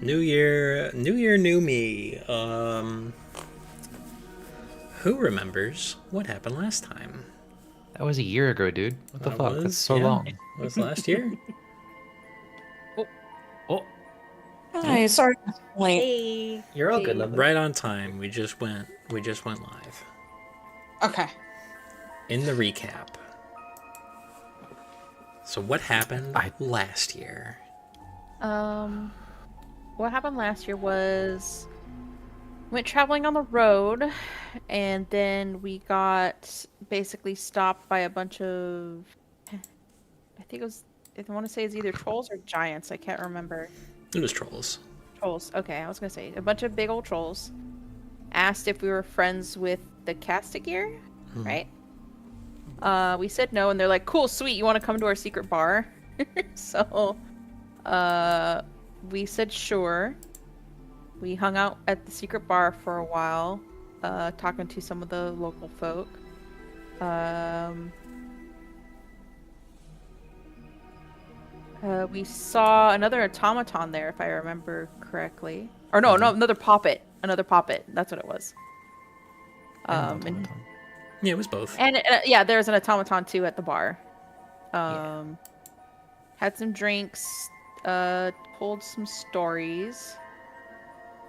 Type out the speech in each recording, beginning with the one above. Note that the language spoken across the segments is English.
New year, new me. Who remembers what happened last time? That was a year ago, dude. What the That fuck? That's was, so yeah, long. was last year. Oh, oh, Yeah, Hi, sorry I'm late. Hey. you're all good, Hey. lovely. right on time. We just went live Okay. in the recap. So what happened I last year? Um, what happened last year was went traveling on the road, and then we got basically stopped by a bunch of, I think it was, I want to say it's either trolls or giants. I can't remember. It was trolls. Trolls. Okay, I was gonna say a bunch of big old trolls. Asked if we were friends with the Castigear, right? We said no, and they're like, "Cool, sweet. You want to come to our secret bar?" So, we said sure. We hung out at the secret bar for a while, talking to some of the local folk. We saw another automaton there, if I remember correctly. Or no, another poppet. Another poppet. That's what it was. and And automaton. Yeah, it was both. yeah, there's an automaton too at the bar. Yeah. Had some drinks, told some stories.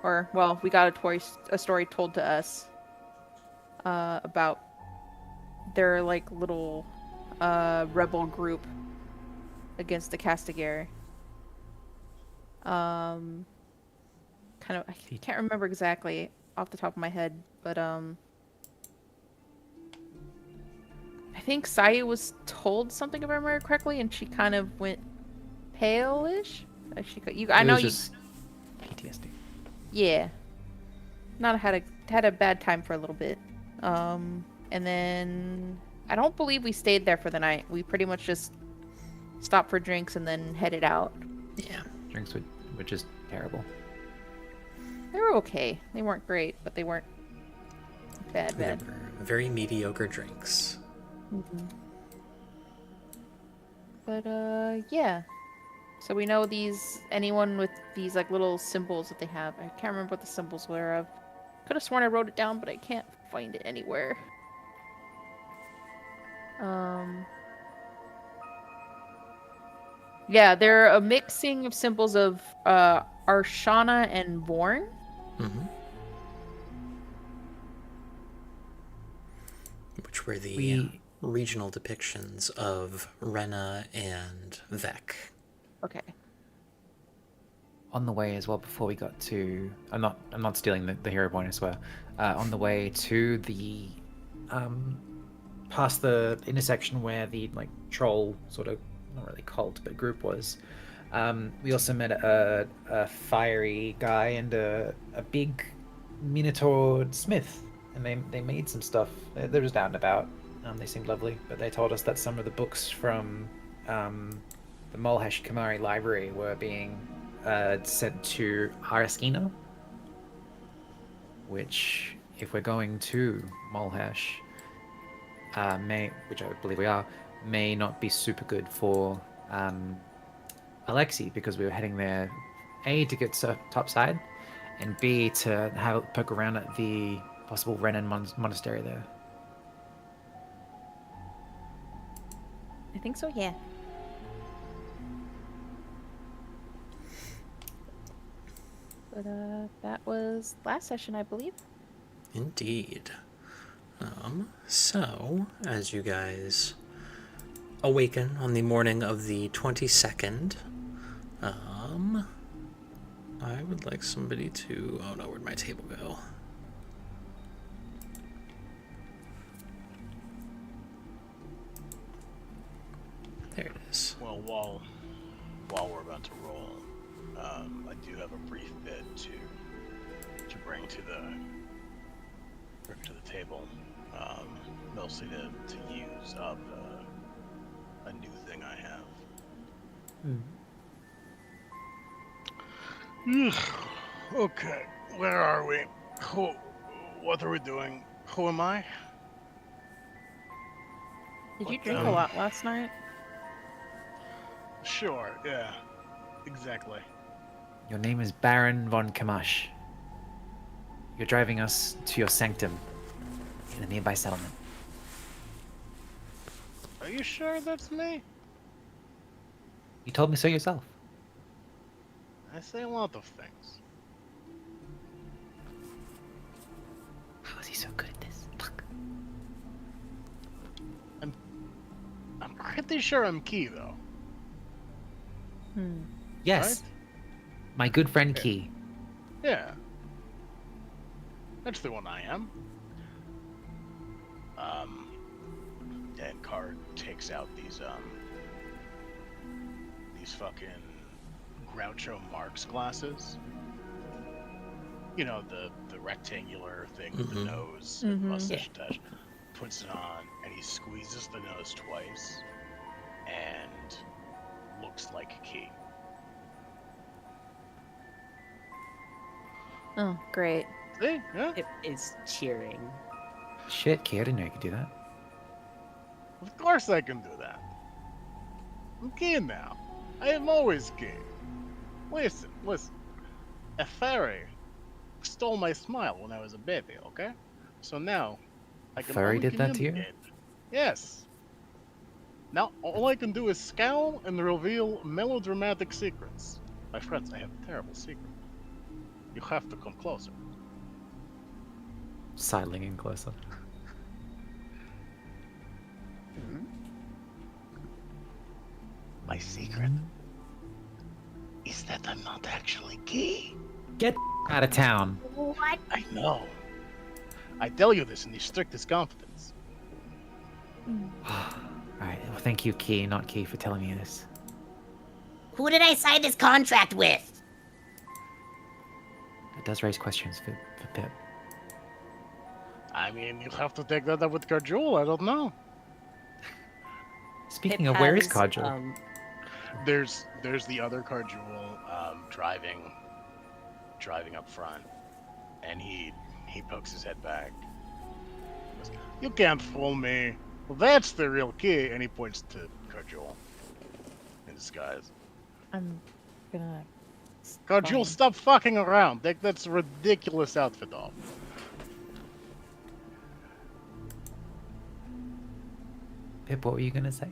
Or, well, we got a story told to us about their, like, little rebel group against the Castigar. Kind of, I can't remember exactly off the top of my head, but, I think Sayu was told something, if I remember correctly, and she kind of went pale-ish. I It know was you. just PTSD. Yeah. Not had a bad time for a little bit. And then I don't believe we stayed there for the night. We pretty much just stopped for drinks and then headed out. Yeah. Drinks were just terrible. They were okay. They weren't great, but they weren't bad. They were very mediocre drinks. Mm-hmm. But yeah. So we know anyone with these like little symbols that they have. I can't remember what the symbols were of. Could have sworn I wrote it down, but I can't find it anywhere. Yeah, they're a mixing of symbols of Arshana and Vorn. Which were the regional depictions of Rena and Vec. Okay. On the way as well, before we got to, I'm not stealing the hero point, I swear. On the way to the, past the intersection where the like troll sort of not really cult but group was, we also met a fiery guy and a big minotaur smith, and they made some stuff. They were just out and about. They seemed lovely, but they told us that some of the books from the Molhesh Kamari library were being sent to Araskina, which, if we're going to Molhesh, which I believe we are, may not be super good for Alexi, because we were heading there, A, to get topside, and B, to have a poke around at the possible Renan monastery there. I think so, yeah. But that was last session, I believe. Indeed. So, as you guys awaken on the morning of the 22nd, I would like somebody to... Oh no, where'd my table go? There it is. Well, while we're about to roll, I do have a brief bit to bring to the table, mostly to use up a new thing I have. Okay, where are we? What are we doing? Who am I? Did you drink a lot last night? Sure, yeah, exactly. Your name is Baron von Kamash. You're driving us to your sanctum in the nearby settlement. Are you sure that's me? You told me so yourself. I say a lot of things. How is he so good at this? Fuck. I'm pretty sure I'm Key, though. Yes, Right? my good friend Yeah. Key. Yeah. That's the one I am. And Card takes out these fucking Groucho Marx glasses. You know, the rectangular thing with the Mhm. nose and Mhm. mustache attached. Puts it on, and he squeezes the nose twice, and looks like a Key. Oh, great. See? Yeah? Pip is cheering. Shit, Key, I didn't know you could do that. Of course I can do that. I'm Key now. I am always Key. Listen. A fairy stole my smile when I was a baby, okay? So now, I can Fairy only did that to you? communicate. Yes. Now, all I can do is scowl and reveal melodramatic secrets. My friends, I have a terrible secret. You have to come closer. Sidling in closer. My secret is that I'm not actually Key. Get out of town. What? I know. I tell you this in the strictest confidence. Alright, well, thank you, Key, not Key, for telling me this. Who did I sign this contract with? It does raise questions for Pip. I mean, you'll have to take that up with Kajul. I don't know. Speaking Pip of, where is has, Kajul? There's the other Kajul driving up front, and he pokes his head back. He goes, "You can't fool me. Well, that's the real Key," and he points to Kajul in disguise. I'm gonna. Kajul, Fine. stop fucking around. Take that ridiculous outfit off. Pip, what were you gonna say?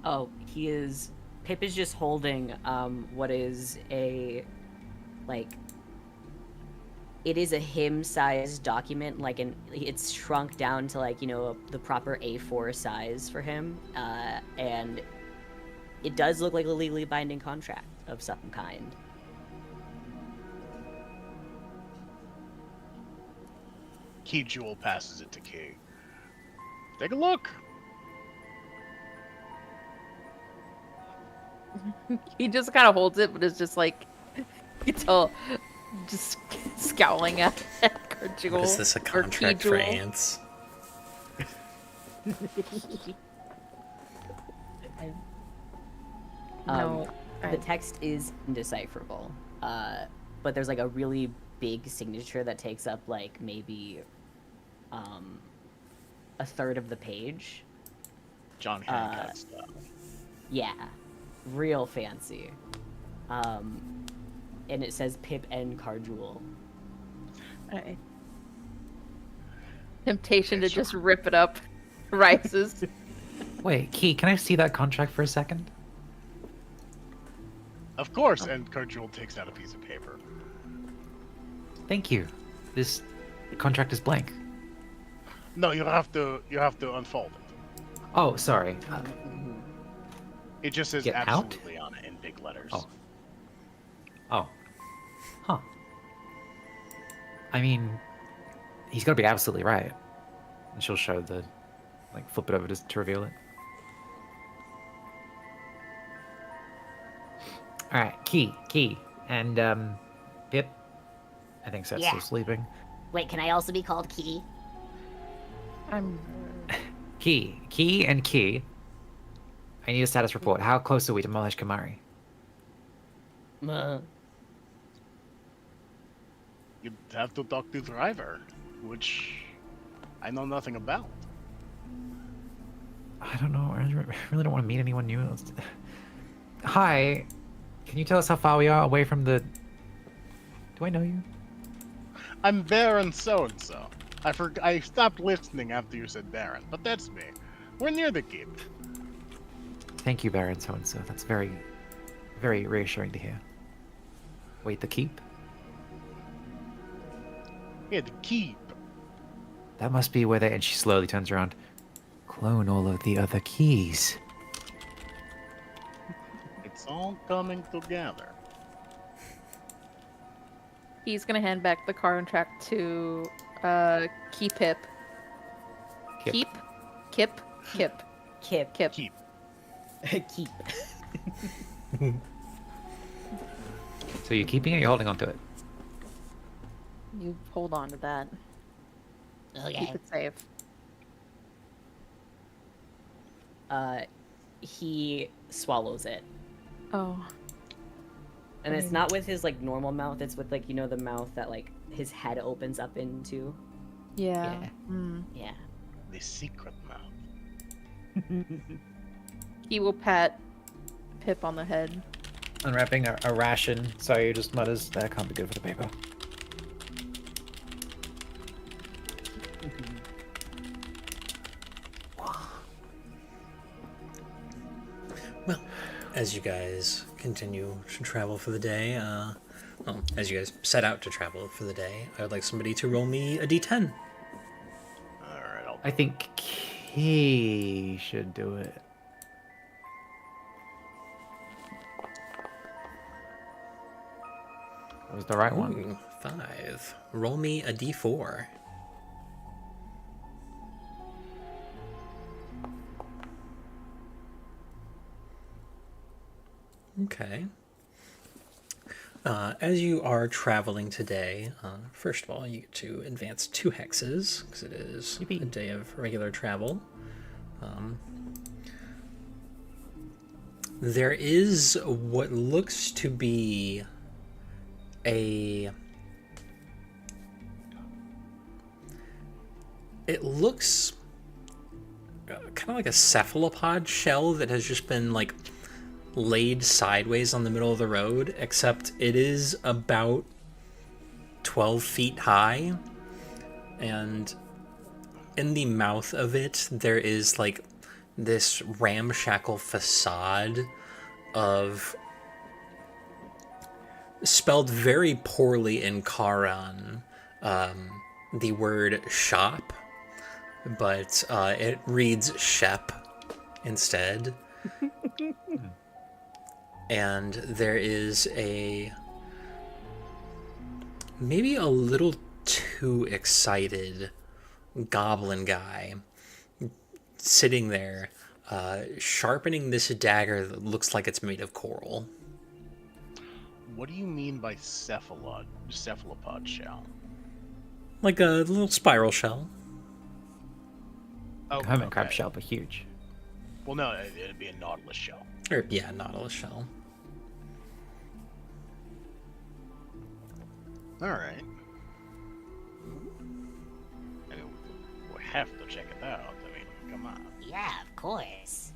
Oh, Pip is just holding what is a it is a him-sized document, it's shrunk down to the proper A4 size for him, and it does look like a legally binding contract of some kind. Key Jewel passes it to Key. Take a look. He just kind of holds it, but it's just like you can tell, just scowling at Kajul. What is this, a or contract for Keyjewel. ants? No, The text is indecipherable, but there's a really big signature that takes up maybe a third of the page. John Hancock style. Yeah, real fancy. And it says Pip and Carjul. I- Temptation to just rip it up rises. Wait, Key, can I see that contract for a second? Of course, and Kajul takes out a piece of paper. Thank you. This contract is blank. No, you have to unfold it. Oh, sorry. It just says Get out? absolutely on it in big letters. Oh. Oh. Huh. I mean, he's got to be absolutely right. And she'll show the, flip it over to reveal it. All right, Key, and Pip. I think Seth's Yeah. still sleeping. Wait, can I also be called Key? I'm. Key, and Key. I need a status report. How close are we to Malish Kamari? You have to talk to Driver, which I know nothing about. I don't know. I really don't want to meet anyone new. Hi. Can you tell us how far we are away from the... Do I know you? I'm Baron so-and-so. I stopped listening after you said Baron, but that's me. We're near the keep. Thank you, Baron so-and-so. That's very, very reassuring to hear. Wait, the keep? Yeah, the keep. That must be where they... And she slowly turns around. Clone all of the other keys. It's all coming together. He's gonna hand back the contract to Keep Hip. Kip. Kip? Kip. Kip. Keep. Keep. So you're keeping it or you're holding on to it? You hold on to that. Okay. Keep it safe. He swallows it. Oh. And it's not with his like normal mouth, it's with like, you know, the mouth that like his head opens up into. Yeah. Yeah. Yeah. The secret mouth. He will pat Pip on the head. Unwrapping a ration, so he just mutters, that can't be good for the paper. Well, as you guys continue to travel for the day, as you guys set out to travel for the day, I would like somebody to roll me a d10. Alright, I'll... I think he should do it. That was the right one. Ooh, 5. Roll me a d4. Okay. As you are traveling today, first of all, you get to advance 2 hexes, because it is Yippee. a day of regular travel. There is what looks to be it looks kind of like a cephalopod shell that has just been like laid sideways on the middle of the road, except it is about 12 feet high, and in the mouth of it there is like this ramshackle facade of, spelled very poorly in Karan, the word shop, but it reads shep instead. And there is maybe a little too excited goblin guy sitting there, sharpening this dagger that looks like it's made of coral. What do you mean by cephalopod shell? Like a little spiral shell. Oh, Hermit crab shell, but huge. Well, no, it'd be a nautilus shell. Or, yeah, nautilus shell. Alright. I mean, we have to check it out. I mean, come on. Yeah, of course.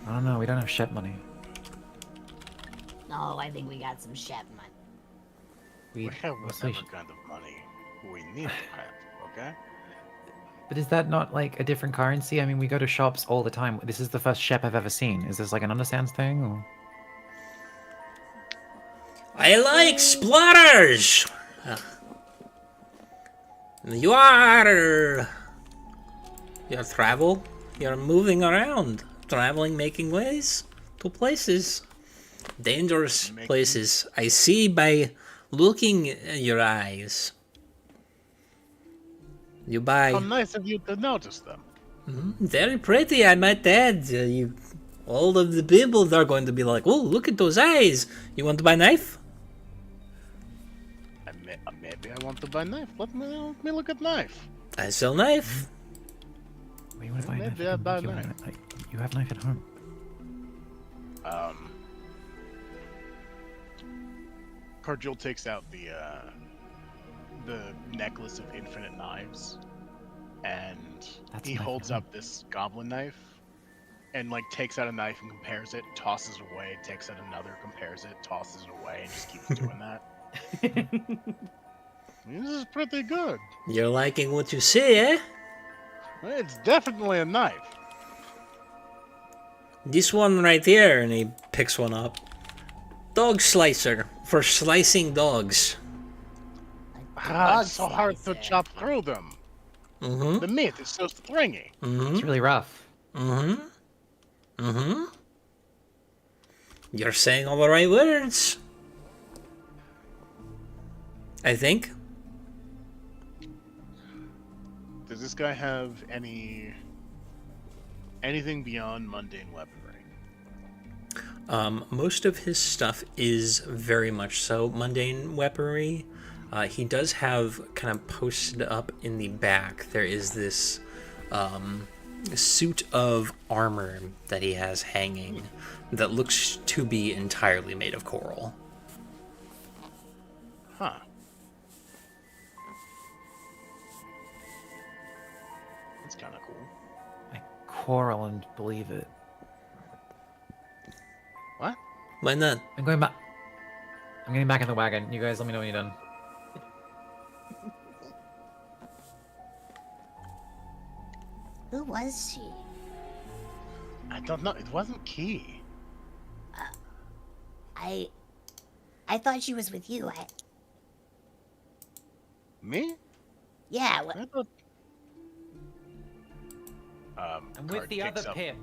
I don't know, we don't have ship money. No, I think we got some chef money. We have mostly whatever kind of money we need to have, okay? But is that not like a different currency? I mean, we go to shops all the time. This is the first ship I've ever seen. Is this like an understands thing? Or... I like splatters! You're travel. You're moving around. Traveling, making ways to places. Dangerous places. I see by looking at your eyes. You buy... How nice of you to notice them. Very pretty, I might add. All of the people are going to be like, oh, look at those eyes. You want to buy a knife? Maybe I want to buy a knife. Let me look at knife. I sell knife. Wait, you want to buy a knife? Maybe I'll buy a You knife. you have a knife at home. Cargill takes out the necklace of infinite knives, and That's he a knife holds at up this goblin knife, and like takes out a knife and compares it, tosses it away, takes out another, compares it, tosses it away, and just keeps doing that. This is pretty good. You're liking what you see, eh? It's definitely a knife. This one right here, and he picks one up. Dog slicer for slicing dogs. Ah, it's so hard to chop through them. Mm-hmm. The meat is so stringy. Mm-hmm. It's really rough. Mm-hmm. Mm-hmm. You're saying all the right words. I think. Does this guy have anything beyond mundane weaponry? Most of his stuff is very much so mundane weaponry. He does have kind of posted up in the back. There is this suit of armor that he has hanging that looks to be entirely made of coral. Huh. That's kind of cool. I quarrel and believe it. What? Why not? I'm going back. I'm getting back in the wagon. You guys let me know when you're done. Who was she? I don't know. It wasn't Key. I thought she was with you. Me? Yeah. I thought. I'm with Card the picks other up- Pip.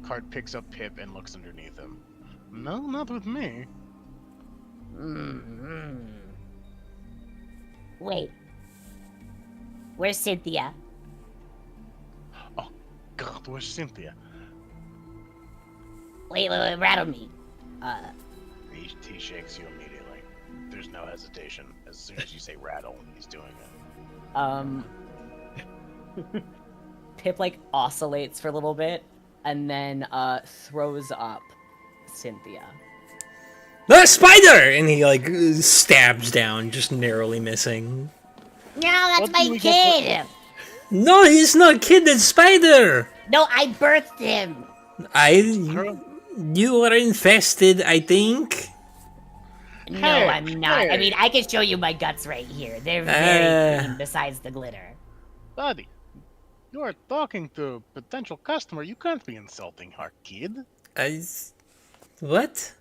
Card picks up Pip and looks underneath him. No, not with me. Mm-hmm. Wait. Where's Cynthia? Oh, God, where's Cynthia? Wait, rattle me. He shakes you immediately. There's no hesitation. As soon as you say rattle, he's doing it. Pip like oscillates for a little bit and then throws up Cynthia. The spider! And he like stabs down, just narrowly missing. No, that's What my do we get kid. No, he's not kid, it's spider! No, I birthed him. You are infested, I think. No, Hey, I'm not. I hey. mean, I can show you my guts right here. They're very clean besides the glitter. Buddy, you are talking to a potential customer. You can't be insulting our kid. What?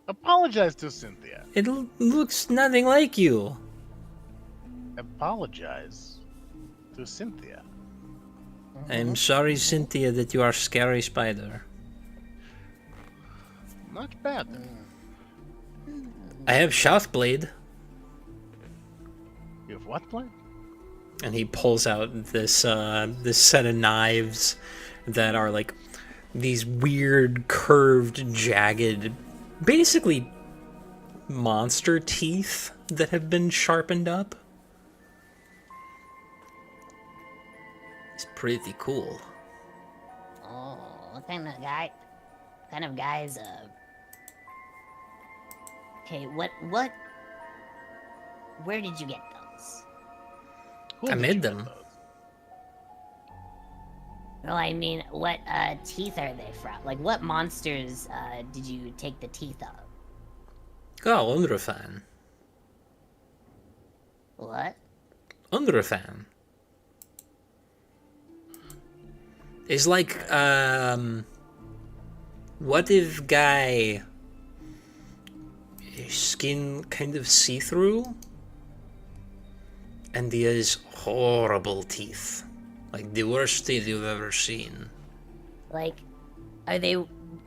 Apologize to Cynthia. It looks nothing like you. Apologize to Cynthia. I'm sorry, Cynthia, that you are scary spider. Not bad. I have Shoutblade. You have what, Blade? And he pulls out this this set of knives that are like these weird, curved, jagged, basically monster teeth that have been sharpened up. It's pretty cool. Oh, what kind of guy? Kind of guys? Okay, what? Where did you get those? Who I did made you get them. those? Well, I mean, what teeth are they from? Like, what monsters did you take the teeth of? Oh, Underfan. What? Underfan. It's like, what if guy his skin kind of see-through and he has horrible teeth, like the worst teeth you've ever seen. Like, are they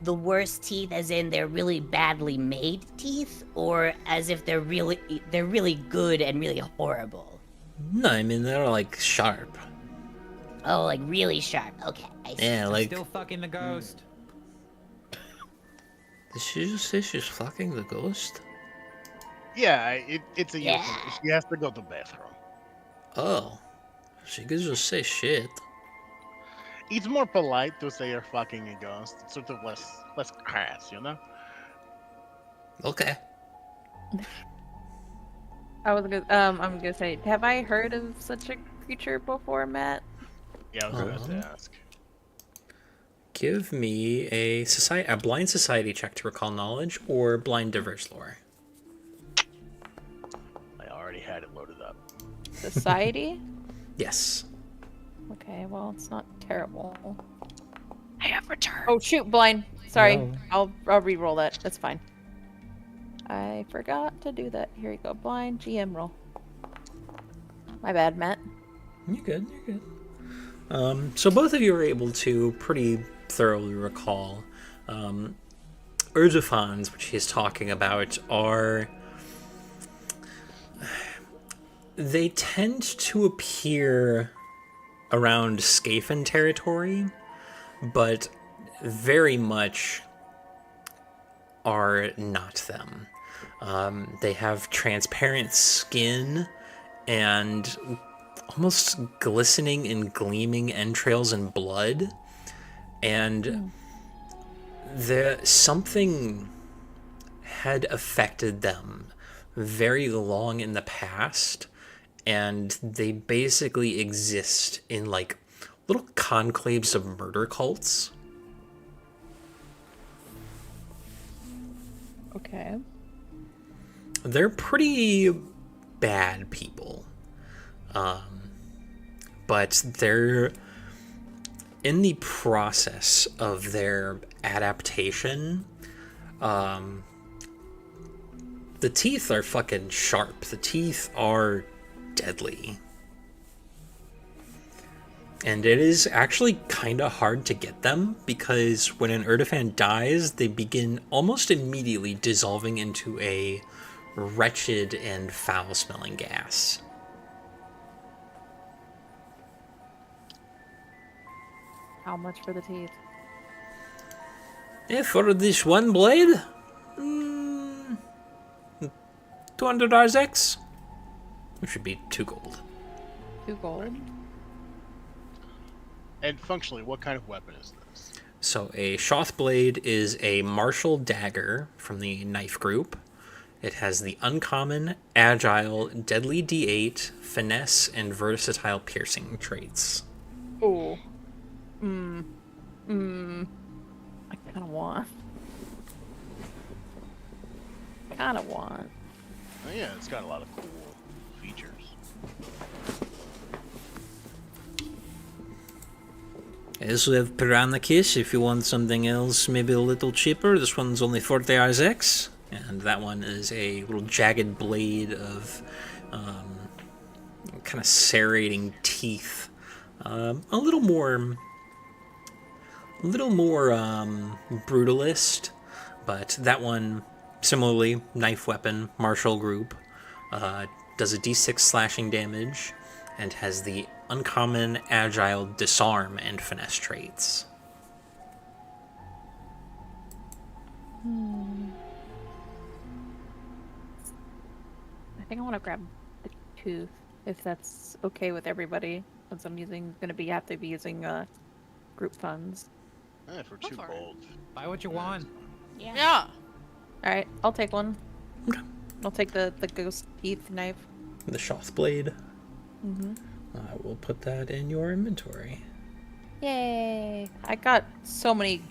the worst teeth as in they're really badly made teeth, or as if they're really good and really horrible? No, I mean they're like sharp. Oh, like really sharp. Okay, I see. Yeah, like Still fucking the ghost. did she just say she's fucking the ghost? Yeah, it's a Yeah. euphemism. She has to go to the bathroom. Oh, she could just say shit. It's more polite to say you're fucking a ghost. It's sort of less crass, you know? Okay. I'm gonna say, have I heard of such a creature before, Matt? Yeah, I was about to ask. Give me a blind society check to recall knowledge or blind diverse lore. I already had it loaded up. Society? Yes. Okay, well, it's not terrible. I have returned. Oh, shoot, blind. Sorry. No. I'll re-roll that. That's fine. I forgot to do that. Here you go. Blind GM roll. My bad, Matt. You're good. You're good. So both of you are able to pretty thoroughly recall. Urdufans, which he's talking about, they tend to appear around Scaphan territory, but very much are not them. They have transparent skin and almost glistening and gleaming entrails and blood, and something had affected them very long in the past, and they basically exist in like little conclaves of murder cults. Okay. They're pretty bad people. But they're in the process of their adaptation. The teeth are fucking sharp. The teeth are deadly. And it is actually kind of hard to get them, because when an Urdufan dies, they begin almost immediately dissolving into a wretched and foul-smelling gas. How much for the teeth? For this one blade, 200 RZX, which should be 2 gold. 2 gold. And functionally, what kind of weapon is this? So a Shoth blade is a martial dagger from the knife group. It has the uncommon, agile, deadly D8, finesse, and versatile piercing traits. Oh. I kind of want. Oh yeah, it's got a lot of cool features. Yes, we have Piranha Kiss if you want something else maybe a little cheaper. This one's only 40 RZX, and that one is a little jagged blade of kind of serrating teeth. A little more brutalist, but that one, similarly, knife weapon, martial group, does a d6 slashing damage, and has the uncommon, agile, disarm, and finesse traits. I think I want to grab the tooth, if that's okay with everybody, since I'm have to be using group funds. For Go 2 for it. gold. Buy what you want. Yeah. All right, I'll take one. Okay. I'll take the ghost teeth knife. The Shoth blade. Mm-hmm. I will put that in your inventory. Yay! I got so many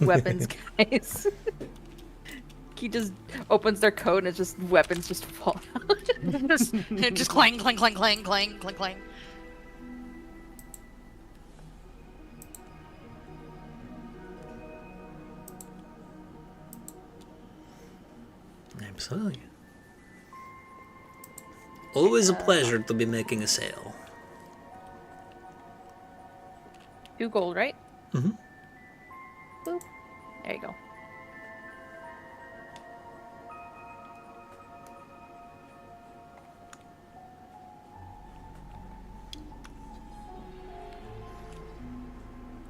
weapons, guys. He just opens their coat and it's just weapons just fall out. just clang, clang, clang, clang, clang, clang, clang. Absolutely. Always a pleasure to be making a sale. 2 gold, right? Mm-hmm. Boop. There you go.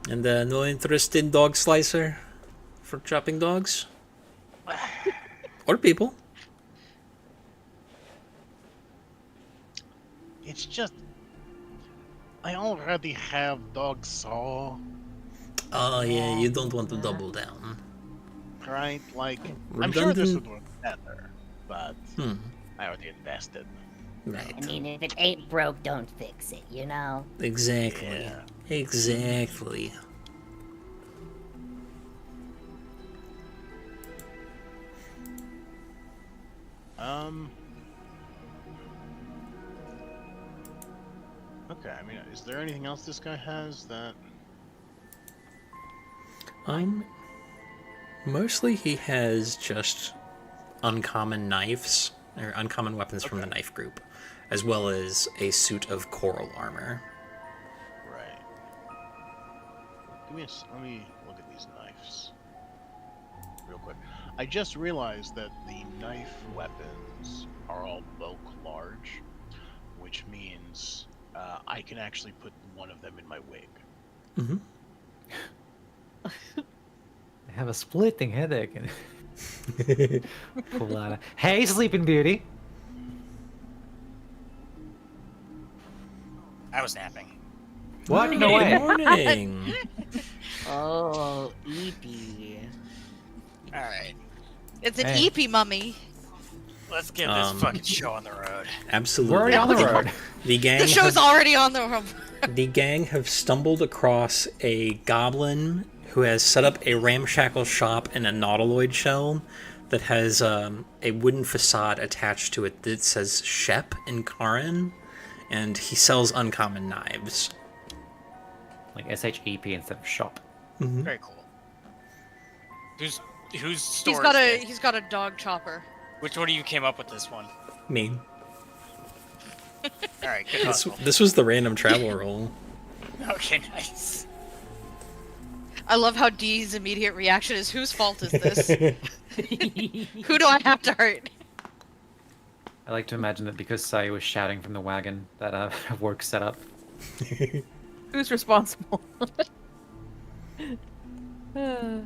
And no interest in dog slicer for chopping dogs? Or people? It's just, I already have dog saw, Oh yeah, you don't want to double down. right? Like, I'm sure this Redundant. would work better, but I already invested. Right. I mean, if it ain't broke, don't fix it, you know? Exactly. Yeah. Exactly. Okay, I mean, is there anything else this guy has that... Mostly he has just uncommon knives, or uncommon weapons from the knife group, as well as a suit of coral armor. Right. Let me look at these knives real quick. I just realized that the knife weapons are all bulk large, which means I can actually put one of them in my wig. Mm-hmm. I have a splitting headache. And pull out hey, Sleeping Beauty. I was napping. What? No Good way. morning. Oh, Eepy. All right, It's an Hey. EP mummy. let's get this fucking show on the road. Absolutely. We're already on the road. The gang The show's already on the road. The gang have stumbled across a goblin who has set up a ramshackle shop in a nautiloid shell that has a wooden facade attached to it that says Shep in Karin, and he sells uncommon knives. Like SHEP instead of shop. Very cool. Whose store? He's got a dog chopper. Which one of you came up with this one? Me. All right, good hustle. This was the random travel roll. Okay, nice. I love how Dee's immediate reaction is, whose fault is this? Who do I have to hurt? I like to imagine that because Sai was shouting from the wagon that work set up. Who's responsible? Yeah,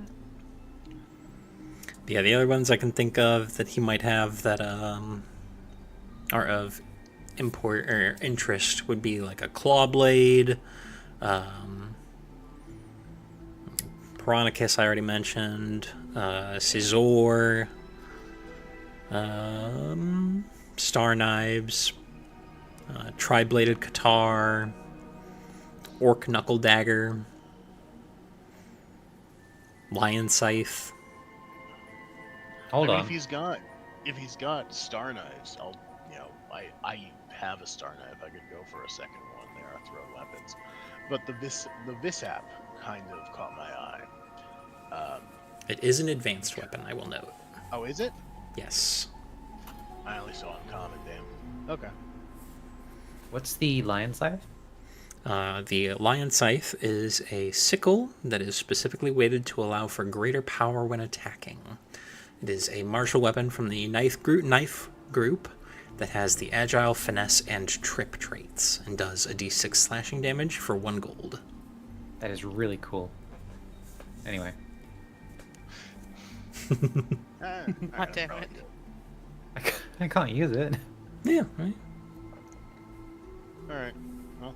the other ones I can think of that he might have that are of import or interest would be like a claw blade, Piranhacus I already mentioned, Scizor, Star Knives, Tri-bladed Katar, Orc Knuckle Dagger, Lion Scythe. Hold I mean, on. if he's got star knives, I have a star knife. I could go for a second one there. I throw weapons, but the Visap kind of caught my eye. It is an advanced weapon, I will note. Oh, is it? Yes. I only saw uncommon. Damn. Okay. What's the lion scythe? The Lion Scythe is a sickle that is specifically weighted to allow for greater power when attacking. It is a martial weapon from the knife group that has the agile, finesse, and trip traits, and does a d6 slashing damage for 1 gold. That is really cool. Anyway. God damn it. I can't use it. Yeah, right? Alright. Well,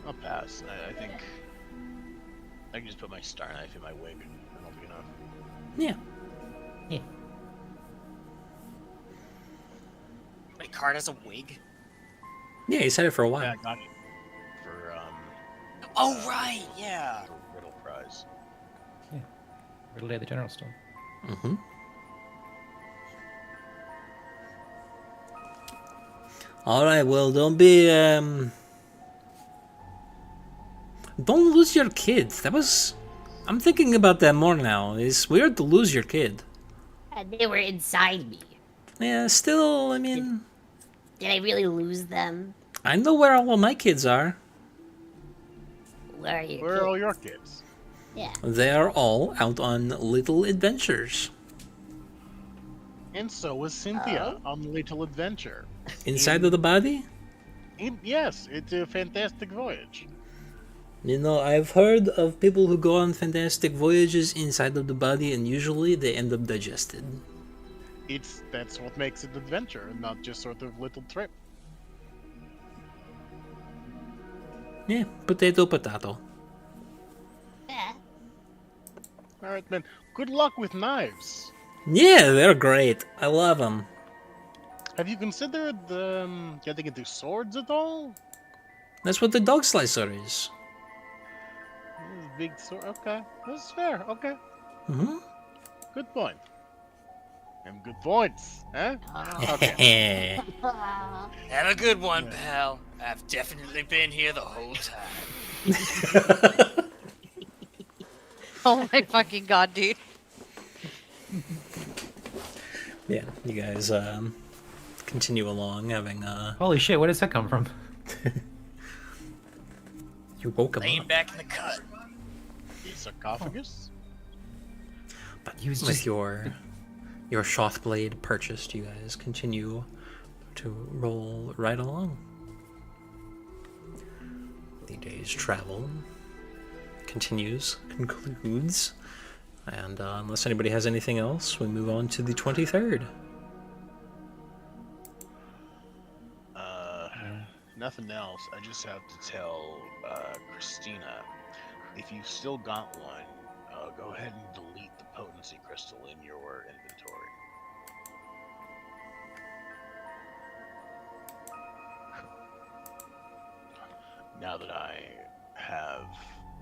I'll pass. I think I can just put my star knife in my wig and that'll be enough. Yeah. Yeah. Wait, Card has a wig? Yeah, he's had it for a while. Yeah, I got it for Oh, right, yeah. for Riddle Prize. Riddle Day at the general store. Mm-hmm. Alright, well, don't lose your kid. I'm thinking about that more now. It's weird to lose your kid. They were inside me. Yeah, still, I mean, Did I really lose them? I know where all of my kids are. Where are your Where are all your kids? Yeah. They are all out on little adventures. And so was Cynthia on Little Adventure. Inside of the body? Yes, it's a fantastic voyage. You know, I've heard of people who go on fantastic voyages inside of the body, and usually they end up digested. That's what makes it adventure, and not just sort of little trip. Yeah, potato, potato. Yeah. All right, man. Good luck with knives. Yeah, they're great. I love them. Have you considered getting into swords at all? That's what the dog slicer is. Big sword. Okay, that's fair. Okay, Mm-hmm. good point. Them good points, huh? Have a good one, pal. I've definitely been here the whole time. Oh my fucking god, dude. Yeah, you guys continue along, having Holy shit, where does that come from? you woke him Laying up, back in the cut. The sarcophagus? but He was with just- your Shothblade purchased, you guys continue to roll right along. The day's travel concludes, and unless anybody has anything else, we move on to the 23rd. Nothing else. I just have to tell Christina, if you've still got one, go ahead and delete the potency crystal in your inventory. Now that I have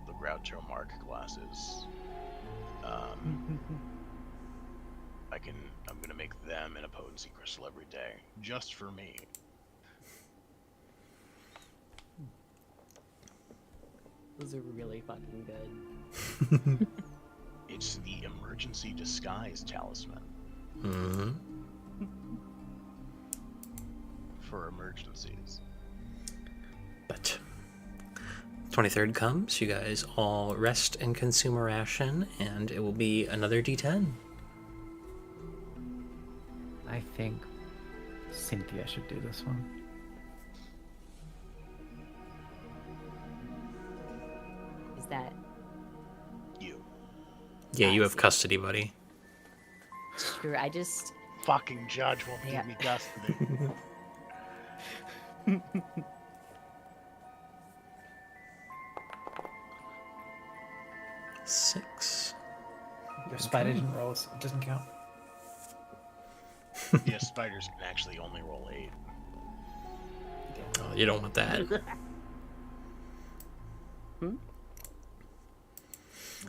the Groucho Mark glasses, I'm gonna make them in a potency crystal every day, just for me. Those are really fucking good. It's the emergency disguise talisman Mm-hmm. for emergencies. But 23rd comes, you guys all rest and consume a ration, and it will be another D10. I think Cynthia should do this one. Is that You Yeah, you I have see. custody, buddy. true? I just fucking judge won't Yeah. give me custody. Six. Your spider didn't roll, so it doesn't count. Yes, spiders can actually only roll 8. Oh, you don't want that. We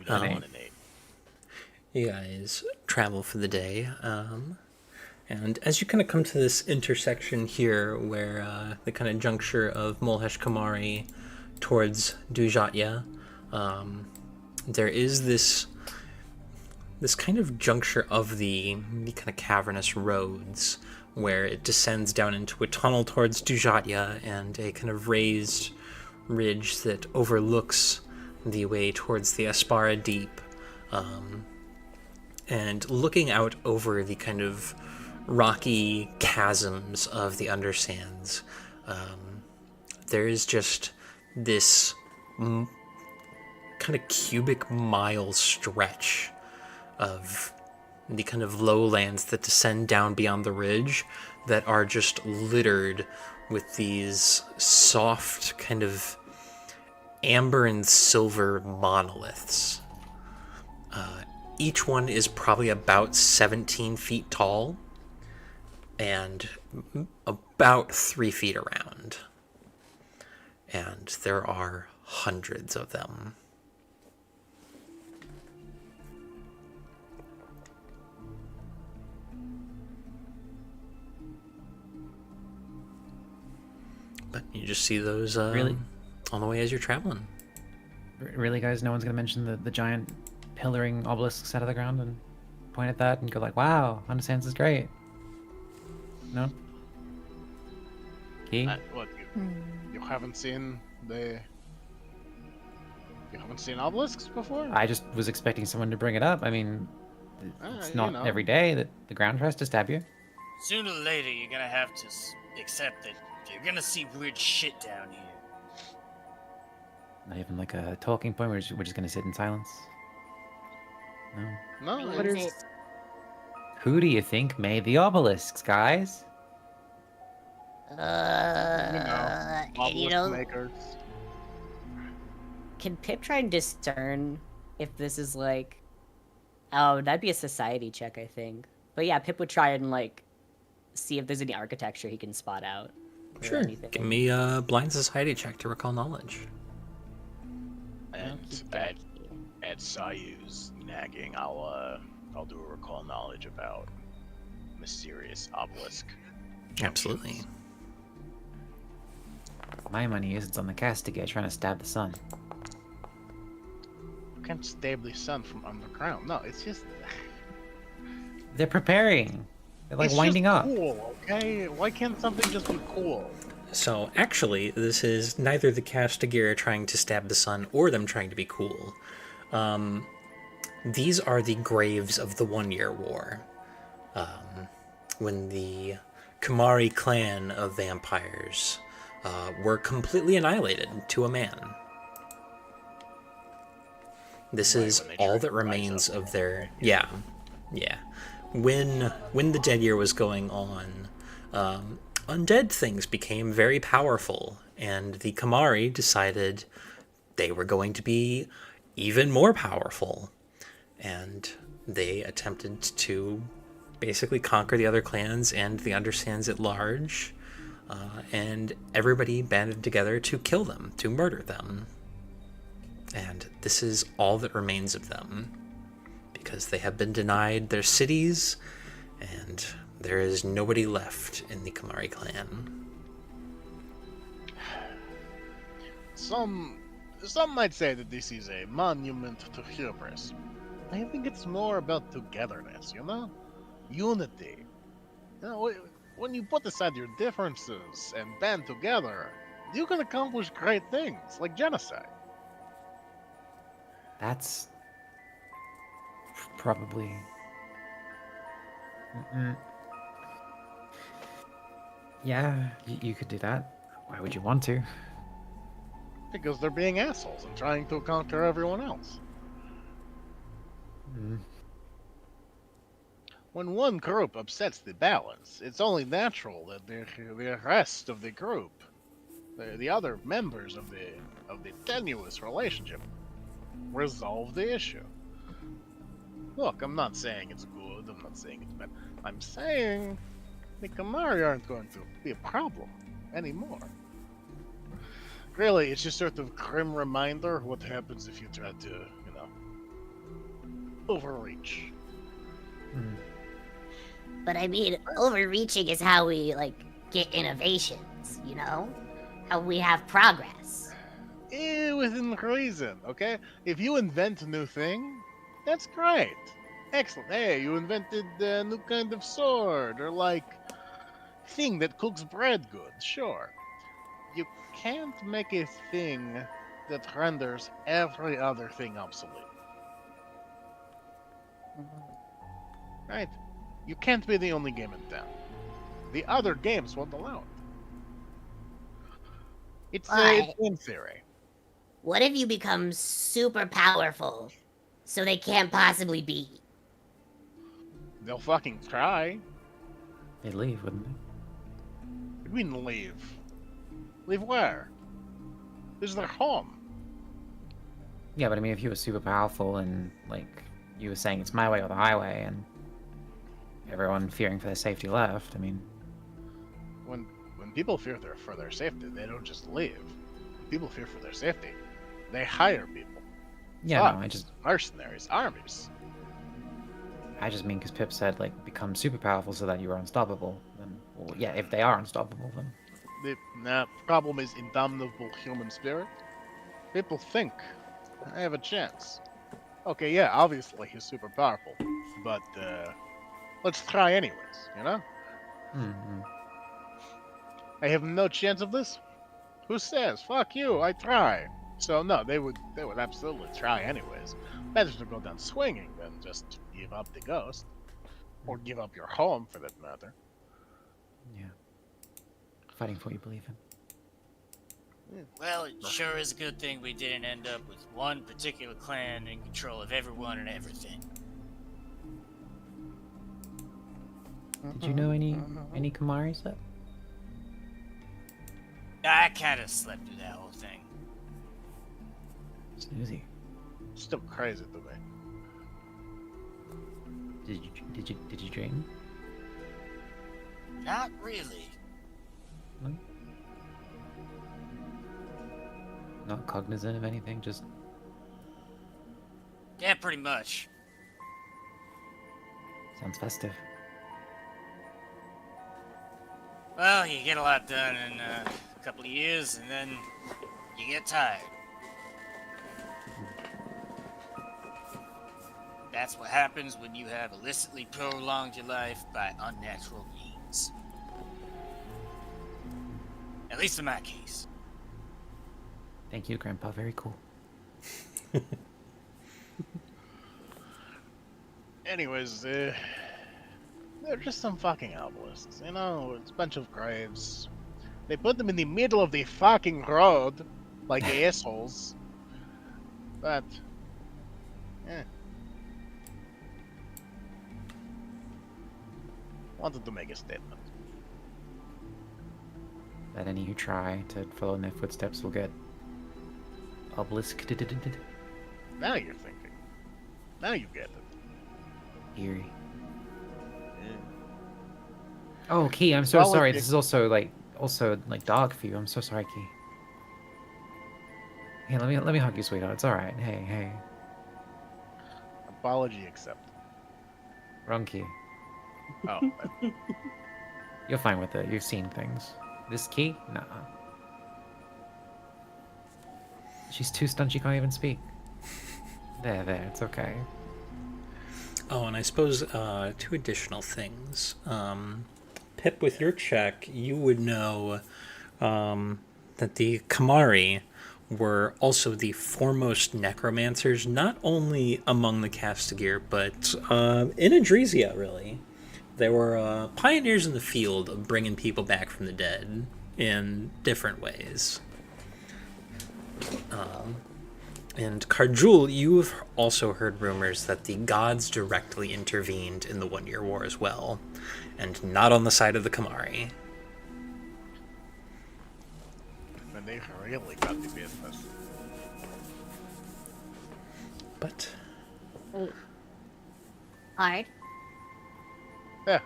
don't Oh. want an 8. You guys travel for the day, and as you kind of come to this intersection here, where the kind of juncture of Molhesh Kamari towards Dujatya, there is this kind of juncture of the kind of cavernous roads where it descends down into a tunnel towards Dujatya and a kind of raised ridge that overlooks the way towards the Aspara Deep. And looking out over the kind of rocky chasms of the undersands, there is just this kind of cubic mile stretch of the kind of lowlands that descend down beyond the ridge that are just littered with these soft kind of amber and silver monoliths. Each one is probably about 17 feet tall and about 3 feet around. And there are hundreds of them. But you just see those Really? on the way as you're traveling. Really, guys? No one's gonna mention the giant pillaring obelisks out of the ground and point at that and go like, "Wow, Undersands is great." No. Key? What, you haven't seen the... You haven't seen obelisks before? I just was expecting someone to bring it up. I mean, it's you not know. every day that the ground tries to stab you. Sooner or later, you're gonna have to accept that you're gonna see weird shit down here. Not even like a talking point. We're just gonna sit in silence. No. No, What it's- is Who do you think made the obelisks, guys? you know, You obelisk know, makers. Can Pip try and discern if this is like... Oh, that'd be a society check, I think. But yeah, Pip would try and like see if there's any architecture he can spot out. or Sure. anything. Give me a blind society check to recall knowledge. And Okey at dokey. Sayu's nagging, I'll do a recall knowledge about mysterious obelisk. Absolutely. My money is it's on the castigator trying to stab the sun. You can't stab the sun from underground. No, it's just. They're preparing. They're like It's winding just up. cool, okay? Why can't something just be cool? So actually, this is neither the Castigator trying to stab the sun or them trying to be cool. These are the graves of the 1 Year War. When the Kamari clan of vampires were completely annihilated to a man. This Right, is when they all tried that to rise remains up. of their... Yeah. When the Dead Year was going on, undead things became very powerful, and the Kamari decided they were going to be even more powerful. And they attempted to basically conquer the other clans and the understands at large, and everybody banded together to kill them, to murder them. And this is all that remains of them, because they have been denied their cities, and there is nobody left in the Kamari clan. Some might say that this is a monument to hubris. I think it's more about togetherness, you know? Unity. You know, when you put aside your differences and band together, you can accomplish great things, like genocide. That's probably. Yeah, you could do that. Why would you want to? Because they're being assholes and trying to conquer everyone else. When one group upsets the balance, it's only natural that the rest of the group, the other members of the tenuous relationship, resolve the issue. Look, I'm not saying it's good, I'm not saying it's bad. I'm saying the Kamari aren't going to be a problem anymore. Really, it's just sort of grim reminder of what happens if you try to, you know, overreach. But I mean, overreaching is how we, like, get innovations, you know? How we have progress. Within reason, okay? If you invent a new thing, that's great. Excellent. Hey, you invented a new kind of sword, or like, thing that cooks bread good, sure. You can't make a thing that renders every other thing obsolete. Right? You can't be the only game in town. The other games won't allow it. It's game theory. What if you become super powerful so they can't possibly beat you? They'll fucking try. They'd leave, wouldn't they? What do you mean leave? Leave where? This is their home. Yeah, but I mean, if you were super powerful and, like, you were saying it's my way or the highway, and everyone fearing for their safety left, I mean... When people fear for their safety, they don't just leave. When people fear for their safety, they hire people. Yeah, Fuck. no, Mercenaries, armies. I just mean because Pip said, like, become super powerful so that you are unstoppable. Then, well, yeah, if they are unstoppable, then... The problem is indomitable human spirit. People think, I have a chance. Okay, yeah, obviously he's super powerful, but let's try anyways, you know? I have no chance of this? Who says? Fuck you, I try. So no, they would absolutely try anyways. Better to go down swinging than just give up the ghost. Or give up your home, for that matter. Yeah. Fighting for what you believe in. Well, it sure is a good thing we didn't end up with one particular clan in control of everyone and everything. Did you know any Kamaris up? I kind of slept through that whole thing. Snoozy. Still crazy to me. Did you dream? Not really. No? Not cognizant of anything, just... Yeah, pretty much. Sounds festive. Well, you get a lot done in a couple of years, and then you get tired. That's what happens when you have illicitly prolonged your life by unnatural means. At least in my case. Thank you, Grandpa. Very cool. Anyways, they're just some fucking obelisks. You know, it's a bunch of graves. They put them in the middle of the fucking road, like assholes. But, eh. Wanted to make a statement. That any who try to follow in their footsteps will get obelisked. Now you're thinking. Now you get it. Eerie. Yeah. Oh, Key, I'm so Well, sorry. if This is also like dark for you. I'm so sorry, Key. Hey, let me hug you, sweetheart. It's all right. Hey. Apology accepted. Wrong Key. Oh, You're fine with it. You've seen things. This Key? Nah. She's too stunned she can't even speak. There. It's okay. Oh, and I suppose two additional things. Pip, with your check, you would know that the Kamari were also the foremost necromancers, not only among the Castigir, but in Adresia, really. They were pioneers in the field of bringing people back from the dead in different ways. And Karjul, you've also heard rumors that the gods directly intervened in the One-Year War as well, and not on the side of the Kamari. and they really got the business. But Hard. Yeah.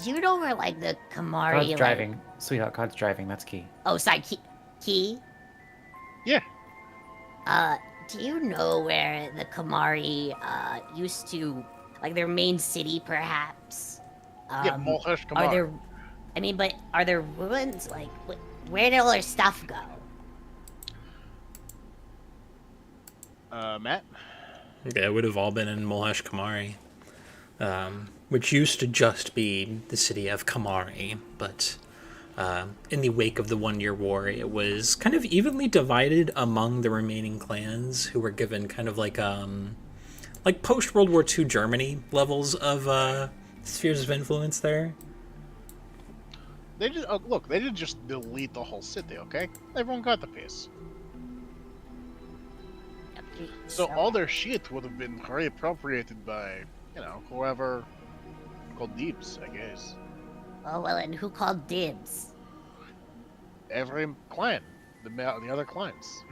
Do you know where, like, the Kamari... God's like... driving. Sweetheart, God's driving. That's Key. Oh, sorry, Key? Yeah. Do you know where the Kamari, used to... Like, their main city, perhaps? Yeah, Molhesh Are Kamar. there... I mean, but are there ruins? Like, where did all their stuff go? Matt? yeah, it would have all been in Molhesh Kamari, which used to just be the city of Kamari, but in the wake of the One-Year War, it was kind of evenly divided among the remaining clans, who were given kind of like post-World War II Germany levels of spheres of influence there. They just look. They didn't just delete the whole city, okay? Everyone got the piece. So all their shit would have been reappropriated by, you know, whoever called dibs, I guess. Oh, well, and who called dibs? Every clan, the other clans.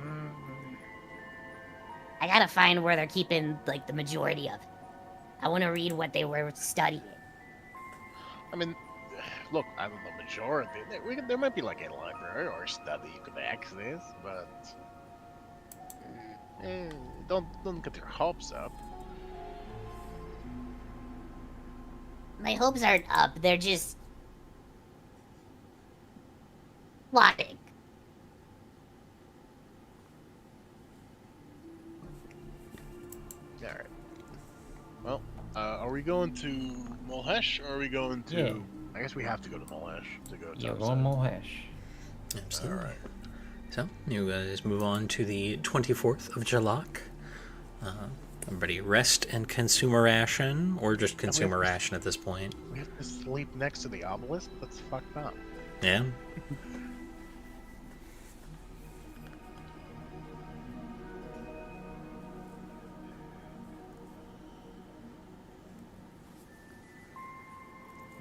I gotta find where they're keeping, like, the majority of it. I want to read what they were studying. I mean, look, I don't know, majority. There might be like a library or a study you could access, but don't get your hopes up. My hopes aren't up, they're just... plotting. All right. Well, are we going to Molhesh or are we going to? Yeah. I guess we have to go to Molhesh to go to. You're Topside. going Molhesh. Absolutely. All right. So, you guys move on to the 24th of Jalak. Everybody rest and consume a ration, or just consume a ration at this point. We have to sleep next to the obelisk. That's fucked up. Yeah?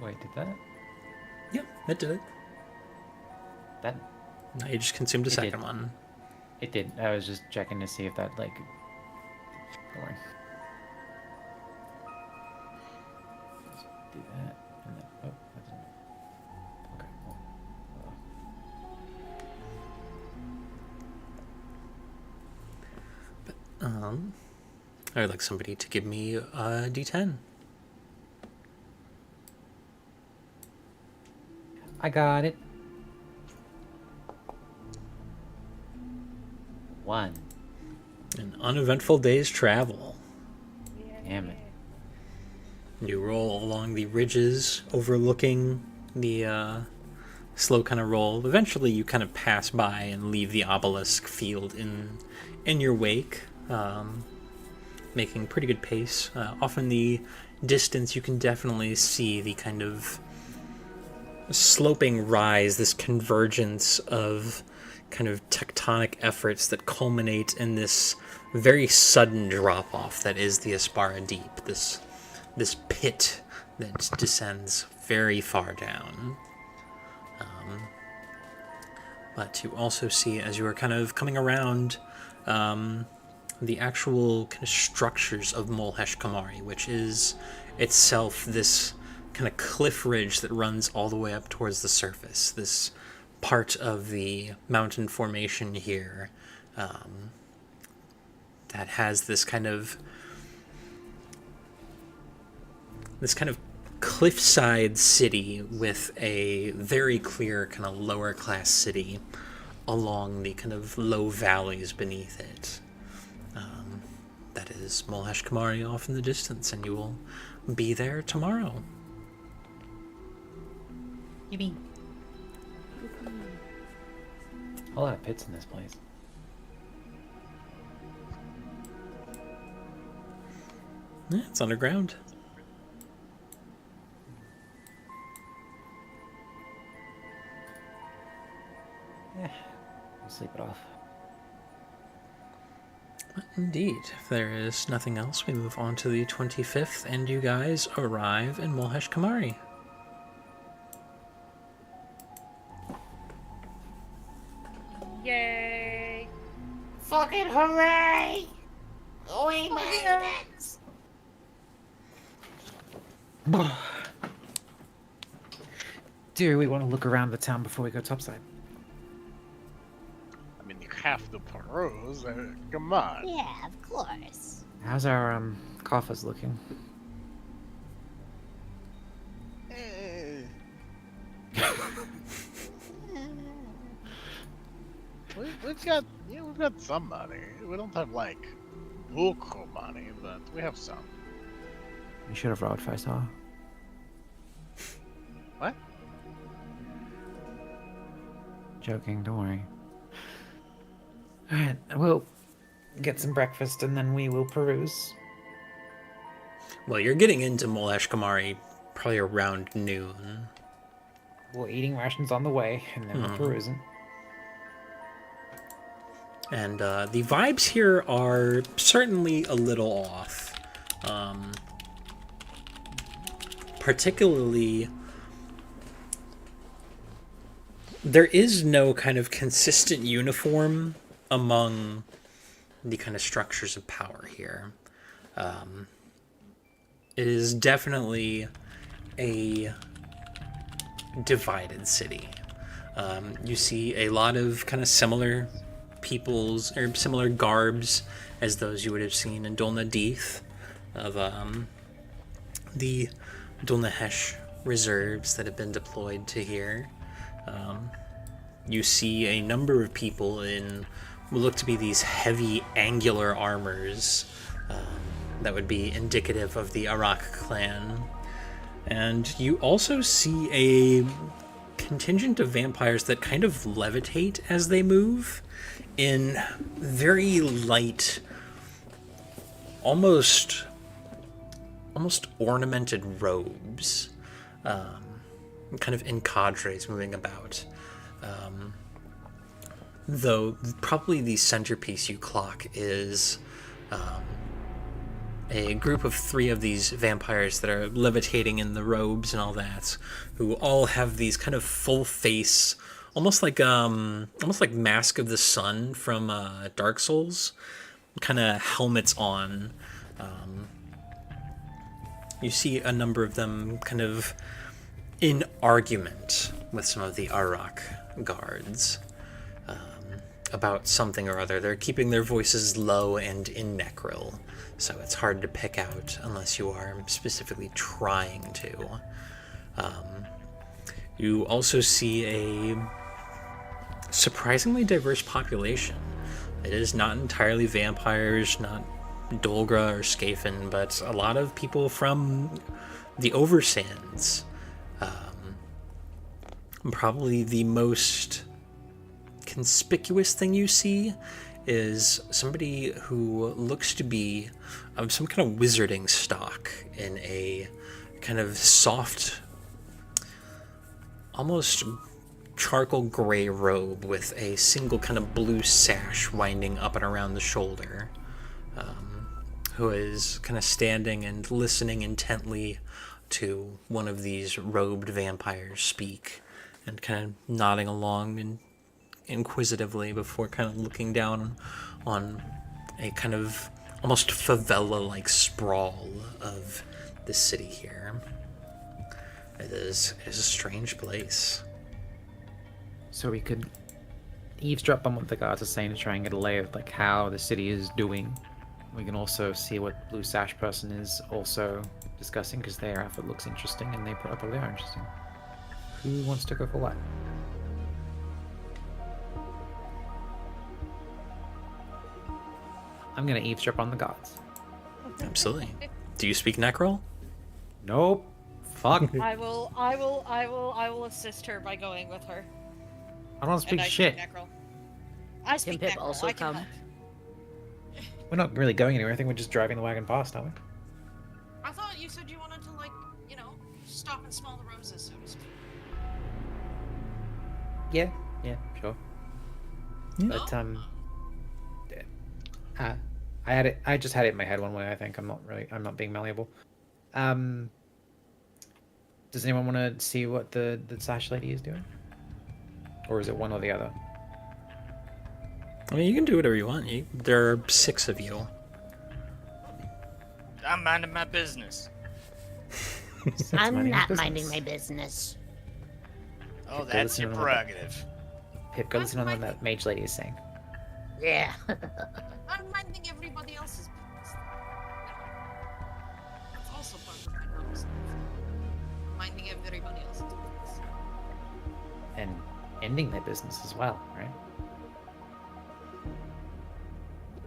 Wait, did that? Yeah, that did it. That Now you just consumed a It second did. one. it did. I was just checking to see if that like. Going. Just do that and then. Oh, that didn't. Okay. Well, I would like somebody to give me a D10. I got it. 1. An uneventful day's travel. Damn it. You roll along the ridges overlooking the slow kind of roll. Eventually you kind of pass by and leave the obelisk field in your wake, making pretty good pace. Off in the distance you can definitely see the kind of sloping rise, this convergence of kind of tectonic efforts that culminate in this very sudden drop-off that is the Aspara Deep, this pit that descends very far down. But you also see, as you are kind of coming around, the actual kind of structures of Molhesh Kamari, which is itself this kind of cliff ridge that runs all the way up towards the surface. This part of the mountain formation here that has this kind of cliffside city with a very clear kind of lower class city along the kind of low valleys beneath it. That is Molhesh Kamari off in the distance, and you will be there tomorrow. Yippee. A lot of pits in this place. Yeah, it's underground. We'll sleep it off. Indeed. If there is nothing else, we move on to the 25th, and you guys arrive in Molhesh Kamari. Yay! Fucking hooray! We made it! Do we want to look around the town before we go topside? I mean, you have to peruse. Come on. Yeah, of course. How's our coffers looking? Eh. We've got some money. We don't have like buku money, but we have some. We should have rolled if I saw. What? Joking, don't worry. Alright, we'll get some breakfast and then we will peruse. Well, you're getting into Molhesh Kamari probably around noon. We're eating rations on the way and then we're perusing. And the vibes here are certainly a little off. Particularly, there is no kind of consistent uniform among the kind of structures of power here. It is definitely a divided city. You see a lot of kind of similar peoples or similar garbs as those you would have seen in Dol Nadith of the Dol Nahesh reserves that have been deployed to here. You see a number of people in what look to be these heavy angular armors that would be indicative of the Arak clan. And you also see a contingent of vampires that kind of levitate as they move in very light, almost ornamented robes, kind of in cadres moving about. Though probably the centerpiece you clock is a group of 3 of these vampires that are levitating in the robes and all that, who all have these kind of full face, almost like Mask of the Sun from Dark Souls, kind of helmets on. You see a number of them kind of in argument with some of the Arak guards about something or other. They're keeping their voices low and in Necril, so it's hard to pick out unless you are specifically trying to. You also see a surprisingly diverse population. It is not entirely vampires, not Dolgra or Skafen, but a lot of people from the Oversands. Probably the most conspicuous thing you see is somebody who looks to be of some kind of wizarding stock in a kind of soft, almost charcoal gray robe with a single kind of blue sash winding up and around the shoulder, who is kind of standing and listening intently to one of these robed vampires speak and kind of nodding along and inquisitively before kind of looking down on a kind of almost favela-like sprawl of the city here. It is a strange place. So we could eavesdrop on what the guards are saying to try and get a lay of like how the city is doing. We can also see what Blue Sash person is also discussing, because their outfit looks interesting and they probably are interesting. Who wants to go for what? I'm gonna eavesdrop on the gods. Absolutely. Do you speak Necrol? Nope. Fuck. I will assist her by going with her. I don't speak And I shit. Necrol. I speak Pip Necrol. also I can come? help. We're not really going anywhere. I think we're just driving the wagon past, aren't we? I thought you said you wanted to, like, you know, stop and smell the roses, so to speak. Yeah, sure. Yeah. But I had it. I just had it in my head one way. I think I'm not being malleable. Does anyone want to see what the sash lady is doing, or is it one or the other? I mean, you can do whatever you want. There are 6 of you. I'm minding my business. I'm not minding my business. Oh, Pip, that's listen your to what that- prerogative. Pip, go listen to what that mage lady is saying. Yeah. I'm minding everybody else's business. That's also part of my role. Minding everybody else's business. And ending their business as well, right?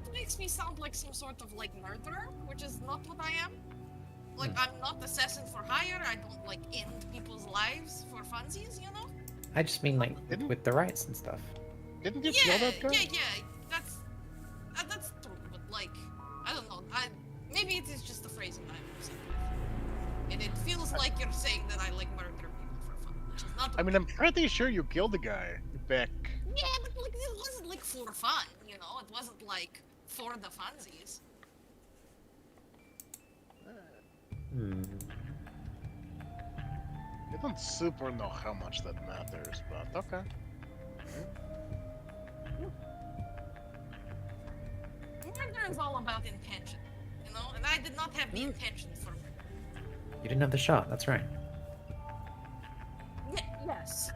It makes me sound like some sort of, like, murderer, which is not what I am. Like, I'm not assassin for hire. I don't, like, end people's lives for funsies, you know? I just mean like Didn't- with the rights and stuff. Didn't you kill that guy? Yeah. That's true, but, like, I don't know. Maybe it is just the phrasing I'm upset with. And it feels like you're saying that I, like, murder people for fun, which is not. I mean, I'm pretty sure you killed the guy back. Yeah, but, like, it wasn't, like, for fun, you know? It wasn't, like, for the funsies. I don't super know how much that matters, but okay. Murder is all about intention, you know? And I did not have the intention for murder. You didn't have the shot. That's right. Yes.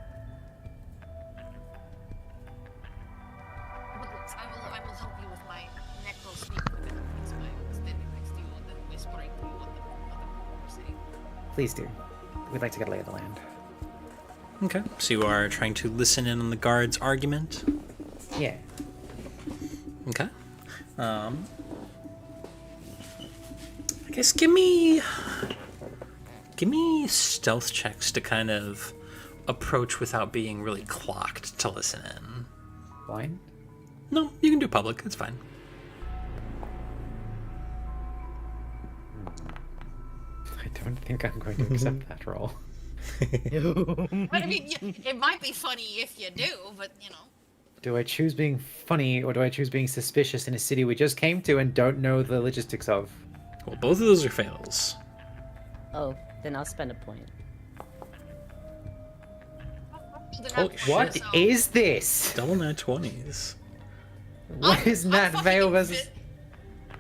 But look, I will help you with my necro speak with everything's by standing next to you and then whispering to you what the other people are saying. Please do. We'd like to get a lay of the land. Okay. So you are trying to listen in on the guard's argument. Yeah. Okay. I guess give me stealth checks to kind of approach without being really clocked to listen in. Blind? No, you can do public. It's fine. I don't think I'm going to accept that roll. I mean, it might be funny if you do, but you know. Do I choose being funny or do I choose being suspicious in a city we just came to and don't know the logistics of? Well, both of those are fails. Oh, then I'll spend a point. What is this? Double nat 20s. What is Nat fucking Vale versus...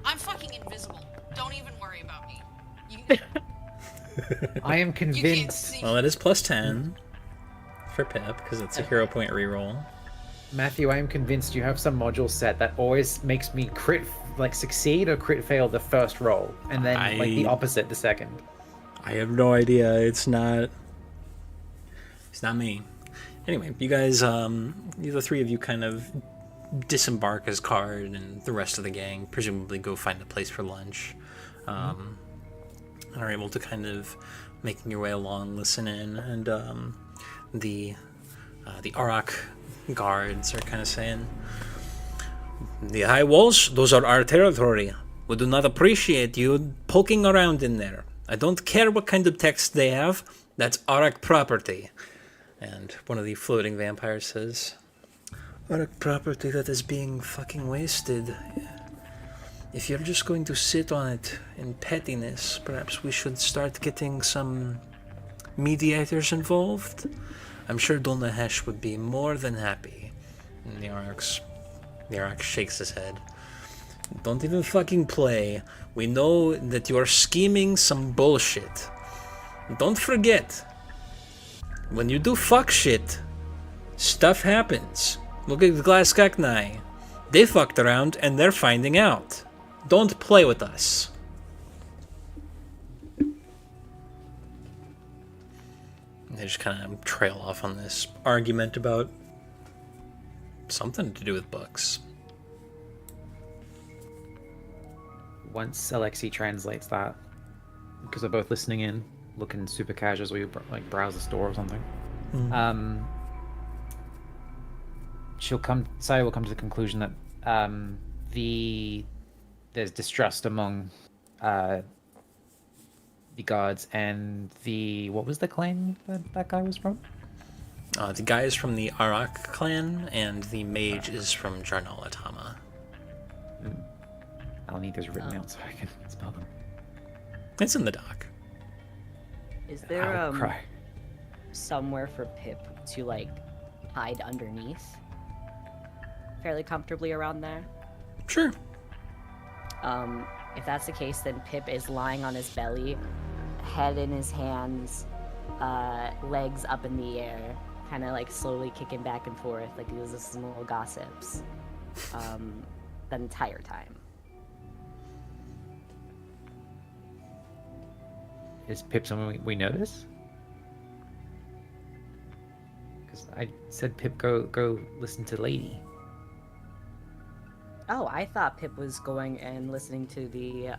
I'm fucking invisible. Don't even worry about me. You, I am you can't convinced... see. Well, that is plus 10 for Pip, because it's a hero point reroll. Matthew, I am convinced you have some module set that always makes me succeed or crit fail the first roll, and then the opposite the second. I have no idea. It's not... It's not me. Anyway, you guys, the three of you kind of disembark as Card and the rest of the gang, presumably go find a place for lunch, and are able to kind of making your way along, listen in, and the Arak guards are kind of saying, "The high walls, those are our territory. We do not appreciate you poking around in there. I don't care what kind of text they have. That's Arak property." And one of the floating vampires says, "Arak property that is being fucking wasted. If you're just going to sit on it in pettiness, perhaps we should start getting some mediators involved. I'm sure Dolnahesh would be more than happy." And the Arak shakes his head. "Don't even fucking play. We know that you're scheming some bullshit. Don't forget, when you do fuck shit, stuff happens. Look at Glaskaknai. They fucked around and they're finding out. Don't play with us." They just kind of trail off on this argument about something to do with books. Once Alexi translates that, because they're both listening in, looking super casual as we like browse the store or something. Saya will come to the conclusion that there's distrust among the guards and what was the clan that guy was from? The guy is from the Arak clan, and the mage is from Jarnalatama. I'll need those written out so I can spell them. It's in the doc. Is there I'll cry. somewhere for Pip to like hide underneath? Fairly comfortably around there? Sure. If that's the case, then Pip is lying on his belly, head in his hands, legs up in the air, kind of like slowly kicking back and forth like he was listening to little gossips the entire time. Is Pip someone we notice? Because I said Pip go listen to Lady. Oh, I thought Pip was going and listening to the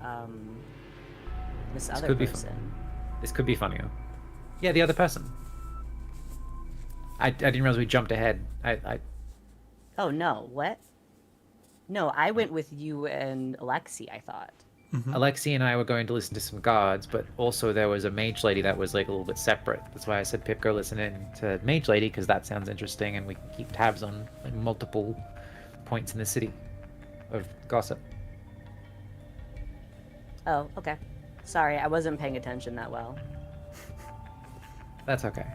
this other could be person. This could be funnier. Yeah, the other person. I didn't realize we jumped ahead. Oh no, what? No, I went with you and Alexi, I thought. Alexi and I were going to listen to some guards, but also there was a mage lady that was like a little bit separate. That's why I said Pip go listen in to mage lady, because that sounds interesting and we can keep tabs on like, multiple points in the city of gossip. Oh, okay. Sorry, I wasn't paying attention that well. That's okay.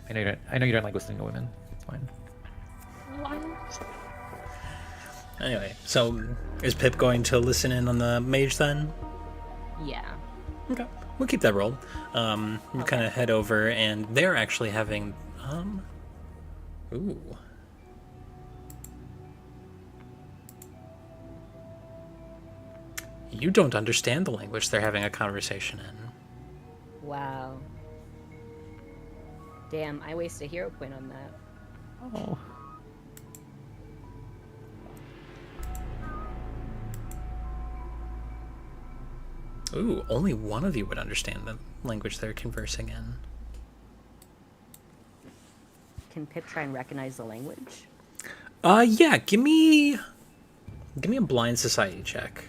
I know you don't like listening to women. It's fine. Anyway, so is Pip going to listen in on the mage then? Yeah. Okay, we'll keep that roll. You kind of head over, and they're actually having ooh. You don't understand the language they're having a conversation in. Wow. Damn, I wasted a hero point on that. Oh. Ooh, only one of you would understand the language they're conversing in. Can Pip try and recognize the language? Yeah, give me a blind society check.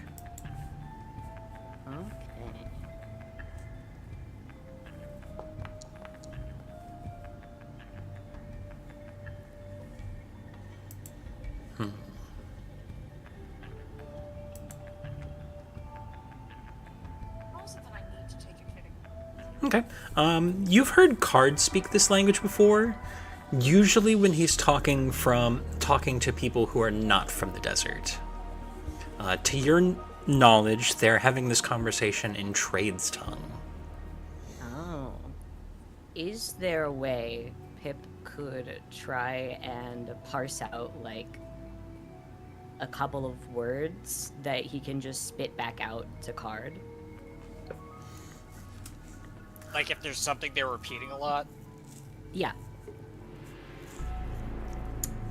Okay. How is it that I need to take a critical? Okay. You've heard Card speak this language before. Usually when he's talking to people who are not from the desert. To your knowledge, they're having this conversation in Trade's tongue. Oh. Is there a way Pip could try and parse out, like, a couple of words that he can just spit back out to Card? Like if there's something they're repeating a lot. Yeah.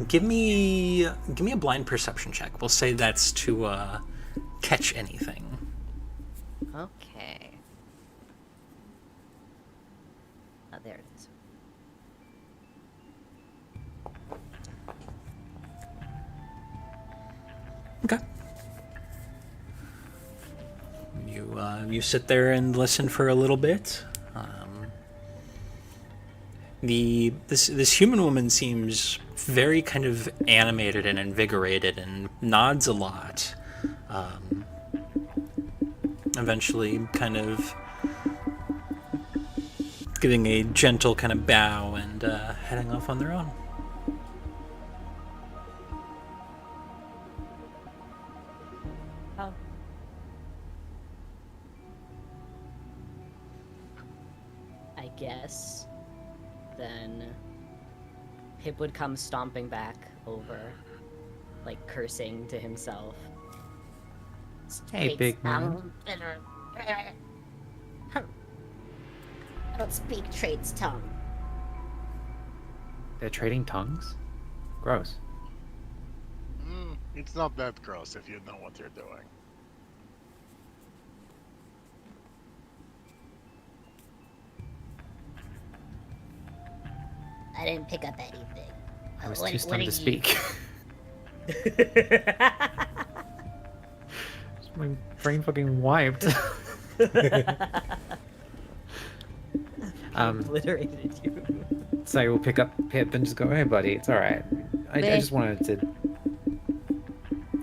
Give me a blind perception check. We'll say that's to catch anything. Okay. Oh, there it is. Okay. You sit there and listen for a little bit. This human woman seems very kind of animated and invigorated and nods a lot. Eventually kind of giving a gentle kind of bow and heading off on their own. Oh. I guess then Pip would come stomping back over, like cursing to himself. Hey, big man. I don't speak traits tongue. They're trading tongues? Gross. It's not that gross if you know what you're doing. I didn't pick up anything. I was What- too what stunned are to you- speak. My brain fucking wiped. Obliterated you. So we'll pick up Pip and just go, hey buddy, it's alright. I Hey. just wanted to...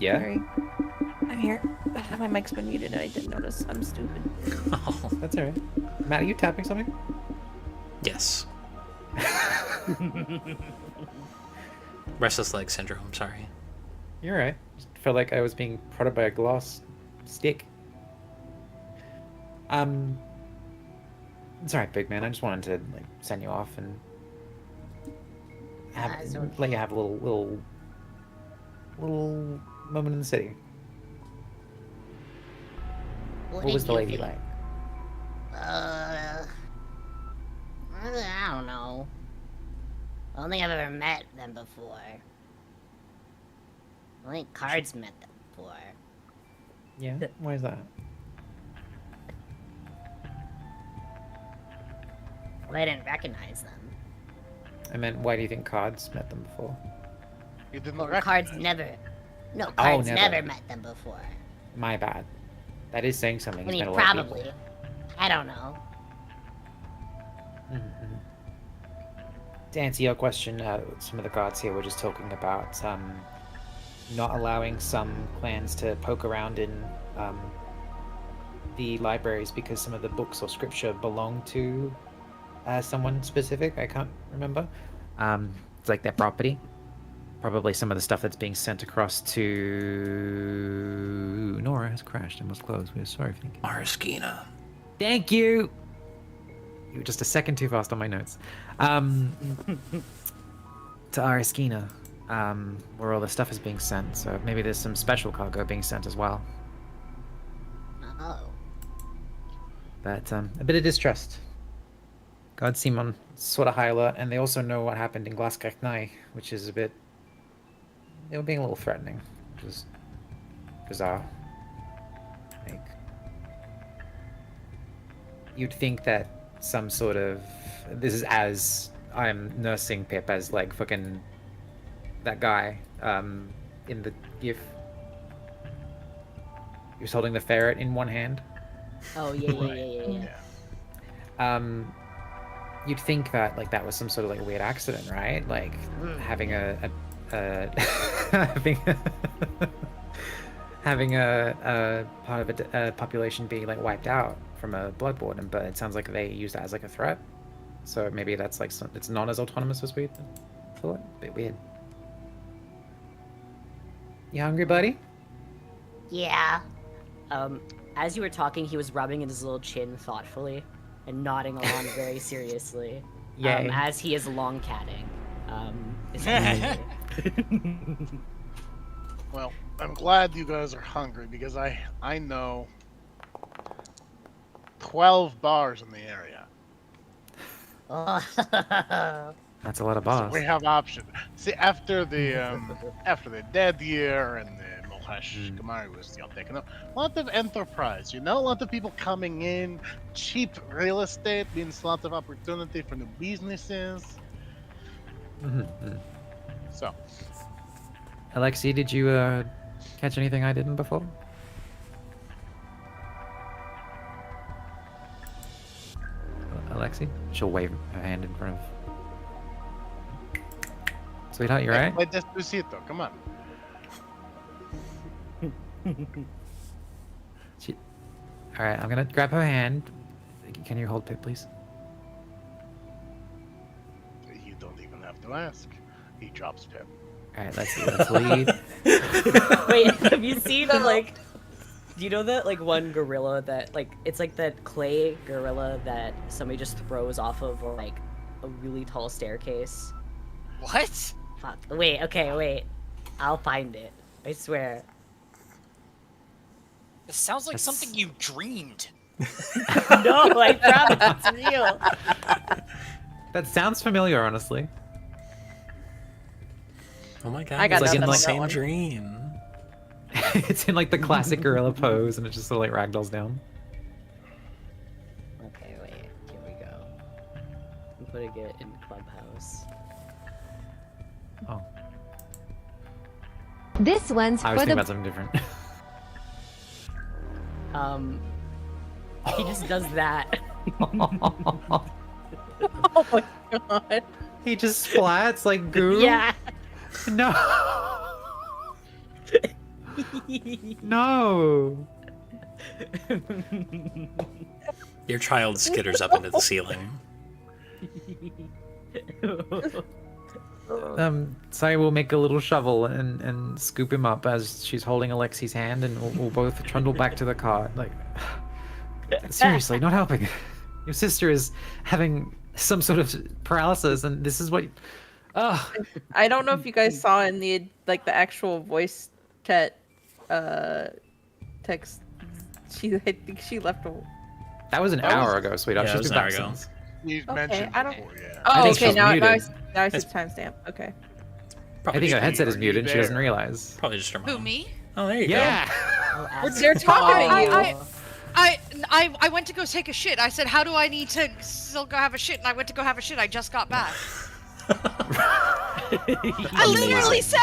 Yeah? Sorry. I'm here. My mic's been muted and I didn't notice. I'm stupid. Oh, That's alright. Matt, are you tapping something? yes. Restless leg syndrome. Sorry. You're right. Just felt like I was being prodded by a glass stick. It's alright, big man. I just wanted to like send you off and have, it's okay. let you have a little moment in the city. What was did the you lady think? like? I don't know. I don't think I've ever met them before. I think Cards met them before. Yeah. Why is that? Well, I didn't recognize them. I meant, why do you think Cards met them before? You didn't Well, recognize. Cards never. No, Cards never. never met them before. My bad. That is saying something. I He's mean, met a lot of probably. I don't know. people. To answer your question, some of the guards here were just talking about not allowing some clans to poke around in the libraries because some of the books or scripture belong to someone specific. I can't remember. It's like their property. Probably some of the stuff that's being sent across to Nora has crashed and was closed. We're sorry for thinking. Araskina. Thank you. You were just a second too fast on my notes. To Araskina, where all the stuff is being sent. So maybe there's some special cargo being sent as well. Oh. But a bit of distrust. Guards seem on sort of high alert, and they also know what happened in Glaskirknai, which is a bit... They were being a little threatening, which is bizarre. Like, you'd think that some sort of... This is as I'm nursing Pip as, like, fucking... That guy, in the GIF. He was holding the ferret in one hand. Oh yeah. You'd think that like that was some sort of like weird accident, right? Like having having a part of a population being like wiped out from a bloodborne, but it sounds like they use that as like a threat. So maybe that's like it's not as autonomous as we thought. A bit weird. You hungry, buddy? Yeah. As you were talking, he was rubbing his little chin thoughtfully and nodding along very seriously. Yay. As he is long catting. Well, I'm glad you guys are hungry because I know 12 bars in the area. That's a lot of boss. We have options. See, after the dead year and the Mohash Kamari was taken up, a lot of enterprise, a lot of people coming in, cheap real estate means a lot of opportunity for new businesses. So, Alexi, did you catch anything I didn't before? Alexi? She'll wave her hand in front of. Sweetheart, you right? Play Despacito, come on. Alright, I'm gonna grab her hand. Can you hold Pip, please? You don't even have to ask. He drops Pip. Alright, let's leave. Wait, have you seen like? Do you know that like one gorilla that like it's like that clay gorilla that somebody just throws off of like a really tall staircase? What? Fuck. Wait. Okay. Wait. I'll find it. I swear. This sounds like something you dreamed. No, I promise it's real. That sounds familiar, honestly. Oh my god, I got it's like in nothing the on that same one. dream. It's in like the classic gorilla pose, and it just sort of like ragdolls down. Okay. Wait. Here we go. I'm putting it in Clubhouse. Oh, This one's I was for thinking the about something different. He just does that. Oh my god. He just splats like goo. Yeah. No. No. Your child skitters up into the ceiling. Sai will make a little shovel and scoop him up as she's holding Alexi's hand, and we'll both trundle back to the car. Like, seriously, not helping. Your sister is having some sort of paralysis, and this is what. Oh, I don't know if you guys saw in the actual voice chat text. I think she left a. that was an hour ago, sweetheart. Yeah, She's it was been an back hour ago. since. You've Okay, mentioned I don't- before, yeah. Oh, think okay. she's Now muted. I see the timestamp. Okay. I think her headset is Are you muted. She doesn't there? realize. Probably just her mom. Who, me? Oh, there you Yeah. They're talking to you. I went to go take a shit. I said, how do I need to still go have a shit? And I went to go have a shit. I just got back. I literally said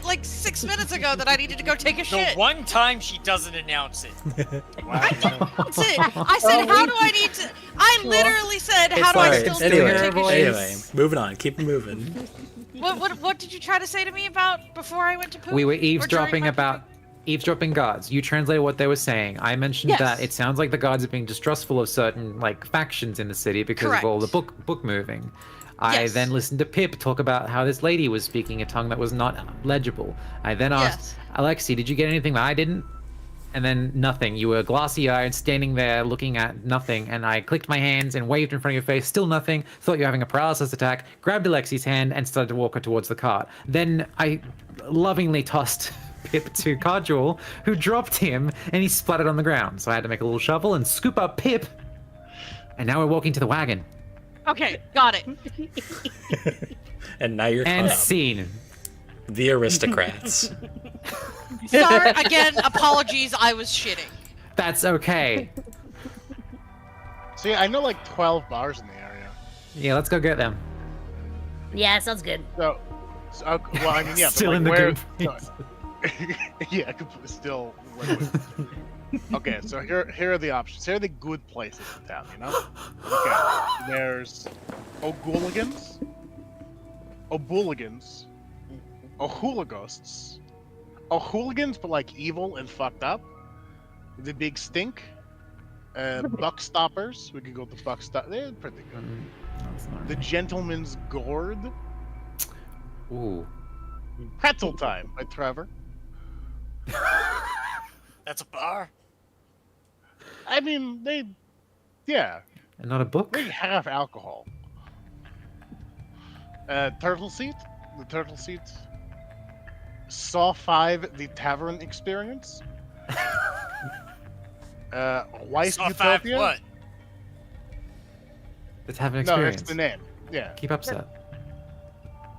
like 6 minutes ago that I needed to go take a The shit. one time she doesn't announce it. That's it. I said, how do I need to? I literally said, how do I alright, still it's need still to her take a voice. shit? Anyway, moving on. Keep it moving. What did you try to say to me about before I went to poop? We were Or during eavesdropping my about eavesdropping guards. You translated what they were saying. I mentioned Yes. that it sounds like the guards are being distrustful of certain like factions in the city because of all the Correct. book moving. I Yes. then listened to Pip talk about how this lady was speaking a tongue that was not legible. I then asked, Alexi, did you get anything that I didn't? And then nothing. You were glassy-eyed, standing there looking at nothing, and I clicked my hands and waved in front of your face, still nothing, thought you were having a paralysis attack, grabbed Alexi's hand and started to walk her towards the cart. Then I lovingly tossed Pip to Cardjewel, who dropped him, and he splattered on the ground. So I had to make a little shovel and scoop up Pip, and now we're walking to the wagon. Okay, got it. And now you're And caught up. scene. The aristocrats. Sorry again. Apologies. I was shitting. That's okay. See, I know like 12 bars in the area. Yeah, let's go get them. Yeah, sounds good. So okay, well, I mean, yeah, Still but in like, the where? group. Yeah, still. Okay, so here are the options. Here are the good places in town. Okay, there's O'Gooligans, O'Booligans, O'Hooligosts, O'Hooligans, but like evil and fucked up. The Big Stink, Buck Stoppers. We could go to Buck Stop. They're pretty good. The Gentleman's Gourd. Ooh. Pretzel Time by Trevor. That's a bar. I mean, yeah, And not a book? they have alcohol. Turtle Seat, the Turtle Seat. Saw 5, the Tavern Experience. Wife Saw five Utopia. what? Let's have an No, experience. that's the name. Yeah. Keep upset.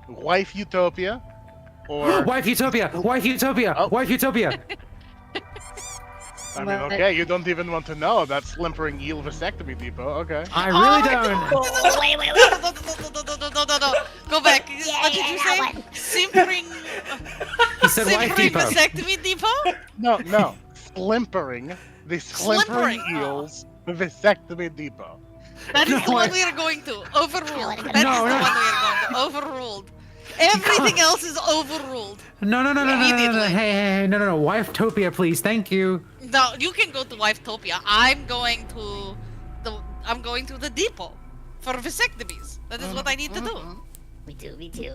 Wife Utopia, or Wife Utopia! Wife Utopia! Oh. Wife Utopia! I mean, okay, you don't even want to know. That's Slimpering Eel Vasectomy Depot. Okay. I really don't. Oh, wait. No. Go back. What did you say? that one. Simpering. He said Wife Simpering Depot. vasectomy depot? No. Slimpering. The Slimpering Slimpering. Eels Vasectomy Depot. That is No, the one I- we are going to. Overruled. No, That is no. the one we are going to. Overruled. Everything else is overruled. No. Immediately. Hey, no. Wife Topia, please. Thank you. No, you can go to Wifetopia. I'm going to the depot for vasectomies. That is what I need to do. Me too.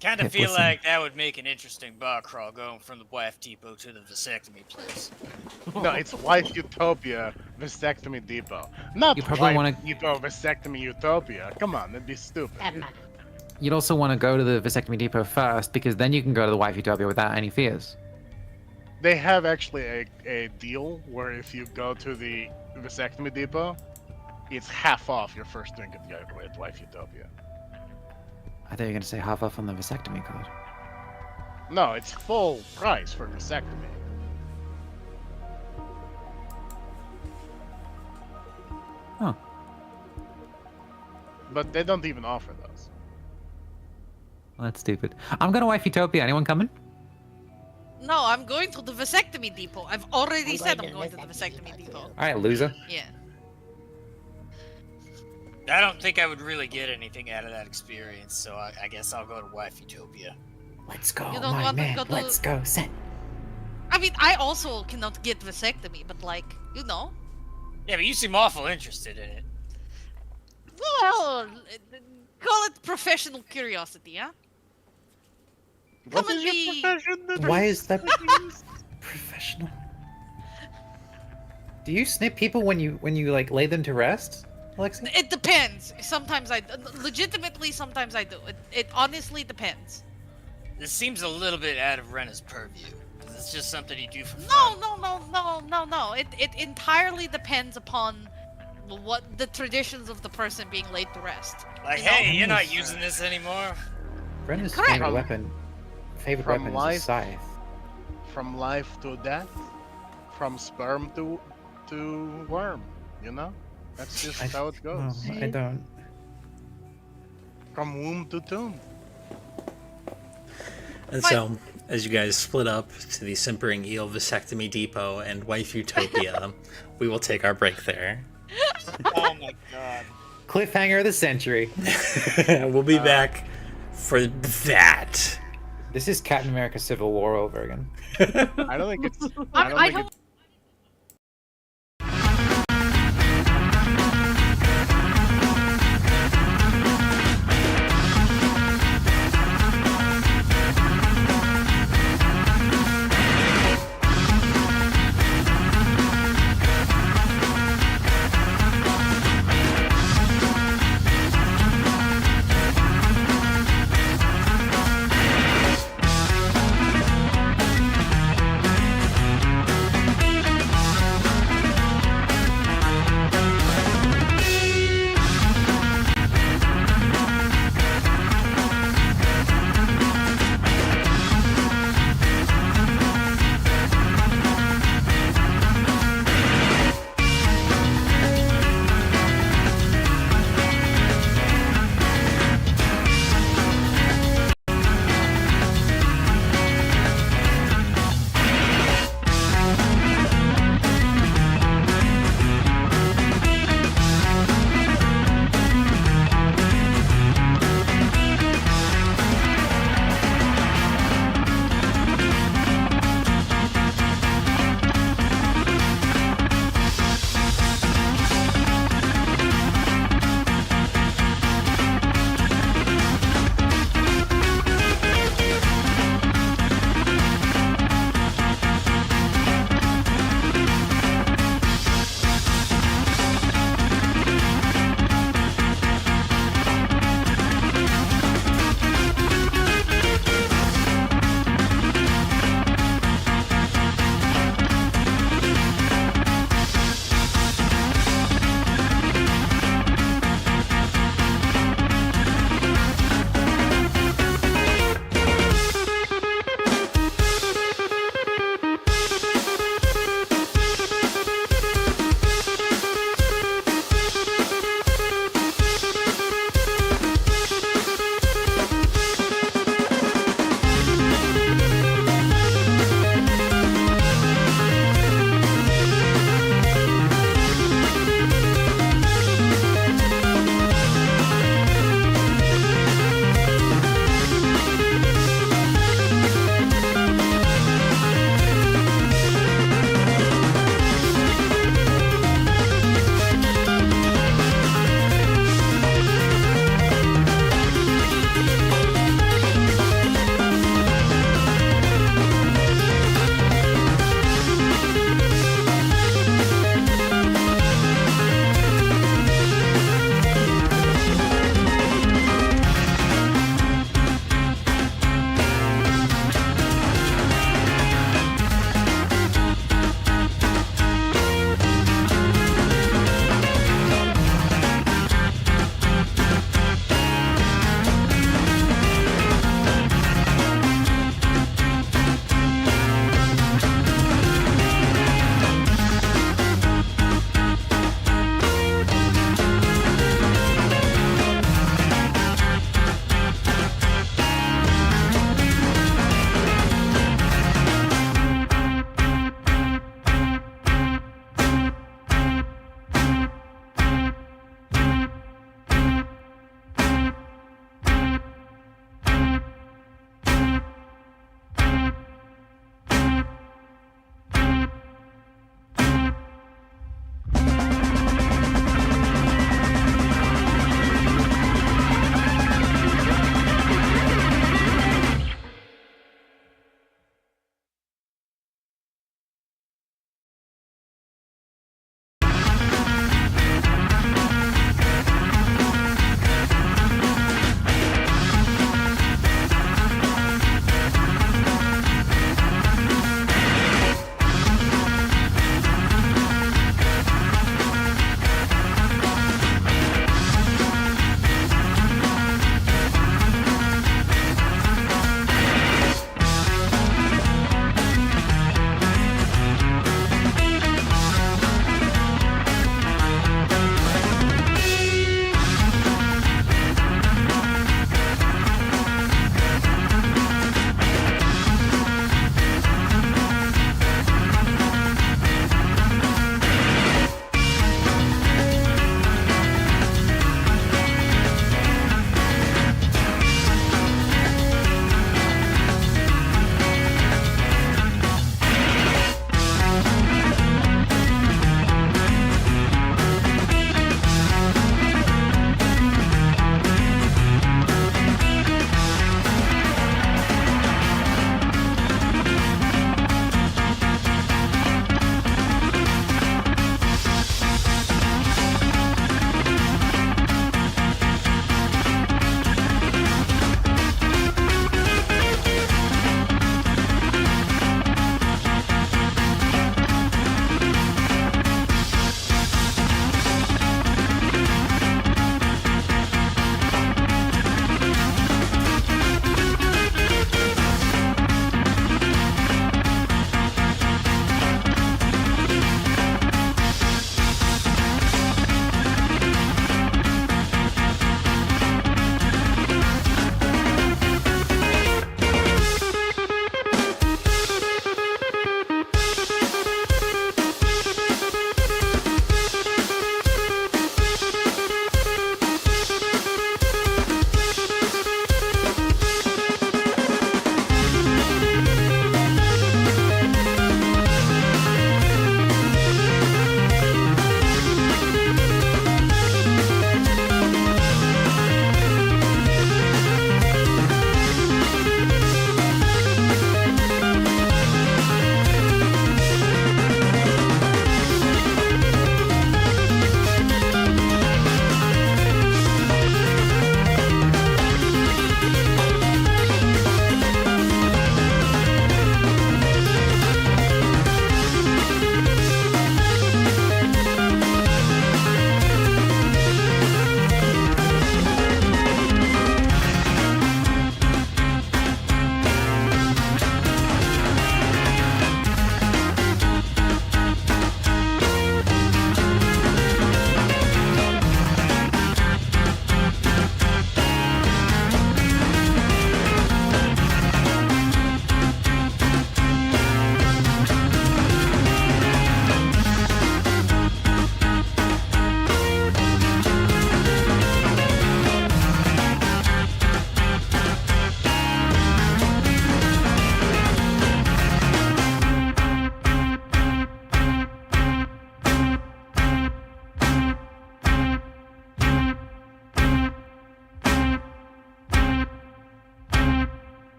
Kind of Hey, feel listen. like that would make an interesting bar crawl going from the wife depot to the vasectomy place. No, it's Wife Utopia Vasectomy Depot. Not You probably Wife wanna- Depot Vasectomy Utopia. Come on, that'd be stupid. You'd also want to go to the vasectomy depot first, because then you can go to the Wife Utopia without any fears. They have actually a deal where if you go to the Vasectomy Depot, it's half off your first drink at Wife Utopia. I thought you were going to say half off on the vasectomy card. No, it's full price for vasectomy. Oh. But they don't even offer those. Well, that's stupid. I'm going to Wife Utopia. Anyone coming? No, I'm going to the vasectomy depot. I've already I'm said going I'm to going to the the vasectomy vasectomy depot. All right, loser. Yeah. I don't think I would really get anything out of that experience, so I guess I'll go to wife utopia. Let's go, You don't my want to man. go to- Let's go. Set. I mean, I also cannot get vasectomy, but like, you know. Yeah, but you seem awful interested in it. Well, call it professional curiosity, huh? What Come is and your be- profession? Why is that professional? Do you snip people when you like lay them to rest, Alexi? It depends. Sometimes I, legitimately, sometimes I do. It honestly depends. This seems a little bit out of Rena's purview. It's just something you do for No, fun. no. It entirely depends upon what the traditions of the person being laid to rest. Like, You know? hey, you're not using this anymore. Brenda's Correct. favorite From- weapon. Favorite from weapon is life- a scythe. From life to death, from sperm to worm. You know, that's just how it goes. No, I don't. From womb to tomb. And so, as you guys split up to the Simpering Eel Vasectomy Depot and Wife Utopia, we will take our break there. Oh my god. Cliffhanger of the century. We'll be back for that. This is Captain America: Civil War over again. I don't think it's. I don't I think don't- it's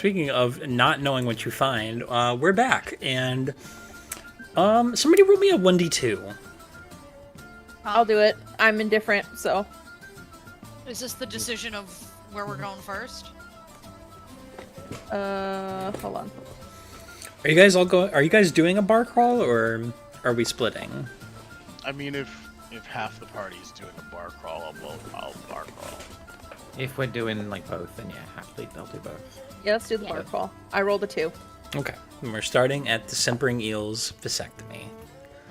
speaking of not knowing what you find, we're back, and somebody roll me a 1d2. I'll do it. I'm indifferent, so. Is this the decision of where we're going first? Hold on. Are you guys all going? Are you guys doing a bar crawl, or are we splitting? I mean, if half the party's doing a bar crawl, I'll bar crawl. If we're doing like both, then yeah, happily I'll do both. Yeah, let's do the bar crawl. I rolled a 2. Okay, and we're starting at the Simpering Eel's vasectomy.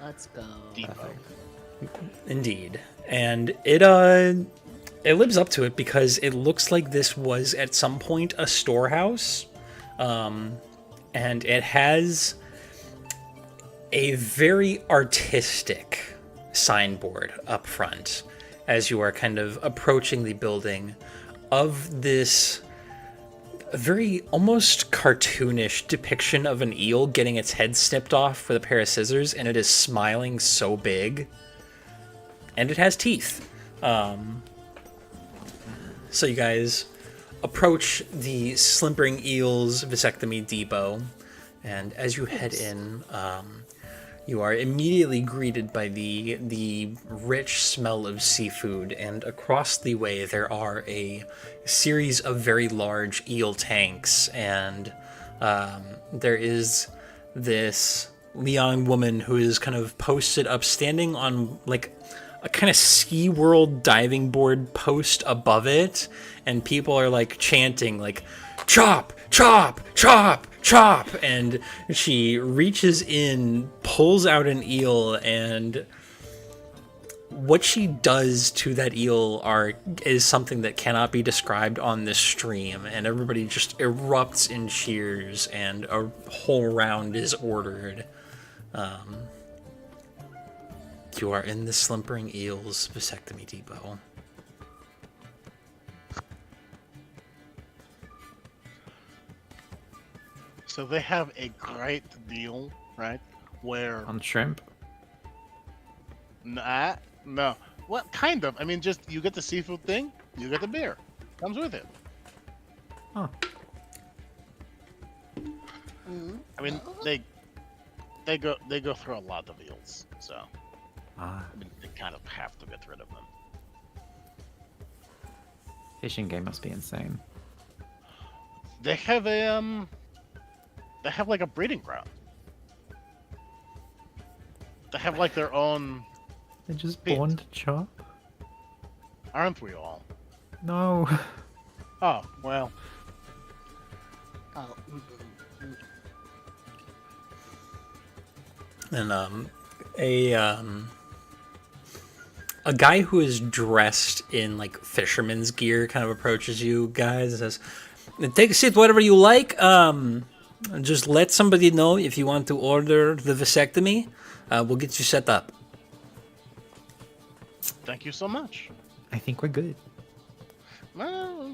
Let's go. Depot. Indeed, and it lives up to it because it looks like this was at some point a storehouse, and it has a very artistic signboard up front as you are kind of approaching the building of this very almost cartoonish depiction of an eel getting its head snipped off with a pair of scissors, and it is smiling so big. And it has teeth. So you guys approach the Slimpering Eel's vasectomy depot, and as you head in, you are immediately greeted by the rich smell of seafood, and across the way there are a series of very large eel tanks, and there is this young woman who is kind of posted up, standing on like a kind of ski world diving board post above it, and people are like chanting like chop, chop, chop, chop, and she reaches in, pulls out an eel, and what she does to that eel is something that cannot be described on this stream, and everybody just erupts in cheers, and a whole round is ordered. You are in the Slimpering Eel's vasectomy depot. So they have a great deal, right? Where On shrimp? no, well, kind of. I mean, just you get the seafood thing, you get the beer, comes with it. Huh. I mean, they go through a lot of eels, so Ah, I mean, they kind of have to get rid of them. fishing game must be insane. They have like a breeding ground. They have like their own, They're just Pit. born to chop? aren't we all? No. Oh well, Oh, And a guy who is dressed in like fisherman's gear kind of approaches you guys and says, "Take a seat wherever you like. Just let somebody know if you want to order the vasectomy. We'll get you set up." thank you so much. I think we're good. Well,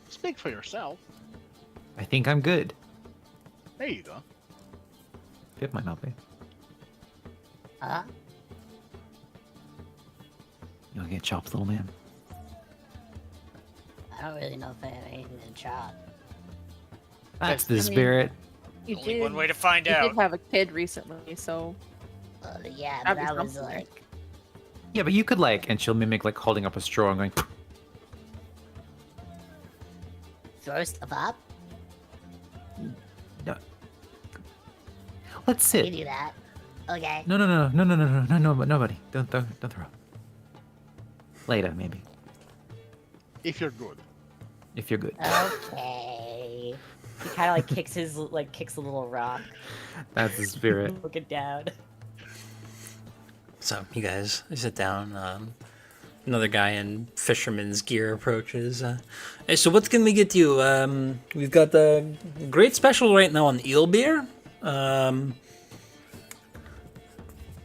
speak for yourself. I think I'm good. There you go. It might not be. huh? You'll get chopped, little man. I don't really know if I have anything to chop. That's the mean- spirit. You Only did, one way to find you out. did have a kid recently, so. Yeah, That'd but be that was something. like. Yeah, but you could like, and she'll mimic like holding up a straw and going. Throw stuff up? No. Let's You sit. do that. Okay. No, nobody. Don't throw. Later, maybe, If you're good. if you're good. Okay. He kind of like kicks a little rock, That's the spirit. looking down. So you guys sit down. Another guy in fisherman's gear approaches. Hey, so what can we get you? We've got a great special right now on eel beer.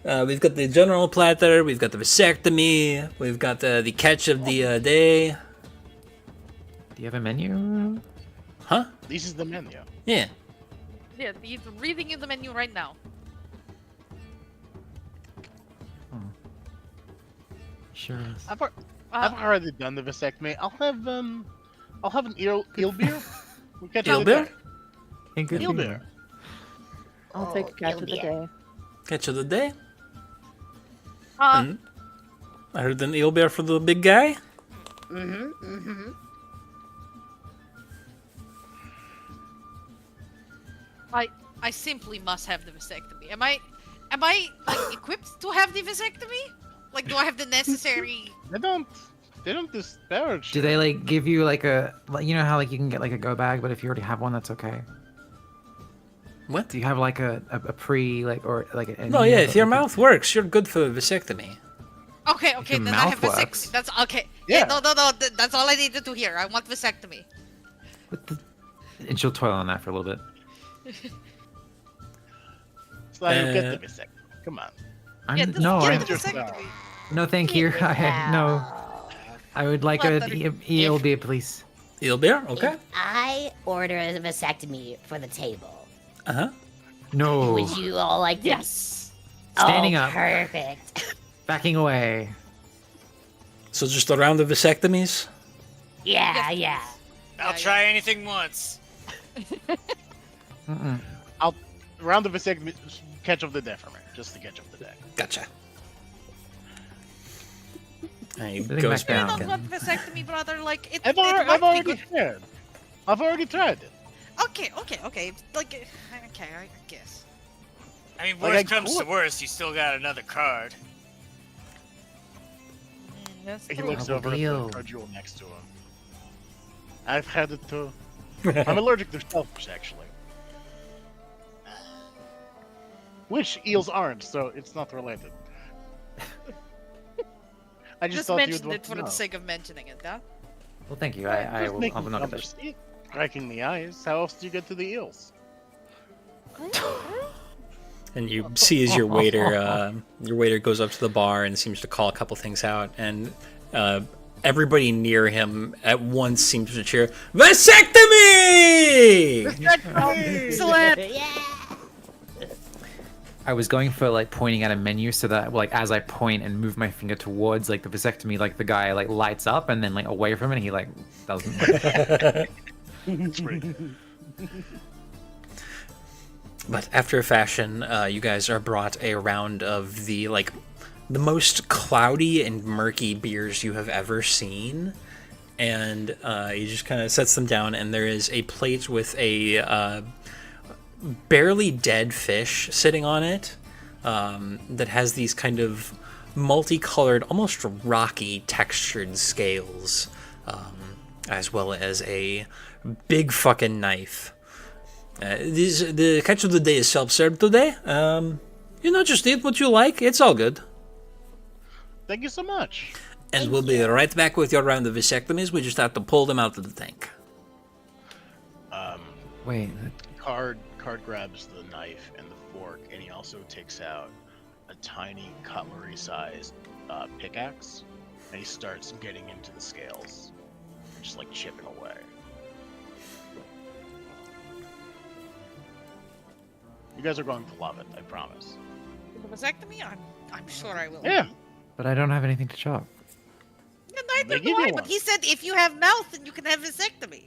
We've got the general platter. We've got the vasectomy. We've got the catch of the day. Do you have a menu? Huh? This is the menu. Yeah. Yeah, he's reading you the menu right now. Sure is. I've already done the vasectomy. I'll have an eel beer. We catch Eel the bear? day. Ain't good Eel for you. bear. I'll take a catch of the Ilbia. day. Catch of the day. Uh, And I heard an eel bear for the big guy. I simply must have the vasectomy. Am I like equipped to have the vasectomy? Like, do I have the necessary? They don't disparage. Do they like give you like a you know how like you can get like a go bag, but if you already have one, that's okay. What? Do you have like a pre like or like a No, yeah. If your mouth works, you're good for the vasectomy. Okay, your then I have mouth vasectomy. works. That's okay. Yeah. No. That's all I needed to hear. I want vasectomy. And she'll toil on that for a little bit. So now you get Uh, the vasectomy. Come on. Yeah, I'm, just no, get I, the vasectomy. no, thank you. No, I would like What a the- EL beer, please. Eel bear, okay. If I order a vasectomy for the table, Uh huh. No, would you all like to? yes. Standing oh, up. Perfect. backing away. So just a round of vasectomies. Yeah, yeah. I'll try anything once. Mm-mm. Round of vasectomy, catch of the day for me. Just the catch of the day. Gotcha. And he Sitting goes back down. back. I don't And, want vasectomy, brother. Like it. I've it might already be good. tried. I've already tried it. Okay. Like, okay, I guess. I mean, Like, worst I comes to could- worst, you still got another card. That's He true. looks Double over at deal. the card jewel next to him. I've had it too. I'm allergic to shellfish, actually. Which eels aren't, so it's not related. I just Just thought you'd mentioned want it to for the know. sake of mentioning it, huh? Well, thank you. I Just will. making I will not get that. conversation. Cracking the eyes. How else do you get to the eels? and you see as your waiter goes up to the bar and seems to call a couple things out, and everybody near him at once seems to cheer, vasectomy! Excellent. Yeah. I was going for like pointing at a menu so that like as I point and move my finger towards like the vasectomy, like the guy like lights up and then like away from it, and he like doesn't. It's pretty good. But after a fashion, you guys are brought a round of the most cloudy and murky beers you have ever seen, and he just kind of sets them down, and there is a plate with a barely dead fish sitting on it that has these kind of multicolored, almost rocky textured scales, as well as a big fucking knife. The catch of the day is self-served today. Just eat what you like. It's all good. Thank you so much. And we'll be right back with your round of vasectomies. We just have to pull them out of the tank. Wait, Card grabs the knife and the fork, and he also takes out a tiny cutlery-sized pickaxe, and he starts getting into the scales, just like chipping away. You guys are going to love it, I promise. The vasectomy? I'm sure I will. Yeah. but I don't have anything to chop. Yeah, They neither give do you I, one. but he said if you have mouth, then you can have vasectomy.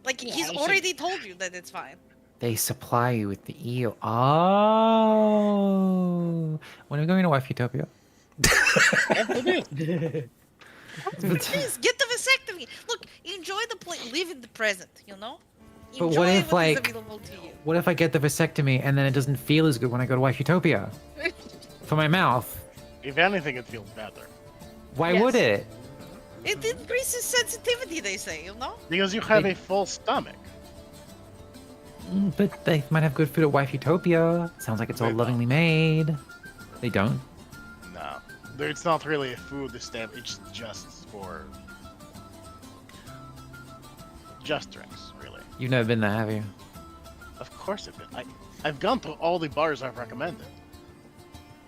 Like, Yeah, he's he should- already told you that it's fine. They supply you with the eel. Oh, when are we going to Wife Utopia? Please, get the vasectomy. Look, enjoy the play, live in the present, you know? But Enjoy what if, is like- available to you. What if I get the vasectomy and then it doesn't feel as good when I go to Wife Utopia? For my mouth. If anything, it feels better. Why Yes. would it? It increases sensitivity, they say, you know? Because you have They- a full stomach. But they might have good food at Wife Utopia. Sounds like it's all They lovingly made. They don't. No. It's not really a food establishment, it's just for... just drinks, really. You've never been there, have you? Of course I've been. I've gone to all the bars I've recommended.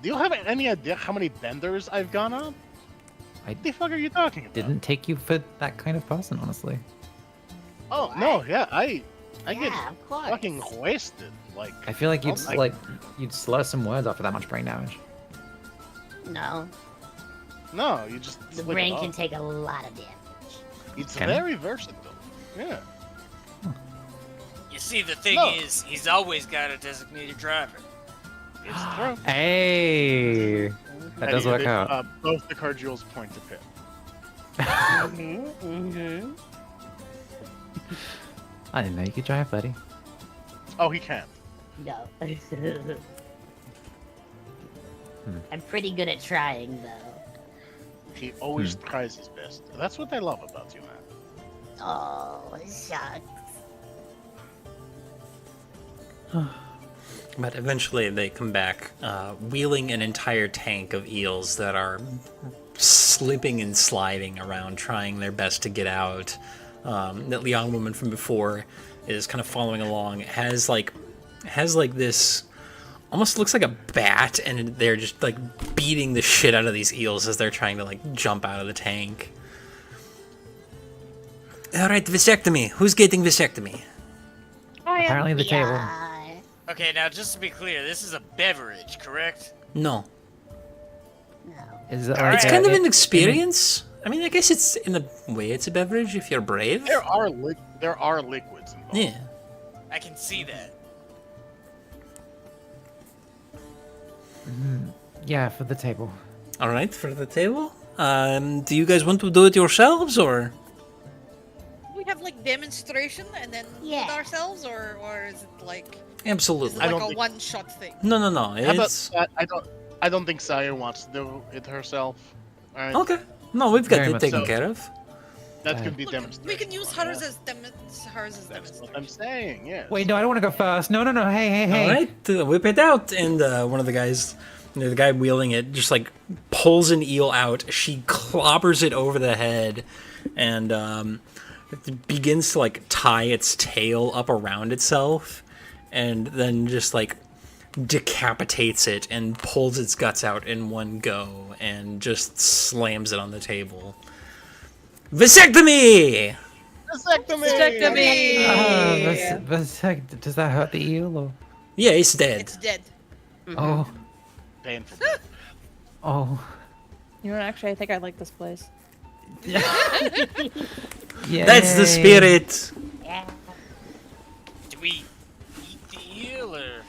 Do you have any idea how many benders I've gone on? I What the fuck are you talking about? didn't take you for that kind of person, honestly. Oh, no, yeah, I get Yeah, of course. fucking wasted. Like, I feel like you'd Oh, you'd slur some words after that much brain damage. No, no, you just the split it brain off. can take a lot of damage. It's Can it? very versatile. Yeah. See, the thing No. is, he's always got a designated driver. It's true. Hey, that does work out. Both the card jewels point to Pip. I didn't know you could drive, buddy. Oh, he can. No. I'm pretty good at trying, though. He always tries his best. That's what I love about you, man. Oh, shucks. But eventually they come back, wheeling an entire tank of eels that are slipping and sliding around, trying their best to get out. That young woman from before is kind of following along. Has like this, almost looks like a bat, and they're just like beating the shit out of these eels as they're trying to like jump out of the tank. All right, vasectomy. Who's getting vasectomy? Apparently the table. Yeah. Okay, now just to be clear, this is a beverage, correct? No. No. Is that Alright. It's like kind of in an experience. I mean, I guess it's in a way it's a beverage if you're brave. There are liquids involved. Yeah. I can see that. Yeah, for the table. All right, for the table. Do you guys want to do it yourselves, or? We have like demonstration and then Yeah. with ourselves, or is it like Absolutely. I like don't a think- one-shot thing? No. How about It's I don't think Saya wants to do it herself. Alright, okay. No, we've got Very it much taken so. care of. that could be Look, demonstration. we can use one, hers yeah? as That's what I'm demonstration. saying. Yes. Wait, no, I don't want to go first. No. Hey. All right, whip it out. And one of the guys, the guy wielding it, just like pulls an eel out. She clobbers it over the head, and it begins to like tie its tail up around itself, and then just like decapitates it and pulls its guts out in one go, and just slams it on the table. Vasectomy! Vasectomy! Does that hurt the eel? Or? Yeah, it's dead. It's dead. Oh. Painful. Oh. You know, actually, I think I like this place. Yeah. That's the spirit. Do we eat the eel, or...?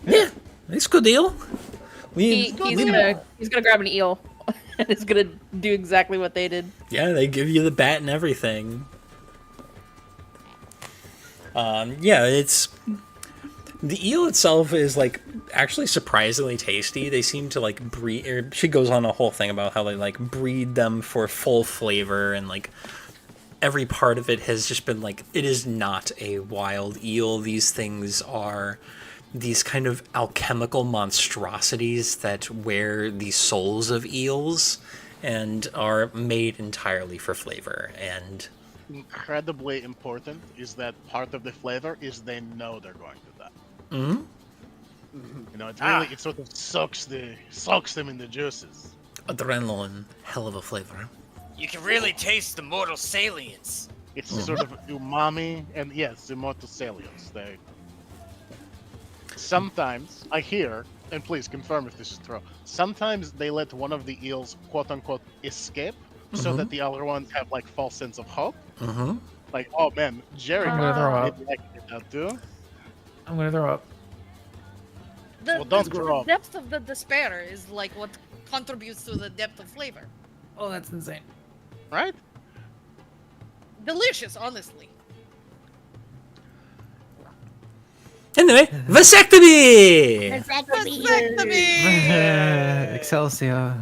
Yeah, it's a good deal. He's gonna grab an eel and is gonna do exactly what they did. Yeah, they give you the bat and everything. Yeah, it's the eel itself is like actually surprisingly tasty. They seem to like breed. Or she goes on a whole thing about how they like breed them for full flavor, and like every part of it has just been like, it is not a wild eel. These things are these kind of alchemical monstrosities that wear the souls of eels and are made entirely for flavor. And Incredibly important is that part of the flavor is they know they're going to die. mhm. You know, it's really it sort of soaks them in the juices. Adrenaline, hell of a flavor. You can really taste the mortal salience. It's sort of umami and yes, the mortal salience. They sometimes I hear, and please confirm if this is true. Sometimes they let one of the eels, quote unquote, escape, so that the other ones have like false sense of hope. Mm-hmm. Like, oh man, Jerry I'm gonna throw up. did like that too. I'm gonna throw up. Well, don't throw up. depth of the despair is like what contributes to the depth of flavor. Oh, that's insane. Right? Delicious, honestly. Anyway, vasectomy! Vasectomy! Excelsior.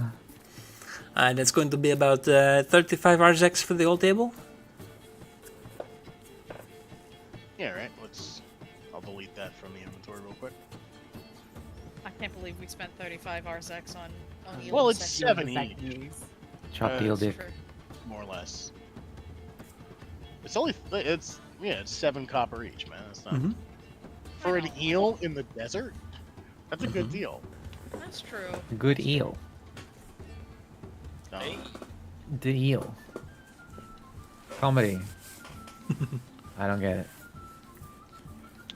That's going to be about 35 RZX for the old table. Yeah, right. I'll delete that from the inventory real quick. I can't believe we spent 35 RZX on eel Well, it's section. 7 each, Chop eel dick. For- more or less. It's 7 copper each, man. That's not Mhm. for an eel in the desert. That's a good Mhm. deal. That's true. Good eel. No. Hey. The eel. Comedy. I don't get it.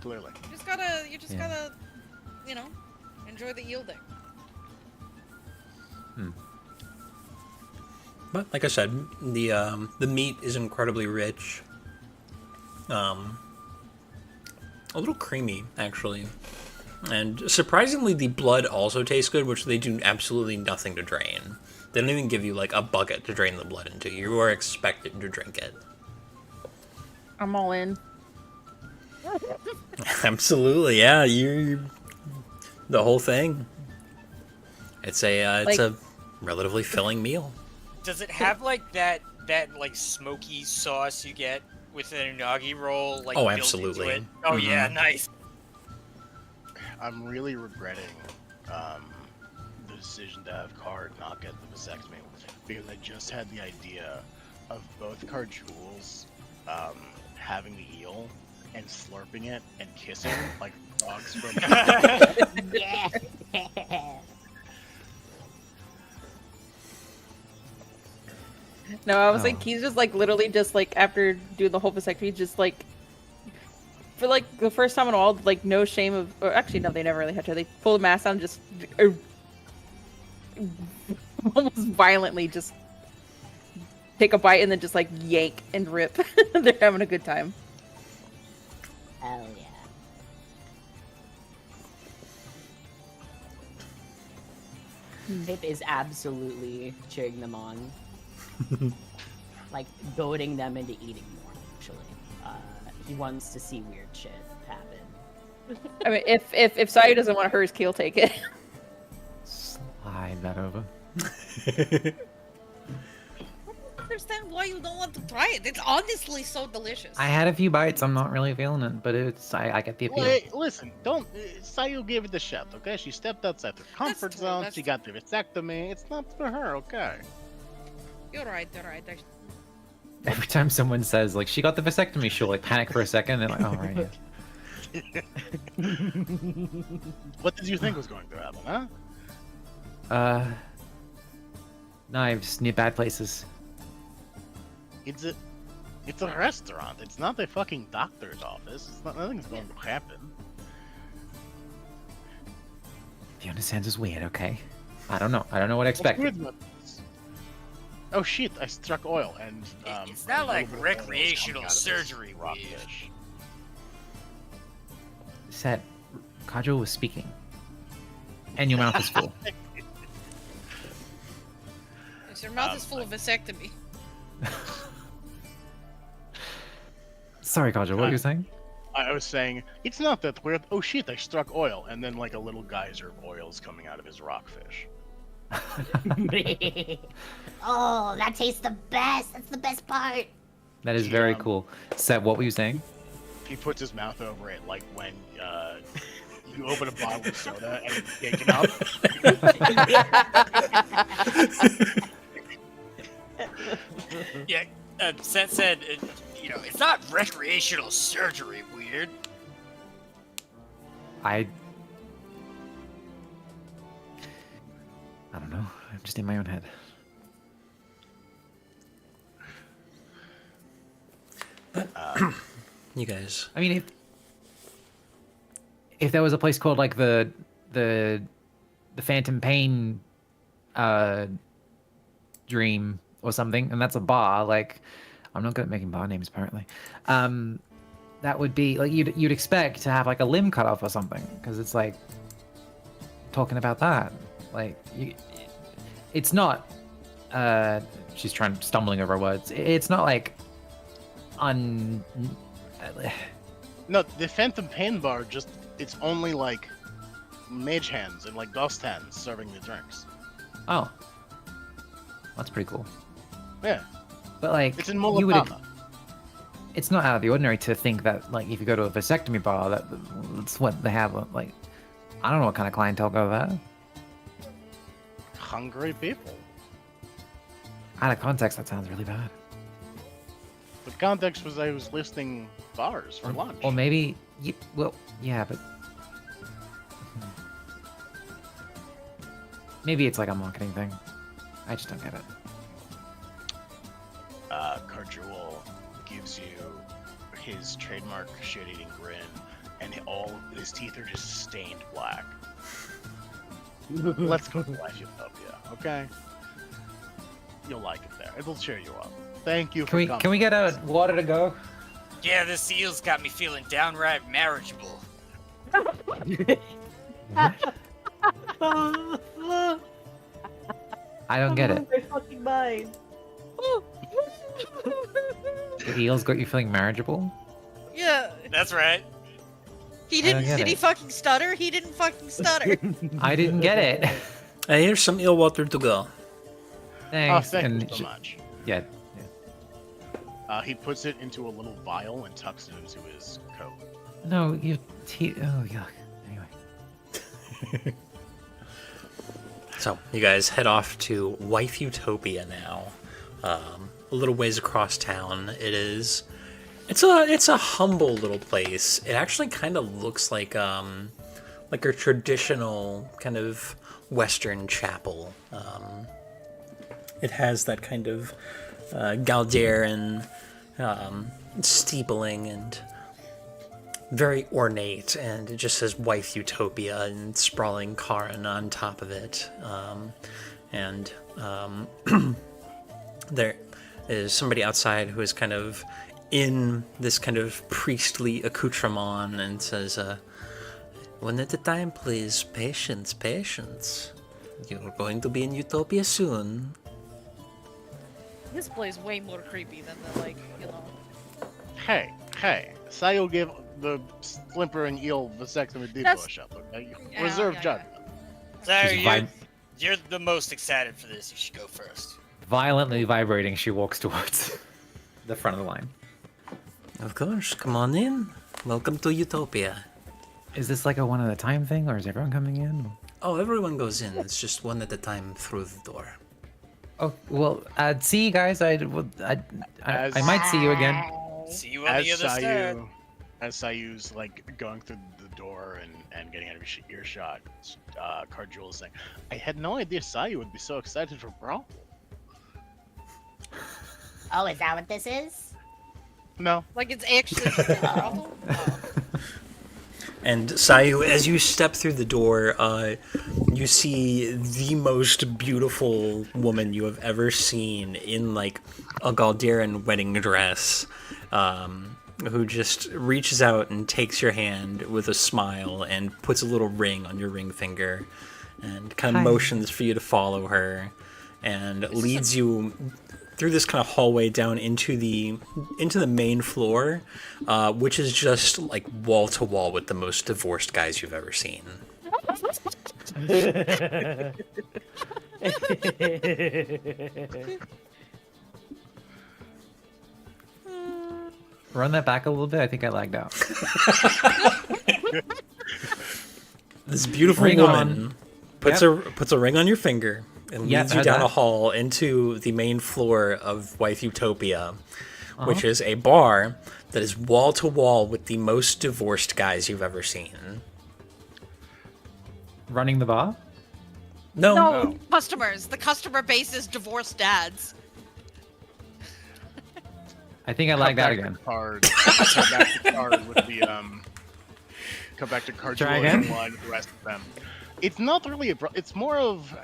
Clearly. You just Yeah. gotta, you know, enjoy the eel dick. But like I said, the meat is incredibly rich. A little creamy, actually. And surprisingly, the blood also tastes good, which they do absolutely nothing to drain. They don't even give you, like, a bucket to drain the blood into. You are expected to drink it. I'm all in. Absolutely, yeah. You the whole thing. It's a relatively filling meal. Does it have like that like smoky sauce you get with an unagi roll? Like Oh, built absolutely. into it? Oh yeah, Mhm. nice. I'm really regretting the decision to have Card not get the vasectomy because I just had the idea of both Cardjoules having the eel and slurping it and kissing like dogs from. Yeah. No, I was Oh. like, he's just like literally just like after doing the whole vasectomy, just like for like the first time in a while, like no shame of, or actually no, they never really had to. They pull the mask down, just almost violently, just take a bite and then just like yank and rip. They're having a good time. Hell yeah. Pip is absolutely cheering them on. Like, goading them into eating more, actually. He wants to see weird shit happen. I mean, if Sayu doesn't want hers, Keel take it. Slide that over. I don't understand why you don't want to try it. It's honestly so delicious. I had a few bites. I'm not really feeling it, but I get the appeal. Wait, listen, don't. Sayu gave it the shot, okay? She stepped outside her comfort true, zone. that's She got the vasectomy. It's not for her, okay? You're right. You're right. Every time someone says like she got the vasectomy, she'll like panic for a second. And like, oh right. Yeah. What did you think was going to happen, huh? Knives near bad places. It's a restaurant. It's not a fucking doctor's office. It's not, nothing's going to happen. The understands is weird. Okay. I don't know. I don't know what I What's expected. weird about this? Oh shit! I struck oil and. It's a not little like bit of oil is coming recreational out of this surgery weird. rockfish. Said, Kajal was speaking, and your mouth is full. Your mouth is full of vasectomy. Sorry, Kajal. What were you saying? I was saying it's not that weird. Oh shit! I struck oil, and then like a little geyser of oil is coming out of his rockfish. Oh, that tastes the best. That's the best part. That is very Yeah. cool. Seb, what were you saying? He puts his mouth over it like when you open a bottle of soda and it's shaken up. Yeah, Seth said, it's not recreational surgery weird. I don't know. I'm just in my own head. You guys. I mean, if there was a place called like the Phantom Pain Dream or something, and that's a bar, like I'm not good at making bar names apparently. That would be like you'd expect to have like a limb cut off or something, because it's like talking about that. Like it's not. She's stumbling over words. It's not like No, the Phantom Pain Bar it's only like mage hands and like ghost hands serving the drinks. Oh, that's pretty cool. Yeah, But like it's in you would, Molotov. it's not out of the ordinary to think that like if you go to a vasectomy bar, that's what they have. Like I don't know what kind of clientele go there. Hungry people. Out of context, that sounds really bad. The context was I was listing bars for lunch. Or maybe, well, yeah, but maybe it's like a marketing thing. I just don't get it. Cardjouel gives you his trademark shit-eating grin, and all his teeth are just stained black. Let's go to Life Utopia, okay? You'll like it there. It'll cheer you up. Thank you for coming. Can we get a water to go? Yeah, this eel's got me feeling downright marriageable. I don't get it. My fucking mind. The eels got you feeling marriageable? Yeah. That's right. He I don't didn't. get Did he it. fucking stutter? He didn't fucking stutter. I didn't get it. Here's some eel water to go. Thanks. Thank and you so much. Yeah. He puts it into a little vial and tucks it into his coat. No, you. Oh, yuck. Anyway. So you guys head off to Wife Utopia now. A little ways across town. It's a humble little place. It actually kind of looks like a traditional kind of Western chapel. It has that kind of Galderian steepling and very ornate, and it just says Wife Utopia and sprawling Karin on top of it. There is somebody outside who is kind of in this kind of priestly accoutrement and says, one at a time, please. Patience, patience. You're going to be in Utopia soon. This place way more creepy than the Hey, Sayo gave the Slimper and Eel vasectomy deep That's- bush up, okay? Yeah, Reserve yeah, judgment. So She's you're the most excited for this. You should go first. Violently vibrating, she walks towards the front of the line. Of course, come on in. Welcome to Utopia. Is this like a one at a time thing, or is everyone coming in? Oh, everyone goes in. It's just one at a time through the door. Oh well, see you guys. I might see you again. See you on As the other side. Sayu's like going through the door and getting out of earshot, Cardjewel is saying, I had no idea Sayu would be so excited for Brawl. Oh, is that what this is? No. like it's actually just a brothel. And Sayu, as you step through the door, you see the most beautiful woman you have ever seen in like a Galderian wedding dress, who just reaches out and takes your hand with a smile and puts a little ring on your ring finger and kind of Hi. motions for you to follow her and leads you through this kind of hallway down into the main floor, which is just like wall to wall with the most divorced guys you've ever seen. Run that back a little bit. I think I lagged out. This beautiful Ring woman on. puts Yep. a ring on your finger and Yep, leads you heard down that. a hall into the main floor of Wife Utopia, which is a bar that is wall to wall with the most divorced guys you've ever seen. Running the bar. No, No, customers. The customer base is divorced dads. I think I Come lagged out back again. to Card. Come back to Card with the Come back to Cardjewel Try and again? line with the rest of them. It's not really it's more of.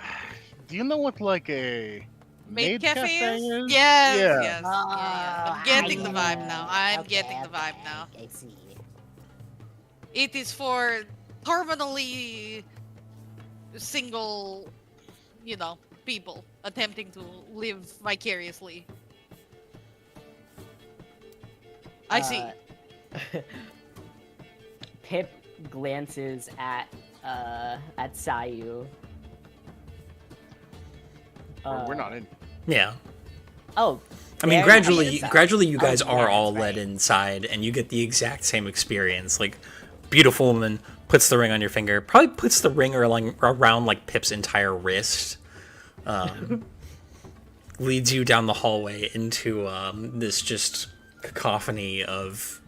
Do you know what like a Maid cafe is? is? Yes, Yeah. yes. I'm getting the vibe now. I'm getting the vibe now. I see. It is for terminally single, people attempting to live vicariously. I see. Pip glances at Sayu. We're not in. yeah. Oh, I mean, they're not gradually, inside. you guys Oh, are yeah, all that's led right. inside, and you get the exact same experience. Like, beautiful woman puts the ring on your finger, probably puts the ring around like Pip's entire wrist, leads you down the hallway into this just cacophony of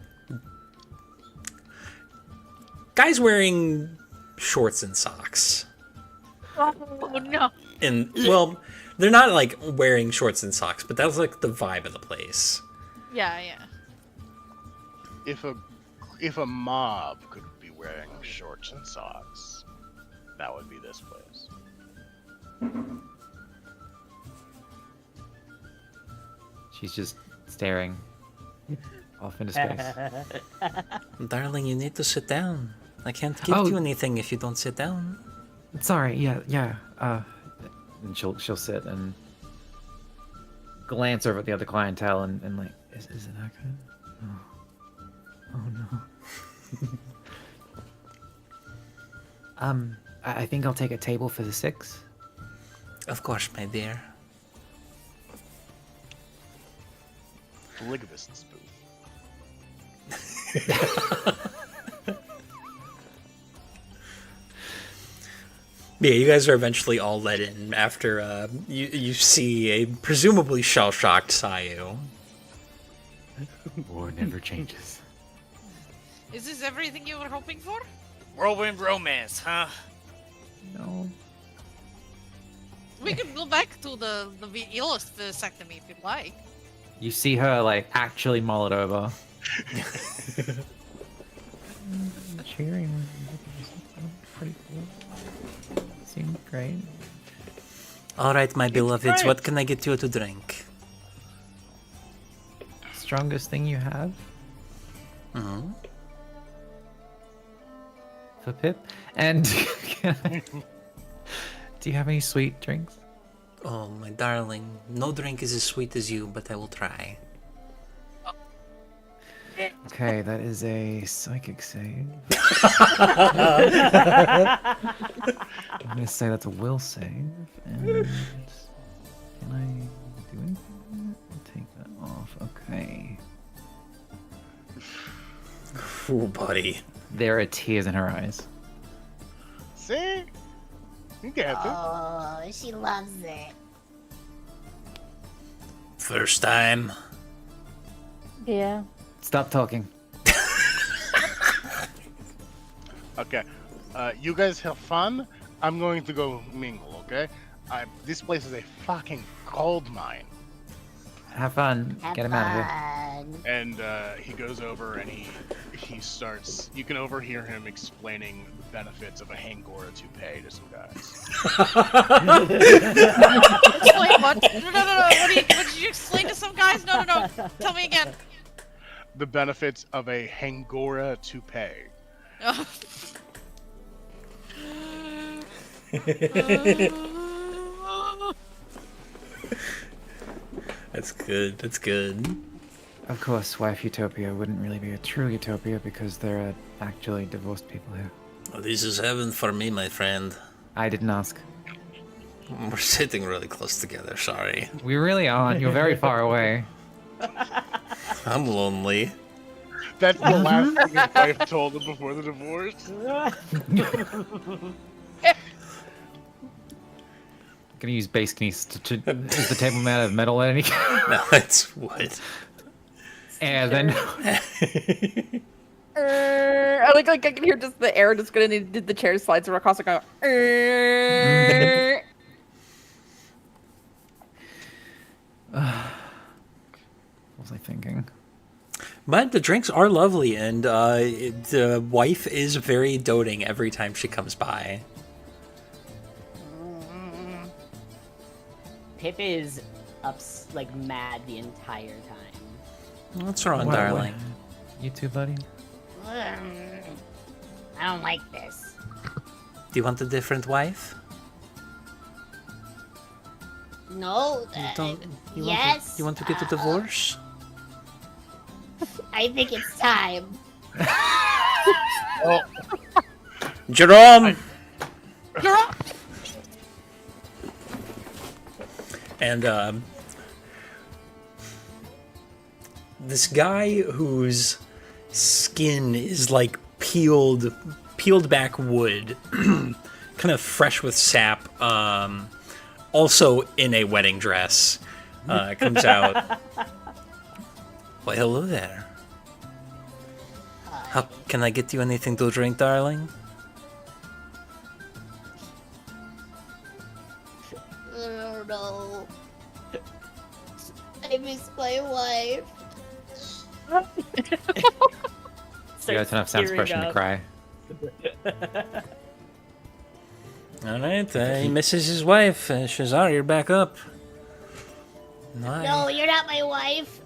guys wearing shorts and socks. Oh no. And well, they're not like wearing shorts and socks, but that's like the vibe of the place. Yeah. If a mob could be wearing shorts and socks, that would be this place. She's just staring. off into space. Darling, you need to sit down. I can't give you anything if you don't sit down. Sorry, yeah. And she'll sit and glance over at the other clientele and like, is it that good? Oh no. I think I'll take a table for the 6. Of course, my dear. Polygamist's booth. Yeah, you guys are eventually all let in after you see a presumably shell-shocked Sayu. War never changes. Is this everything you were hoping for? Whirlwind romance, huh? No. We can go back to the Eolus vasectomy if you'd like. You see her like actually mull it over. Cheering. Pretty cool. Seemed great. All right, my beloveds, what can I get you to drink? Strongest thing you have Mm-hmm. for Pip. And do you have any sweet drinks? Oh, my darling, no drink is as sweet as you, but I will try. Okay, that is a psychic save. I'm gonna say that's a will save. And can I do anything? I'll take that off. Okay. Ooh, buddy. There are tears in her eyes. See? You get it. Oh, she loves it. First time. Yeah. Stop talking. Okay. You guys have fun. I'm going to go mingle, okay? This place is a fucking gold mine. Have fun. Get him out of here. And he goes over and he starts. You can overhear him explaining the benefits of a Hangora toupee to some guys. Explain what? No. What did you explain to some guys? No. Tell me again. The benefits of a Hangora toupee. That's good. That's good. Of course, wife utopia wouldn't really be a true utopia because there are actually divorced people here. Oh, this is heaven for me, my friend. I didn't ask. We're sitting really close together. Sorry. We really aren't. You're very far away. I'm lonely. That's the last thing his wife told him before the divorce. Gonna use base knees to is the table made of metal at any No, it's wood. And then I like I can hear just the air just gonna need the chair slides across and go. What was I thinking? But the drinks are lovely, and the wife is very doting every time she comes by. Pip is like mad the entire time. What's wrong, What- darling? You too, buddy? I don't like this. Do you want a different wife? No. You don't. You yes. you want to get a divorce? I think it's time. Oh, Jerome. And this guy whose skin is like peeled back wood, kind of fresh with sap, also in a wedding dress, comes out. Why, hello there. How can I get you anything to drink, darling? I don't know. I miss my wife. You got enough sound expression to cry. All right, he misses his wife. Shazar, you're back up. No, you're not my wife.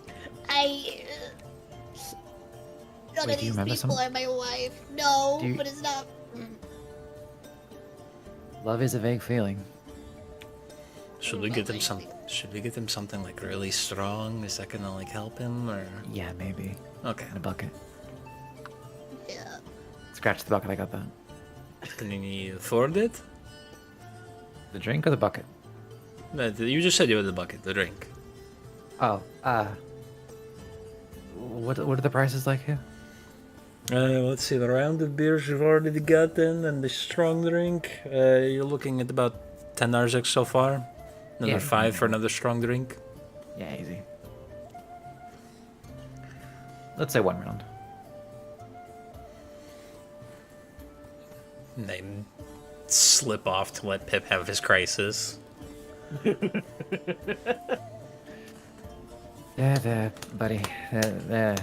None Wait, of do you these remember people some- are my wife. No, Do you- but it's not. Love is a vague feeling. Should we get him something like really strong? Is that gonna like help him or? Yeah, maybe. Okay. In a bucket. Yeah. Scratch the bucket, I got that. Can you afford it? The drink or the bucket? No, you just said you had the bucket, the drink. Oh, what are the prices like here? Let's see, the round of beers you've already gotten and the strong drink. You're looking at about 10 Narzex so far. Another Yeah. 5 for another strong drink. Yeah, easy. Let's say 1 round. And they slip off to let Pip have his crisis. There, buddy. There.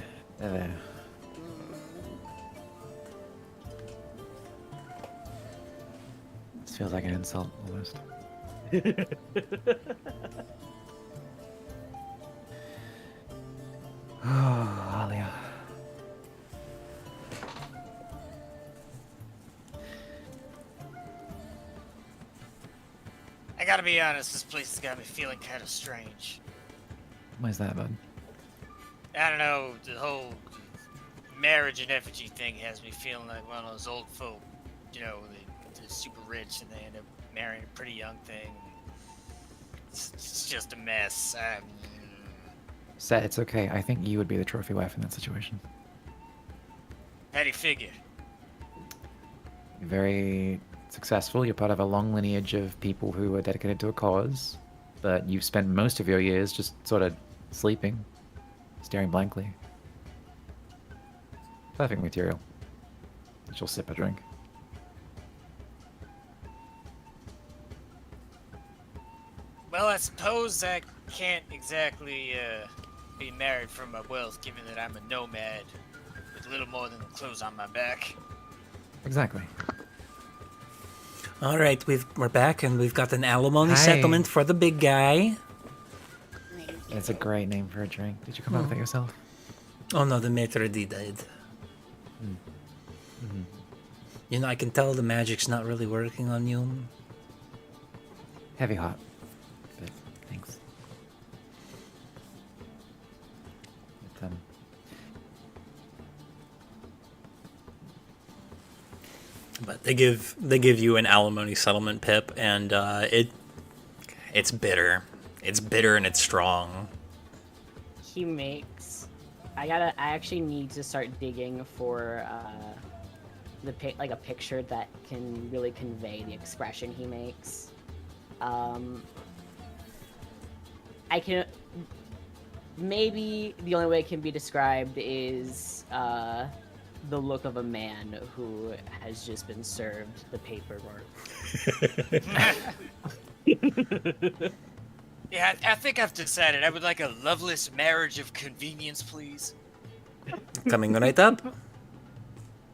This feels like an insult, almost. Oh, Alia. I gotta be honest, this place has got me feeling kind of strange. Why's that, bud? I don't know, the whole marriage and effigy thing has me feeling like one of those old folk. You know, they're super rich and they end up marrying a pretty young thing. It's just a mess. Set, it's okay. I think you would be the trophy wife in that situation. How do you figure? You're very successful. You're part of a long lineage of people who are dedicated to a cause, but you've spent most of your years just sort of sleeping, staring blankly. Perfect material. She'll sip a drink. Well, I suppose I can't exactly be married for my wealth, given that I'm a nomad with little more than the clothes on my back. Exactly. All right, we're back and we've got an alimony Hi. settlement for the big guy. It's a great name for a drink. Did you come up with it yourself? Oh no, the maitre d' died. You know, I can tell the magic's not really working on you. Heavy heart. But thanks. But, But they give you an alimony settlement, Pip, and it's bitter. It's bitter and it's strong. He makes. I actually need to start digging for like a picture that can really convey the expression he makes. I can. Maybe the only way it can be described is the look of a man who has just been served the paperwork. Yeah, I think I've decided. I would like a loveless marriage of convenience, please. Coming right up.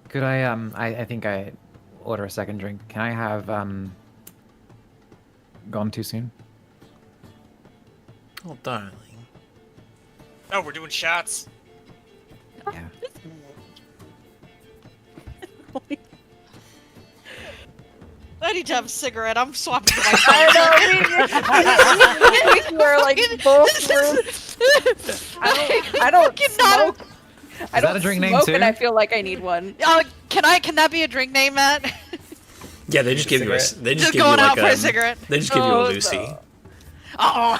could I think I order a second drink. Can I have Gone Too Soon? Oh, darling. Oh, we're doing shots? Yeah. I need to have a cigarette. I'm swapping to my phone. We're like both. I don't smoke. I Is that don't a drink name smoke, too? and I feel like I need one. Can that be a drink name, Matt? Yeah, they just give you a. cigarette? They just Just give you going like out for a cigarette. They just give you a Oh, Lucy. no. Oh.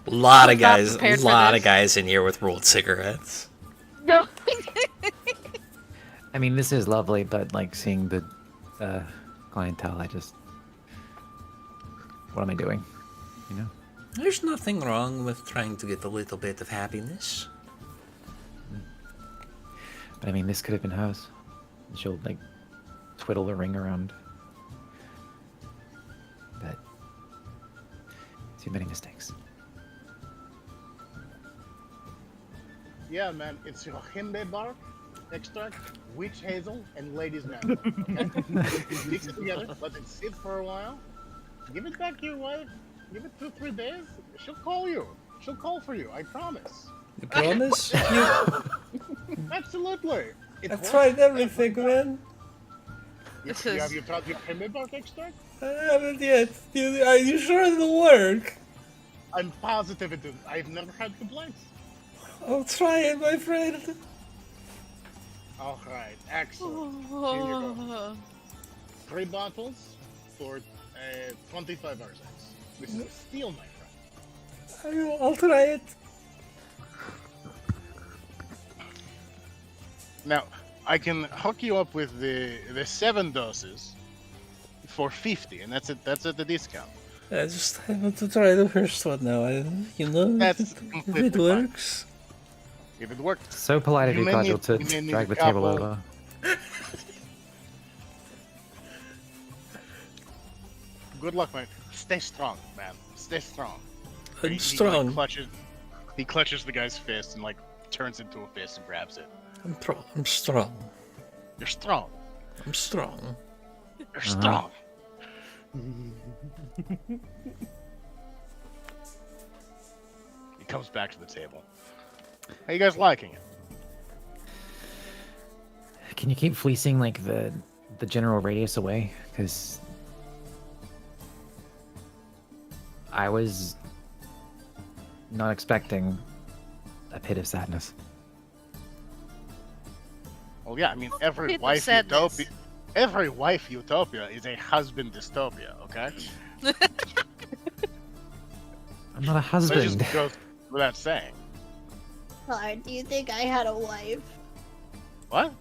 Lot of I'm not guys, prepared for lot this. of guys in here with rolled cigarettes. No. I mean, this is lovely, but like seeing the clientele, what am I doing? You know? There's nothing wrong with trying to get a little bit of happiness. But I mean, this could have been hers. She'll like twiddle the ring around. But too many mistakes. Yeah, man, it's your himbe bark extract, witch hazel, and lady's mantle. Okay? Mix it together, let it sit for a while. Give it back to your wife. Give it 2-3 days. She'll call you. She'll call for you, I promise. You promise? You... Absolutely. It I've works. tried everything, man. This Have is- you tried your payment bark extract? I haven't yet. Are you sure it'll work? I'm positive it did. I've never had complaints. I'll try it, my friend. Alright, excellent. Here you go. 3 bottles for 25 RSX. This is a steal, my friend. I'll try it. Now, I can hook you up with the 7 doses for 50, and that's at the discount. I want to try the first one now. That's if it completely fine. works. If it works, So polite of You you, may Codgel, need- to you may need drag a the table couple. over. good luck, man. Stay strong, man. Stay strong. I'm strong. He clutches the guy's fist and like turns into a fist and grabs it. I'm strong. You're strong. I'm strong. You're strong. He comes back to the table. How you guys liking it? Can you keep fleecing like the general radius away? Because I was not expecting a pit of sadness. Well, yeah, I mean, every Pit of wife sadness. utopia is a husband dystopia, okay? I'm not a That husband. just goes without saying. Card, do you think I had a wife? What?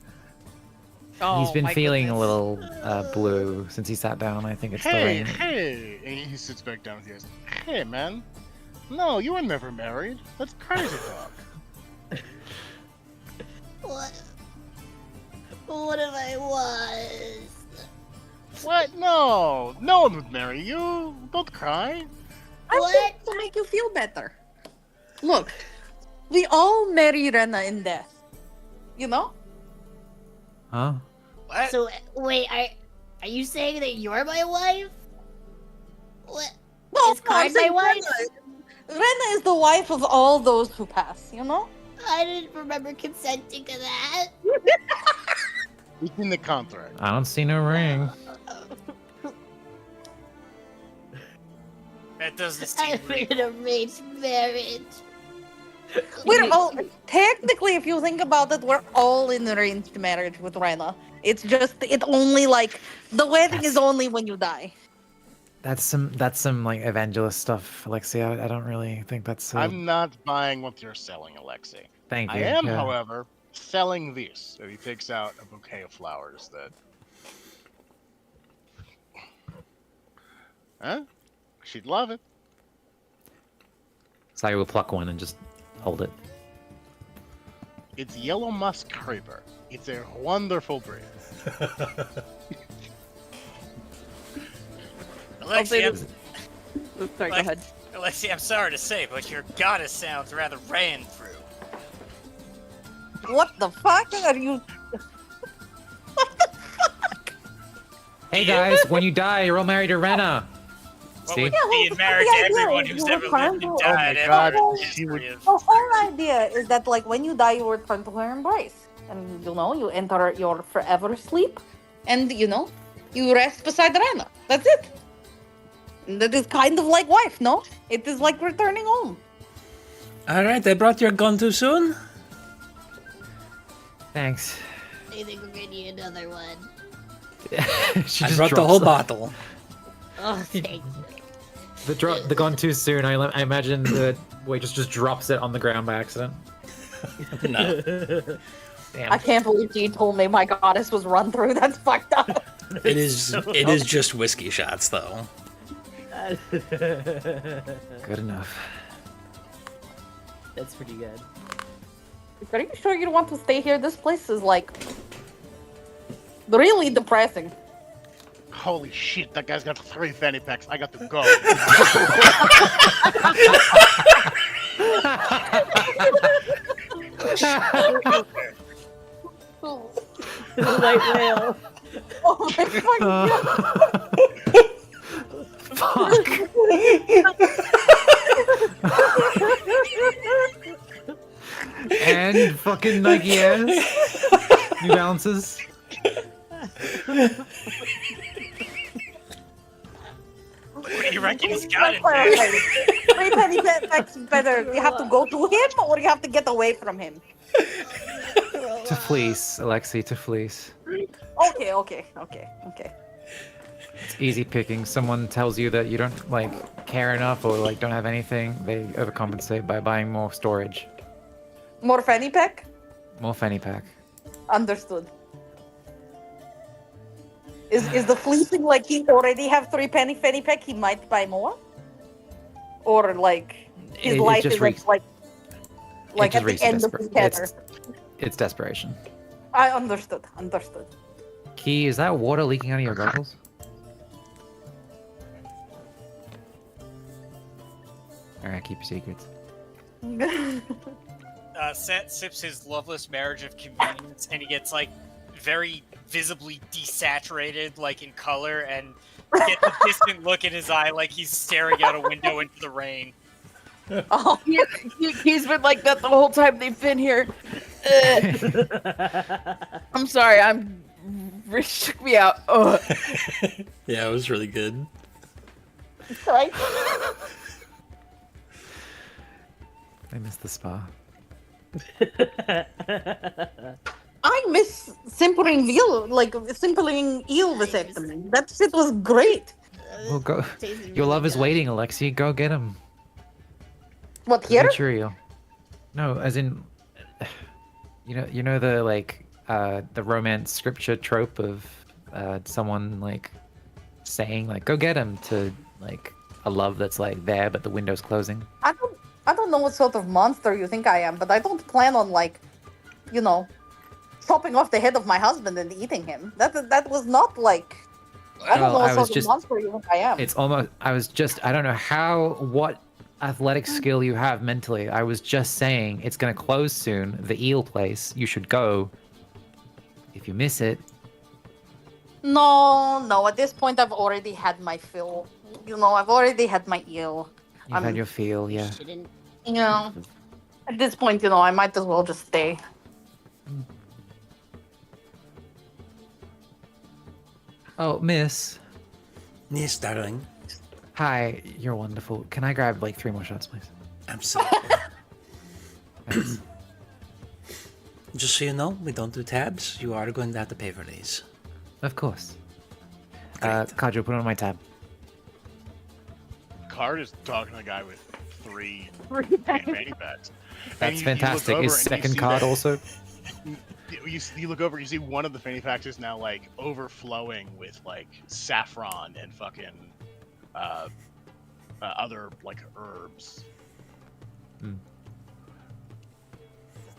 He's been my feeling goodness. a little blue since he sat down. I think it's the Hey, rain. hey! And he sits back down with you. Hey, man. No, you were never married. That's crazy talk. What? What if I was? What? No! No one would marry you. Don't cry. What? To make you feel better. Look, we all marry Rena in death. You know? Huh? What? So wait, are you saying that you're my wife? What? No, Is Card my wife? Rena is the wife of all those who pass, you know? I didn't remember consenting to that. It's in the contract. I don't see no ring. That doesn't seem I'm real. in an arranged marriage. We're all technically, if you think about it, we're all in arranged marriage with Rena. It's just it only like the wedding is only when you die. That's some like evangelist stuff, Alexia. I don't really think that's. So... I'm not buying what you're selling, Alexei. Thank you. I am, yeah. however, selling this. So he takes out a bouquet of flowers that. Huh? She'd love it. So I will pluck one and just hold it. It's yellow musk creeper. It's a wonderful breed. Alexia, Sorry, go ahead. Alexia, I'm sorry to say, but your goddess sounds rather ran through. What the fuck are you? Hey guys, when you die, you're all married to Rena. What See? with Yeah, well, being married the to idea everyone is who's you ever were trying lived and to- died Oh ever my God, in the she history would- of- The whole idea is that like when you die, you return to her embrace, and you know you enter your forever sleep, and you know you rest beside Rena. That's it. That is kind of like wife, no? It is like returning home. All right, I brought your gun too soon. Thanks. I think we're gonna need another one. She I just brought the drops whole it. bottle. Oh, thank you. The gone too soon. I imagine the waitress just drops it on the ground by accident. No. Damn. I can't believe you told me my goddess was run through. That's fucked up. It is just whiskey shots though. Good enough. That's pretty good. Are you sure you don't want to stay here? This place is like really depressing. Holy shit, that guy's got 3 fanny packs. I got to go. White whale. Oh my fucking god. Fuck. And fucking Nike Airs. New Balances. What do you reckon he's got in there? Three penny packs better. You have to go to him or you have to get away from him. To fleece, Alexi, to fleece. Okay. It's easy picking. Someone tells you that you don't like care enough or like don't have anything, they overcompensate by buying more storage. More fanny pack? More fanny pack. Understood. Is the fleecing like he already have 3 penny fanny pack? He might buy more, or like his It life just is reeks- like It just at reeks the of end of his tether. It's desperation. I understood. Key, is that water leaking out of your goggles? Alright, keep your secrets. Set sips his loveless marriage of convenience, and he gets like very visibly desaturated, like in color, and gets a distant look in his eye, like he's staring out a window into the rain. Oh, He's been like that the whole time they've been here. I'm sorry, it shook me out. Ugh. Yeah, it was really good. right. I missed the spa. I miss simpering eel vasectomy. That shit was great. Well, go. Your love is waiting, Alexi. Go get him. What here? Material. No, as in, you know the the romance scripture trope of someone like saying like go get him to like a love that's like there but the window's closing. I don't know what sort of monster you think I am, but I don't plan on chopping off the head of my husband and eating him. That was not like I don't know what sort of monster you think I am. It's almost. I don't know what athletic skill you have mentally. I was just saying it's gonna close soon. The eel place. You should go. If you miss it. No. At this point, I've already had my fill. I've already had my eel. You've had your feel, yeah. At this point, I might as well just stay. Oh, miss. Yes, darling. Hi, you're wonderful. Can I grab like 3 more shots, please? Absolutely. Thanks. Just so you know, we don't do tabs. You are going to have to pay for these. Of course. Great. Kajo, put it on my tab. Card is talking to a guy with 3 fanny packs. That's fantastic. Is second card also? You look over, you see one of the fanny packs is now like overflowing with like saffron and fucking other like herbs.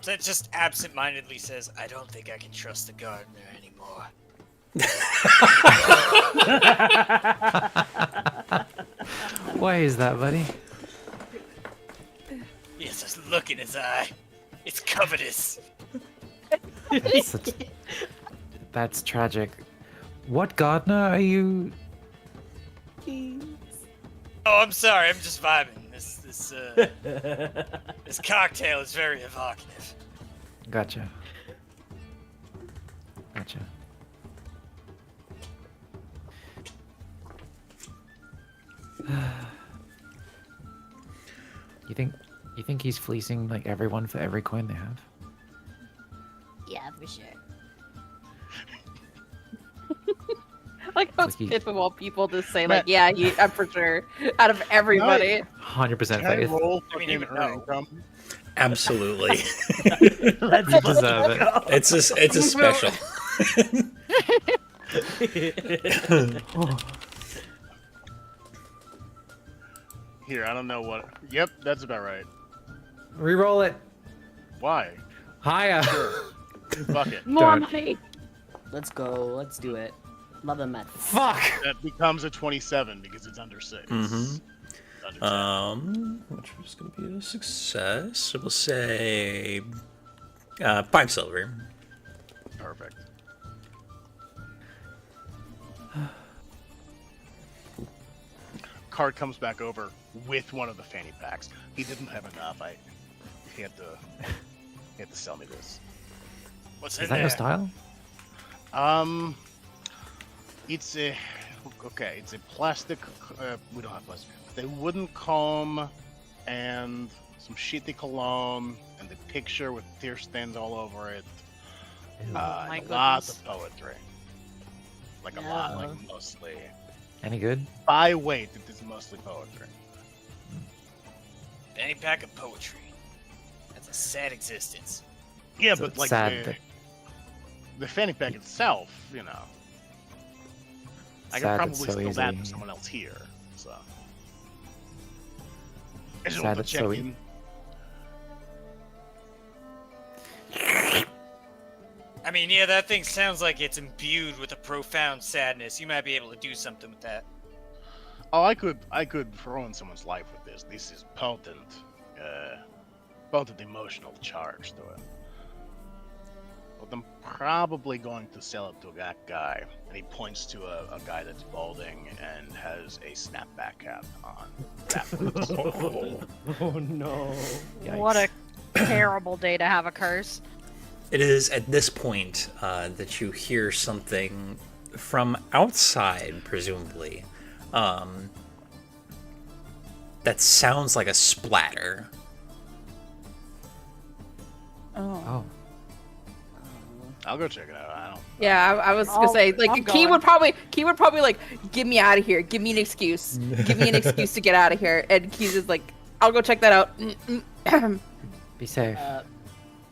That just absent-mindedly says, "I don't think I can trust the gardener anymore." Why is that, buddy? Yes, just look in his eye. It's covetous. That's tragic. What gardener are you? Oh, I'm sorry. I'm just vibing. This cocktail is very evocative. Gotcha. You think he's fleecing like everyone for every coin they have? Yeah, for sure. Like how it's Like he- piff of all people to say like, yeah, I'm for sure. Out of everybody. 100% Can I faith. roll I mean, he fucking would earn know. income? Absolutely. You deserve it. It's a special. Here, I don't know what. Yep, that's about right. Reroll it. Why? Higher. Fuck it. More Don't. money. Let's go. Let's do it. Mother meth. Fuck. That becomes a 27 because it's under 6. Mhm. Under 10. Which is going to be a success. So we'll say 5 silver. Perfect. Card comes back over with one of the fanny packs. He didn't have enough. He had to He had to sell me this. What's Is in that there? your style? It's a it's a plastic. We don't have plastic. It's a wooden comb and some shitty cologne and the picture with tear stains all over it. my And a lot goodness. of poetry. Like a lot, like mostly. Any good? By weight, it is mostly poetry. Fanny pack of poetry. That's a sad existence. Yeah, So but it's like sad the, that- the fanny pack itself, you know. I Sad could it's probably so steal that easy. for someone else here. So I just Sad want to it's check so in. I mean, yeah, that thing sounds like it's imbued with a profound sadness. You might be able to do something with that. Oh, I could ruin someone's life with this. This is potent emotional charge to it. But I'm probably going to sell it to that guy. And he points to a guy that's balding and has a snapback hat on. Oh no. What a terrible day to have a curse. It is at this point that you hear something from outside, presumably, that sounds like a splatter. Oh. I'll go check it out. I don't. Yeah, I was gonna say, I'm like, Key going. would probably like, get me out of here, give me an excuse, give me an excuse to get out of here, and Key's just like, I'll go check that out. Be safe.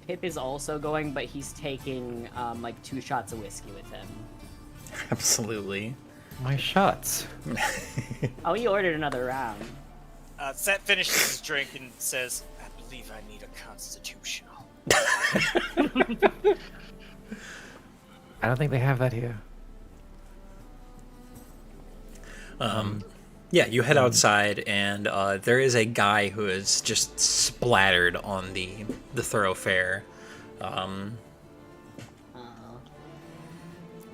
Pip is also going, but he's taking like 2 shots of whiskey with him. Absolutely. My shots. Oh, he ordered another round. Set finishes his drink and says, I believe I need a constitutional. I don't think they have that here. Yeah, you head outside, and there is a guy who is just splattered on the thoroughfare.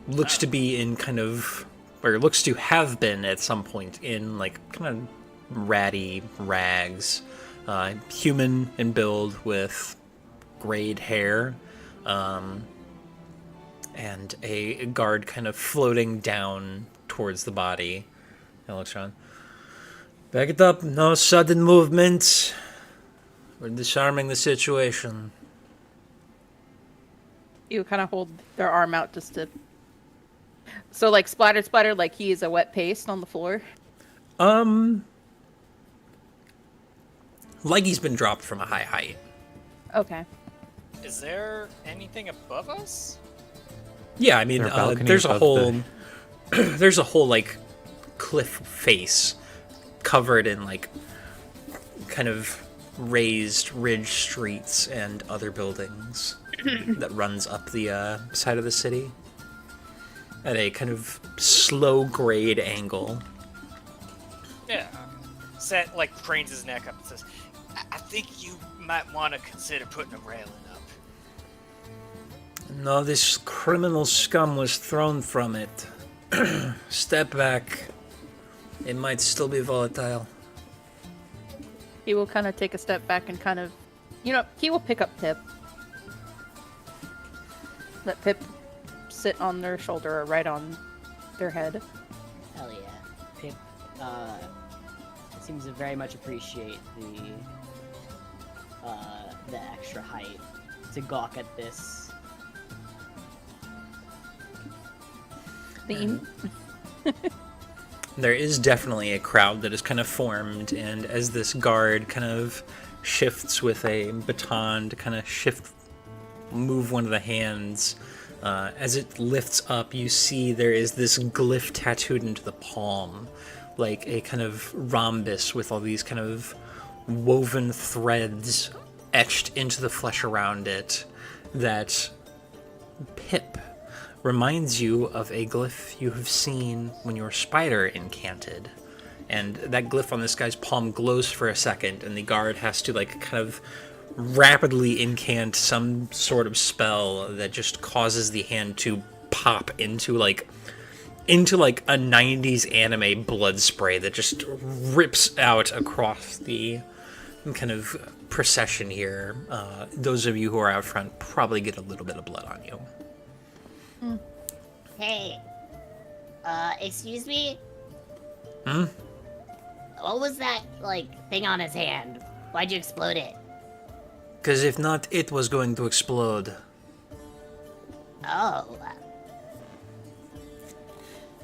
Looks to be in kind of, or looks to have been at some point in like kind of ratty rags. Human in build with grayed hair, and a guard kind of floating down towards the body. And looks around. Back it up, no sudden movements. We're disarming the situation. You kind of hold their arm out just to. So like splattered, like he is a wet paste on the floor. Like he's been dropped from a high height. Okay. Is there anything above us? Yeah, I mean, There are balconies there's a above whole, there's a whole like cliff face covered in like kind of raised ridge streets and other buildings that runs up the side of the city at a kind of slow grade angle. Yeah. Set like cranes his neck up and says, I think you might want to consider putting a railing up. No, this criminal scum was thrown from it. Step back. It might still be volatile. He will kind of take a step back and kind of, he will pick up Pip. Let Pip sit on their shoulder or right on their head. Hell yeah. Pip seems to very much appreciate the extra height to gawk at this. There is definitely a crowd that is kind of formed, and as this guard kind of shifts with a baton to kind of move one of the hands, as it lifts up, you see there is this glyph tattooed into the palm, like a kind of rhombus with all these kind of woven threads etched into the flesh around it that Pip reminds you of a glyph you have seen when your spider incanted. And that glyph on this guy's palm glows for a second, and the guard has to like kind of rapidly incant some sort of spell that just causes the hand to pop into like a 90s anime blood spray that just rips out across the kind of procession here. Those of you who are out front probably get a little bit of blood on you. Hey. Excuse me? Hmm? What was that, like, thing on his hand? Why'd you explode it? Because if not, it was going to explode. Oh.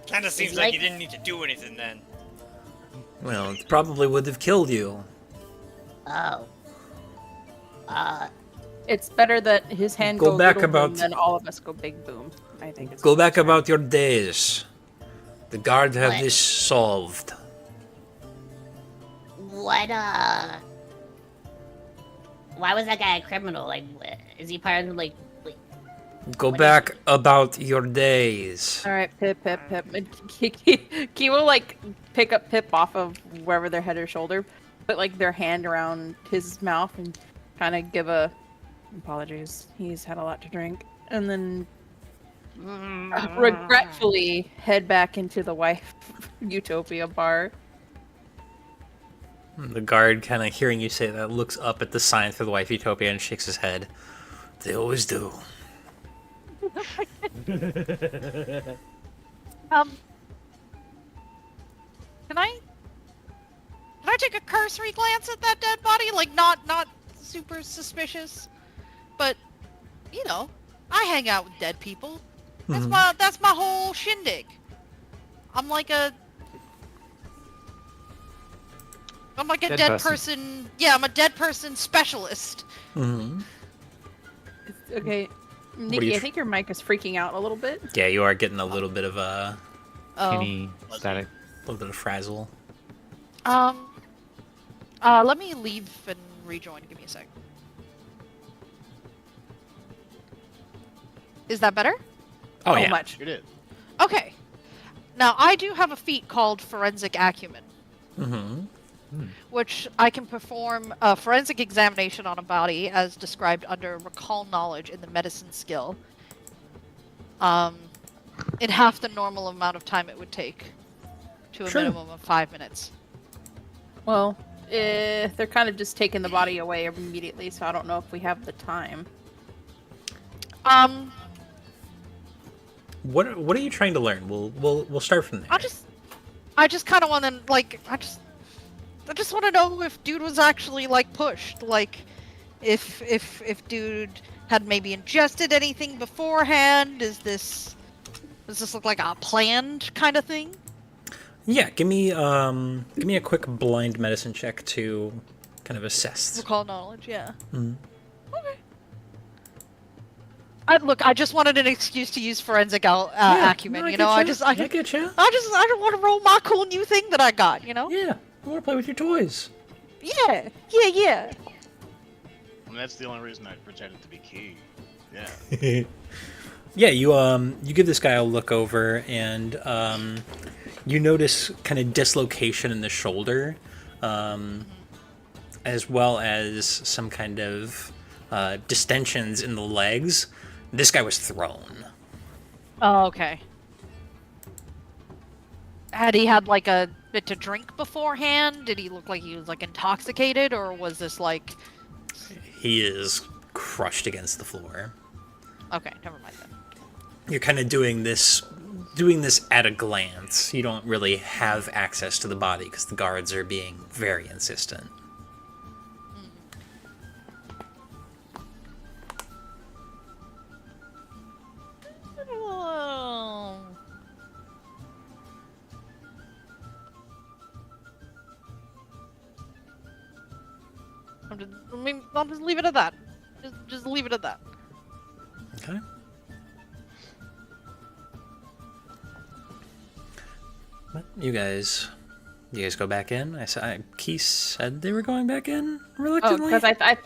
Kind of seems he like like- you didn't need to do anything then. Well, it probably would have killed you. Oh. It's better that his hand Go go back little about- boom than all of us go big boom. I think it's Go back about your days. The guard have What? this solved. What, Why was that guy a criminal? Like, is he part of, like... Go What back about your days. All right, Pip. He will like pick up Pip off of wherever their head or shoulder, put like their hand around his mouth and kind of give a apologies. He's had a lot to drink, and then regretfully head back into the wife Utopia bar. The guard, kind of hearing you say that, looks up at the sign for the wife Utopia and shakes his head. They always do. Can I take a cursory glance at that dead body? Like, not super suspicious, but you know, I hang out with dead people. That's my whole shindig. I'm like a Dead dead person. person. Yeah, I'm a dead person specialist. Mm-hmm. Okay, are Nikki, you I think your mic is freaking out a little bit. Yeah, you are getting a little bit of a Tinny static. little bit of frazzle. Let me leave and rejoin. Give me a sec. Is that better? Oh, So yeah. much. You did. Okay. Now, I do have a feat called Forensic Acumen, Mm-hmm. which I can perform a forensic examination on a body as described under Recall Knowledge in the Medicine skill. In half the normal amount of time it would take, to a Sure. minimum of 5 minutes. Well, they're kind of just taking the body away immediately, so I don't know if we have the time. What are you trying to learn? We'll start from there. I just kind of want to, like, I just want to know if dude was actually, like, pushed. Like, if dude had maybe ingested anything beforehand. Does this look like a planned kind of thing? Yeah, give me a quick blind medicine check to kind of assess. Recall knowledge, yeah. Mhm. Okay. I just wanted an excuse to use forensic acumen. no, I You know, I getcha. just I getcha. I don't want to roll my cool new thing that I got. You know? Yeah, I want to play with your toys. Yeah. And that's the only reason I pretended to be key. Yeah. Yeah, you give this guy a look over, and you notice kind of dislocation in the shoulder, as well as some kind of distensions in the legs. This guy was thrown. Oh, okay. Had he had like a bit to drink beforehand? Did he look like he was like intoxicated, or was this like? He is crushed against the floor. Okay, never mind then. You're kind of doing this at a glance. You don't really have access to the body because the guards are being very insistent. Oh. I'll just leave it at that. Just leave it at that. Okay. What, you guys go back in? Keith said they were going back in Oh, reluctantly. because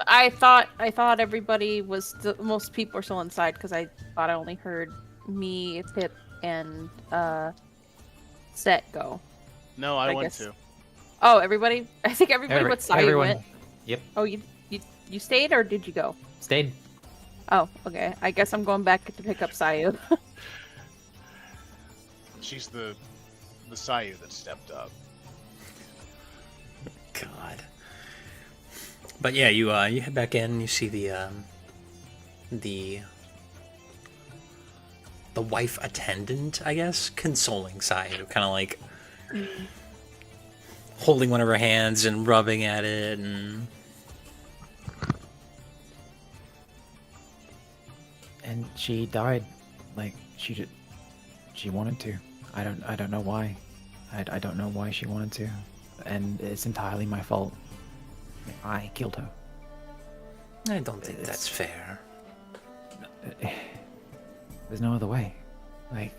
I thought everybody was most people are still inside because I thought I only heard me, Pip, and Set go. No, I went guess. to. Oh, everybody! I think everybody but Sayu everyone. went. Yep. Oh, you stayed or did you go? Stayed. Oh, okay. I guess I'm going back to pick up Sayu. She's the Sayu that stepped up. God. But yeah, you head back in. You see the wife attendant, I guess, consoling side, kind of like holding one of her hands and rubbing at it, and she died, like she wanted to. I don't know why. I don't know why she wanted to, and it's entirely my fault. I killed her. I don't think that's fair. There's no other way. Like,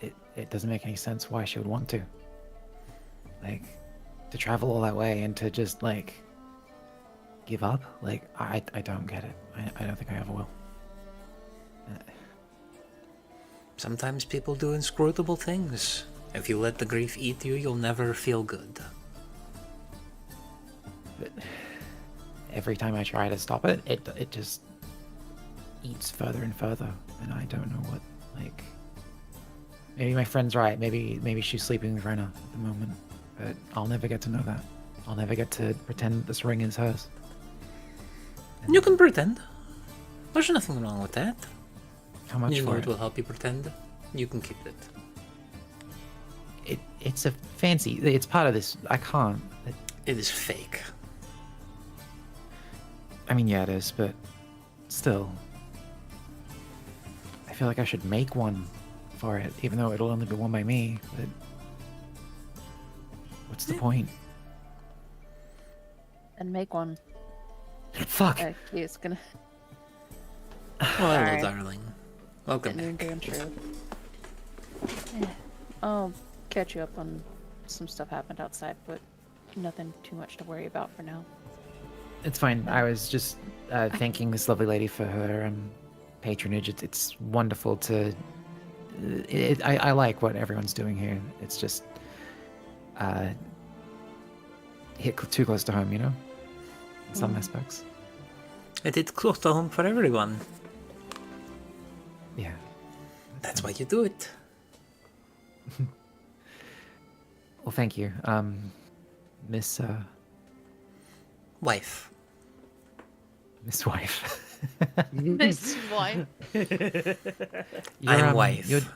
it doesn't make any sense why she would want to. Like, to travel all that way and to just, like, give up? Like, I don't get it. I don't think I ever will. Sometimes people do inscrutable things. If you let the grief eat you, you'll never feel good. But every time I try to stop it, it just eats further and further, and I don't know what, like... Maybe my friend's right, maybe she's sleeping with Rena at the moment, but I'll never get to know that. I'll never get to pretend this ring is hers. You can pretend. There's nothing wrong with that. How much You know for it it? will help you pretend. You can keep it. It's a fancy... It's part of this... I can't... It is fake. I mean, yeah, it is, but still. I feel like I should make one for it, even though it'll only be worn by me, but... What's the point? And make one. Fuck! He's gonna... Oh, hello, Alright. darling. Welcome Getting back. your damn truth. Yeah, I'll catch you up on some stuff happened outside, but nothing too much to worry about for now. It's fine. I was just thanking this lovely lady for her patronage. It's wonderful to... I like what everyone's doing here. It's just... hit too close to home, you know? In some aspects. It is close to home for everyone. Yeah. That's why you do it. Well, thank you. Miss Wife. Miss Wife. This wife. I'm wife.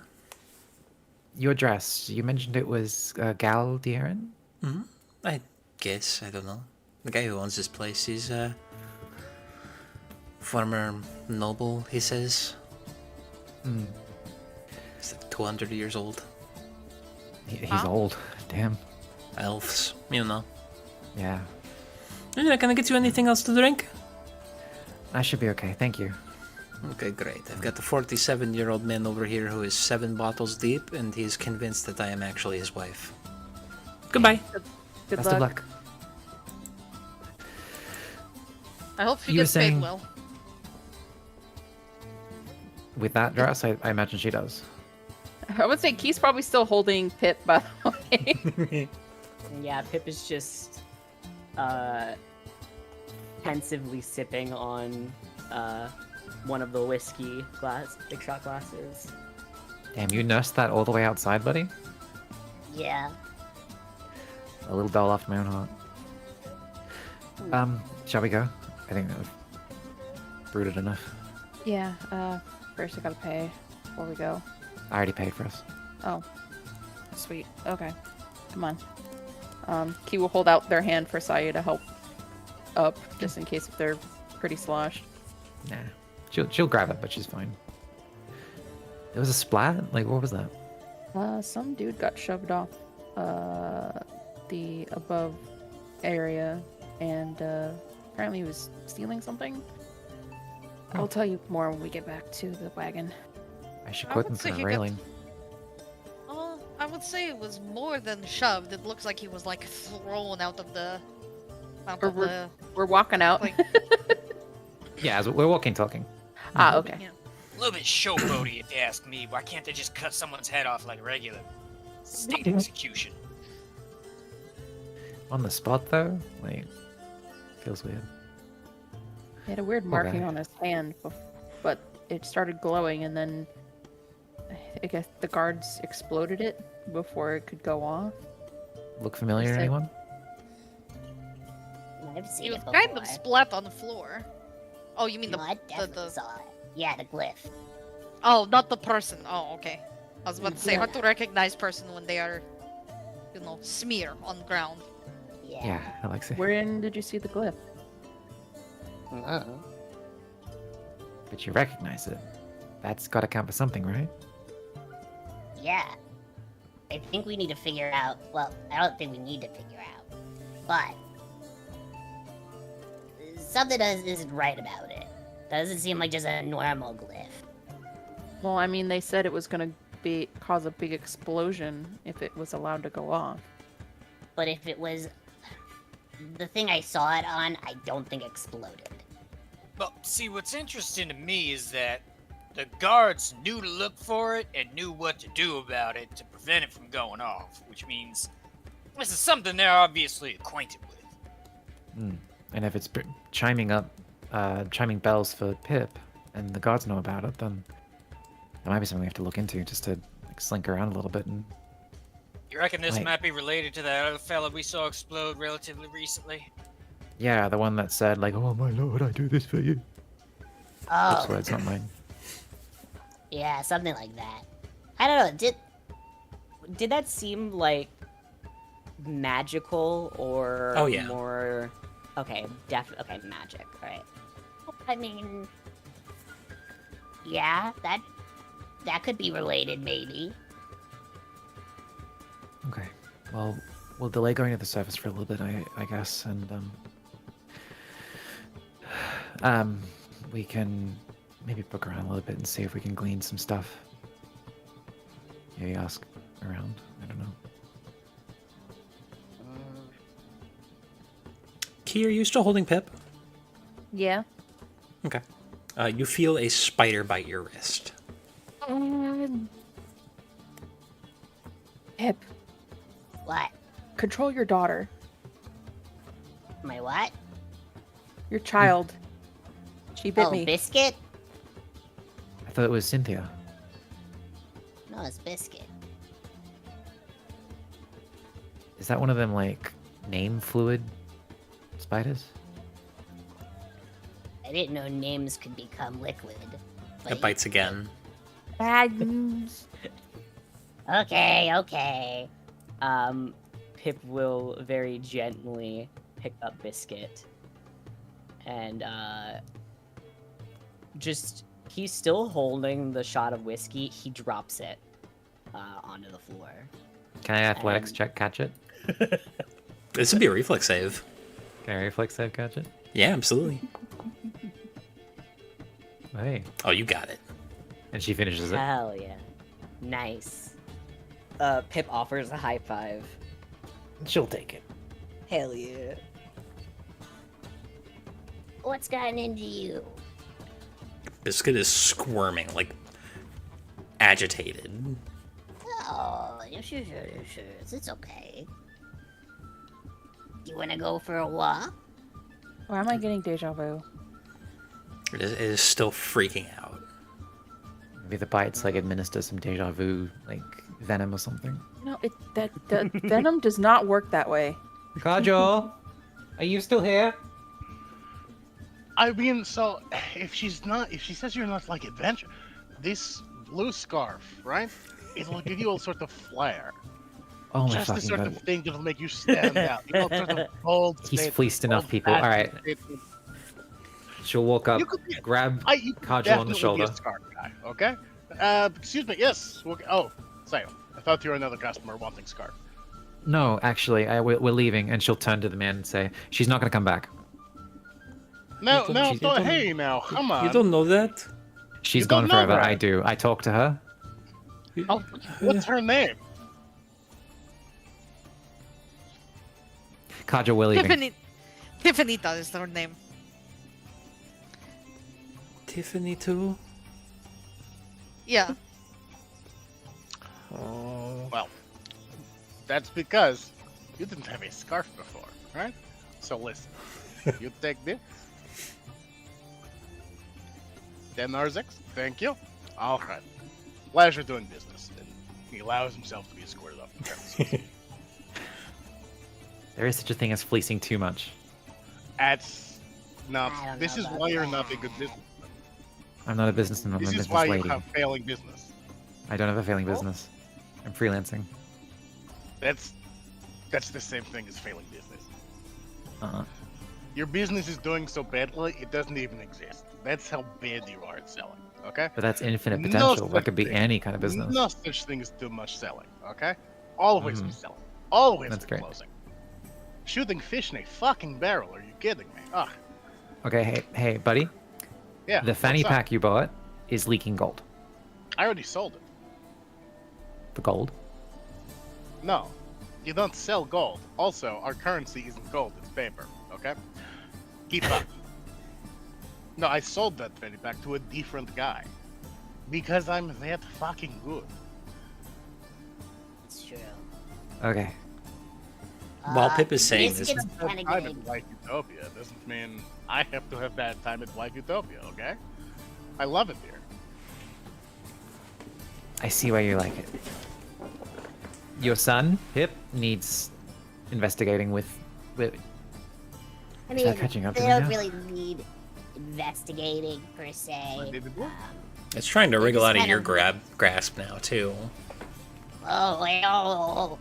Your dress, you mentioned it was Gal Dieran? Hmm? I guess, I don't know. The guy who owns this place, he's a former noble, he says. He's like 200 years old. He's old. Damn. Elves, you know. Yeah. Yeah, can I get you anything else to drink? I should be okay. Thank you. Okay, great. I've got the 47-year-old man over here who is 7 bottles deep, and he's convinced that I am actually his wife. Goodbye. Good Best luck. of luck. I hope she You were gets paid saying- well. With that dress, I imagine she does. I would say Keith's probably still holding Pip, by the way. Yeah, Pip is just pensively sipping on one of the whiskey big shot glasses. Damn, you nursed that all the way outside, buddy? Yeah. A little dull after my own heart. Shall we go? I think that we've brooded enough. Yeah, first I gotta pay before we go. I already paid for us. Oh, sweet. Okay, come on. Key will hold out their hand for Saya to help up, just in case if they're pretty sloshed. Nah. She'll grab it, but she's fine. There was a splat? Like, what was that? Some dude got shoved off the above area, and apparently he was stealing something. I'll tell you more when we get back to the wagon. I should I quote would them say from he a got- railing. I would say it was more than shoved. It looks like he was like thrown out of the. Out Or of the We're walking out. like, Yeah, as we're walking, talking. Okay. yeah. A little bit showboaty, if you ask me. Why can't they just cut someone's head off like regular state execution? On the spot, though? Like, feels weird. He had a weird marking Okay. on his hand, but it started glowing, and then I guess the guards exploded it before it could go off. Look familiar to Said- anyone? I've seen You it before. kind of splat on the floor. Oh, you mean No, I the definitely saw it. Yeah, the glyph. Oh, not the person. Oh, okay. I was about to say Yeah. hard to recognize person when they are, smear on the ground. Yeah, Alexei. Wherein did you see the glyph? Oh. But you recognize it. That's got to count for something, right? Yeah. I think we need to figure out. Well, I don't think we need to figure out. But. Something isn't right about it. Doesn't seem like just a normal glyph. Well, I mean, they said it was gonna cause a big explosion if it was allowed to go off. But if it was. The thing I saw it on, I don't think exploded. Well, see, what's interesting to me is that the guards knew to look for it and knew what to do about it to prevent it from going off, which means this is something they're obviously acquainted with. And if it's chiming bells for Pip, and the guards know about it, then that might be something we have to look into, just to slink around a little bit. And You reckon this Like- might be related to that other fella we saw explode relatively recently? yeah, the one that said like, "Oh my lord, I do this for you." Oh. Pip's words, not mine. Yeah, something like that. I don't know. Did that seem like magical or Oh, yeah. more? Okay, okay, magic. All right. I mean, yeah, that could be related, maybe. Okay. Well, we'll delay going to the surface for a little bit, I guess, and we can maybe poke around a little bit and see if we can glean some stuff. Maybe ask around. I don't know. Key, are you still holding Pip? Yeah. Okay. You feel a spider bite your wrist. Pip, What? control your daughter, My what? your child. She bit Oh, me. Biscuit? I thought it was Cynthia. No, it's Biscuit. Is that one of them like name fluid spiders? I didn't know names could become liquid. but It bites again. Bad news. Okay. Pip will very gently pick up Biscuit, and he's still holding the shot of whiskey. He drops it onto the floor. Can I athletics check catch it? This would be a reflex save. Can I reflex save catch it? Yeah, absolutely. Hey. Oh, you got it. And she finishes it. Hell yeah, nice. Pip offers a high five. She'll take it. Hell yeah. What's gotten into you? Biscuit is squirming, like agitated. Oh, sure. It's okay. You wanna go for a walk? Why am I getting deja vu? It is still freaking out. Maybe the bites like administer some deja vu, like venom or something. No, the venom does not work that way. Kajol, are you still here? I mean, so if she says you're not like adventure, this blue scarf, right? It'll give you all sort of flair. Oh my Just the fucking sort god. of thing that'll make you stand out. You know, sort of bold. He's statement, fleeced enough bold people. fashion Alright. statement. She'll walk up, You could be- grab You could Kajol on the definitely be shoulder. a scarf guy, okay? Excuse me. Yes. Oh, Sayo. I thought you were another customer wanting scarf. No, actually, we're leaving, and she'll turn to the man and say, "She's not gonna come back. No, don't- no, you don't- hey, now, come on. You don't know that? She's You don't gone know forever. that. I do. I talk to her. Oh, what's her name? Kajol, we're leaving. Tiffany is her name. Tiffany too? Yeah. Oh. Well, that's because you didn't have a scarf before, right? So listen, you take this. 10 Narzex, thank you. All right. Pleasure doing business. And he allows himself to be escorted off the premises. There is such a thing as fleecing too much. That's I not. don't This know is about why you're not a that. good businessman. I'm not a businessman. I'm a This is business why lady. you have failing business. I don't have a failing Oh. business. I'm freelancing. That's the same thing as failing business. Uh-huh. Your business is doing so badly, it doesn't even exist. That's how bad you are at selling. Okay? But that's infinite No potential. That such could be thing. any kind of business. No such thing as too much selling. Okay? Always be Mhm. selling. Always That's be great. closing. Shooting fish in a fucking barrel? Are you kidding me? Ugh. Okay, hey, buddy. Yeah. The fanny what's up? pack you bought is leaking gold. I already sold it. The gold? No, you don't sell gold. Also, our currency isn't gold; it's paper. Okay? Keep up. No, I sold that fanny pack to a different guy because I'm that fucking good. It's true. Okay. While Pip is saying this this, gets Bad kind of time good. at White Utopia doesn't mean I have to have bad time at White Utopia. Okay? I love it here. I see why you like it. Your son, Pip, needs investigating with... I Is mean, that catching up to they me don't now? really need investigating per What se. did it do? it's trying to They wriggle just out of kind your of- grasp now too. Oh.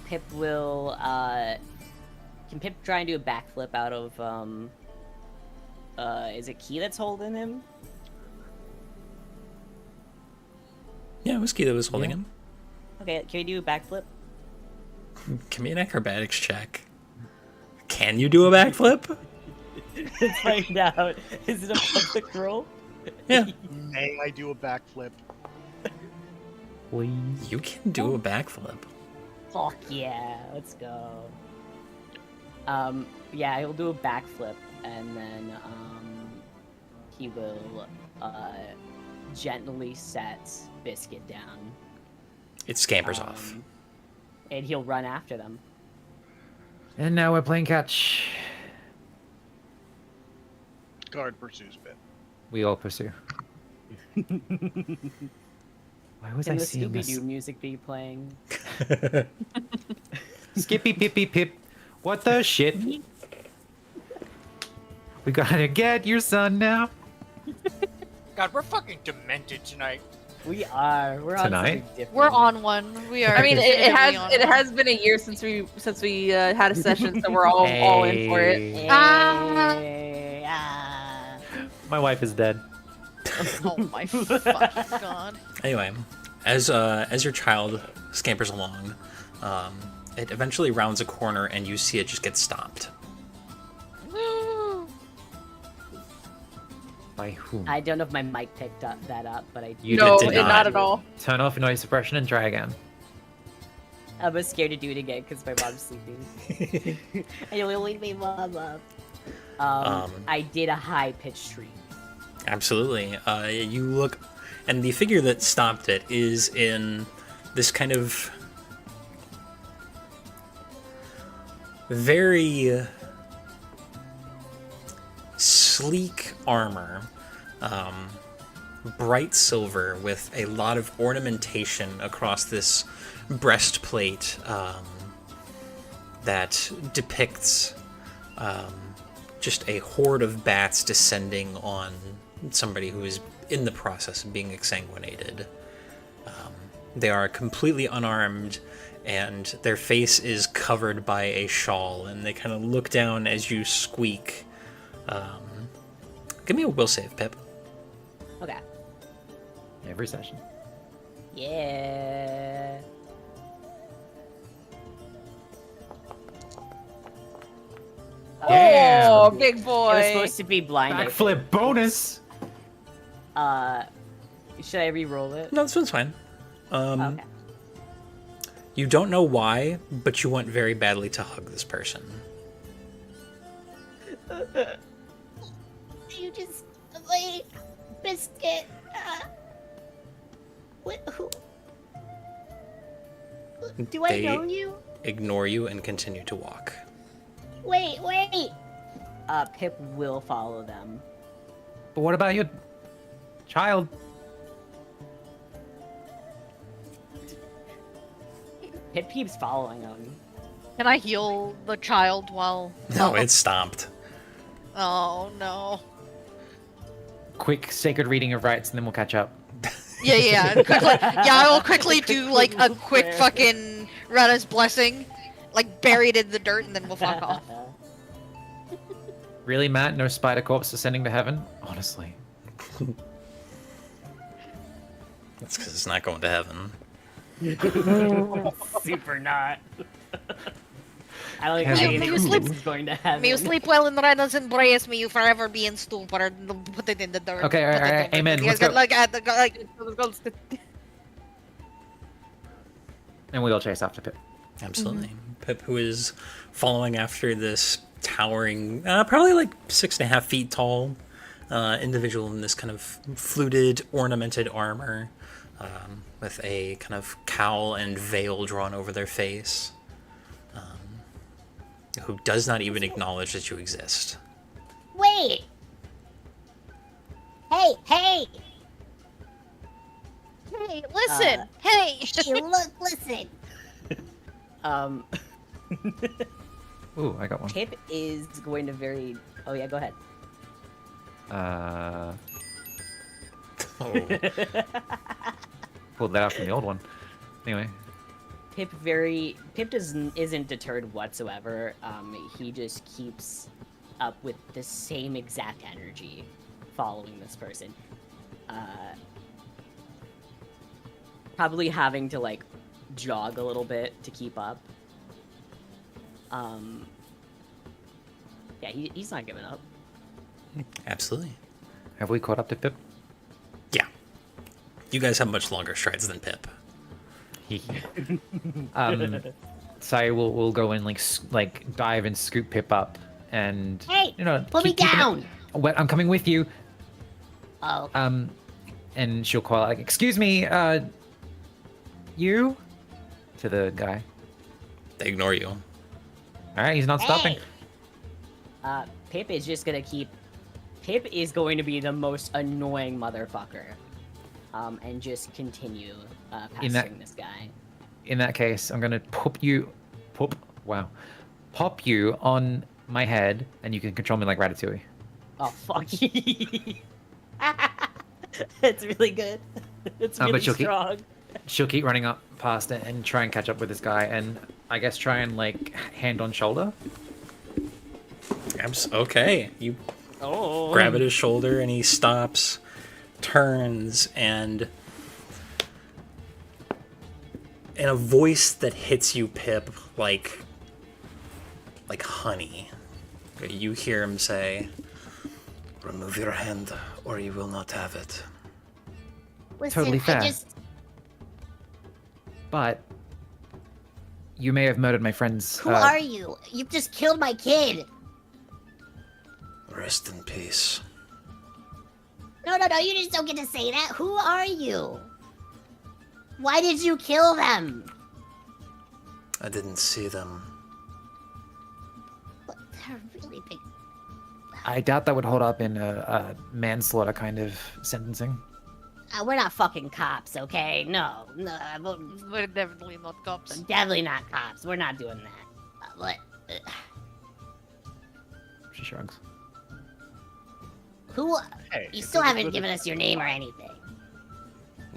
Pip will, can Pip try and do a backflip out of, is it Key that's holding him? Yeah, it was Key that was holding Yeah. him. Okay, can you do a backflip? Give me an acrobatics check. Can you do a backflip? Let's find out. Is it a public roll? Yeah, May I do a backflip? Please. you can do a backflip. Fuck yeah, let's go. Yeah, he'll do a backflip, and then, he will, gently set Biscuit down. It scampers off. And he'll run after them. And now we're playing catch. Guard pursues Pip. We all pursue. Why was Can I the seeing this? Scooby-Doo music be playing? Skippy pippy pip. What the shit? We gotta get your son now. God, we're fucking demented tonight. We are. We're on Tonight? something different. We're on one. We are. I mean, it definitively on one. has been a year since we had a session, so we're all in for it. Hey. Hey, ah. My wife is dead. Oh my fucking god. Anyway, as your child scampers along, it eventually rounds a corner and you see it just get stomped. By whom? I don't know if my mic picked that up, but I You No, did not. not at all. Turn off noise suppression and try again. I was scared to do it again because my mom's sleeping. And you'll leave me mom up. I did a high pitched shriek. Absolutely. You look, and the figure that stomped it is in this kind of very sleek armor, bright silver with a lot of ornamentation across this breastplate that depicts just a horde of bats descending on somebody who is in the process of being exsanguinated. They are completely unarmed, and their face is covered by a shawl, and they kind of look down as you squeak. Give me a will save, Pip. Okay. Every session. Yeah. Damn. Oh, big It was boy. supposed to be blind. I think. Backflip bonus. Should I re-roll it? No, this one's fine. Okay. You don't know why, but you want very badly to hug this person. You just like biscuit. Who? Do I They know you? ignore you and continue to walk. Wait. Pip will follow them. But what about your child? Pip keeps following them. Can I heal the child while? No, it's stomped. Oh no. Quick sacred reading of rites, and then we'll catch up. Yeah. Quickly, yeah, I will quickly do like a quick fucking Rada's blessing, like buried in the dirt, and then we'll fuck off. Really, Matt? No spider corpse ascending to heaven? Honestly. That's because it's not going to heaven. Super not. I like Heaven. anything You sleep- that's going to heaven. May you sleep well in Rada's embrace. May you forever be in stupor. Put it in the dirt. Okay, Put it alright, in the amen, dirt. let's You go. guys got, And we all chase after Pip. Absolutely. Pip, who is following after this towering, probably like 6.5 feet tall individual in this kind of fluted, ornamented armor, with a kind of cowl and veil drawn over their face, who does not even acknowledge that you exist. Wait! Hey! Hey, listen! Hey! Hey, look, listen! Ooh, I got one. Pip is going to very. Oh yeah, go ahead. Pulled that out from the old one. Anyway. Pip isn't deterred whatsoever. He just keeps up with the same exact energy following this person. Probably having to like jog a little bit to keep up. Yeah, he's not giving up. Absolutely. Have we caught up to Pip? Yeah. You guys have much longer strides than Pip. Sai will go and like dive and scoop Pip up and Hey, put me keep it- down! I'm coming with you. Oh, And she'll call out like, "Excuse me, you?" to the guy. They ignore you. All right, he's not stopping. hey! Pip is just gonna keep. Pip is going to be the most annoying motherfucker, and just continue pestering this guy. In that case, I'm gonna pop you on my head, and you can control me like Ratatouille. Oh fuck! It's really good. It's really But she'll strong. She'll keep running up past it and try and catch up with this guy, and I guess try and like hand on shoulder. Okay. You grab at his shoulder and he stops, turns, and in a voice that hits you, Pip, like honey, you hear him say, "Remove your hand or you will not have it." Listen, Totally fair. I just... But you may have murdered my friends. Who are you? You just killed my kid! Rest in peace. No, you just don't get to say that. Who are you? Why did you kill them? I didn't see them. But they're really big. I doubt that would hold up in a manslaughter kind of sentencing. We're not fucking cops, okay? No, We're definitely not cops. definitely not cops. We're not doing that. What? She shrugs. Who? Hey, You if still it was haven't good given as- us your name or anything.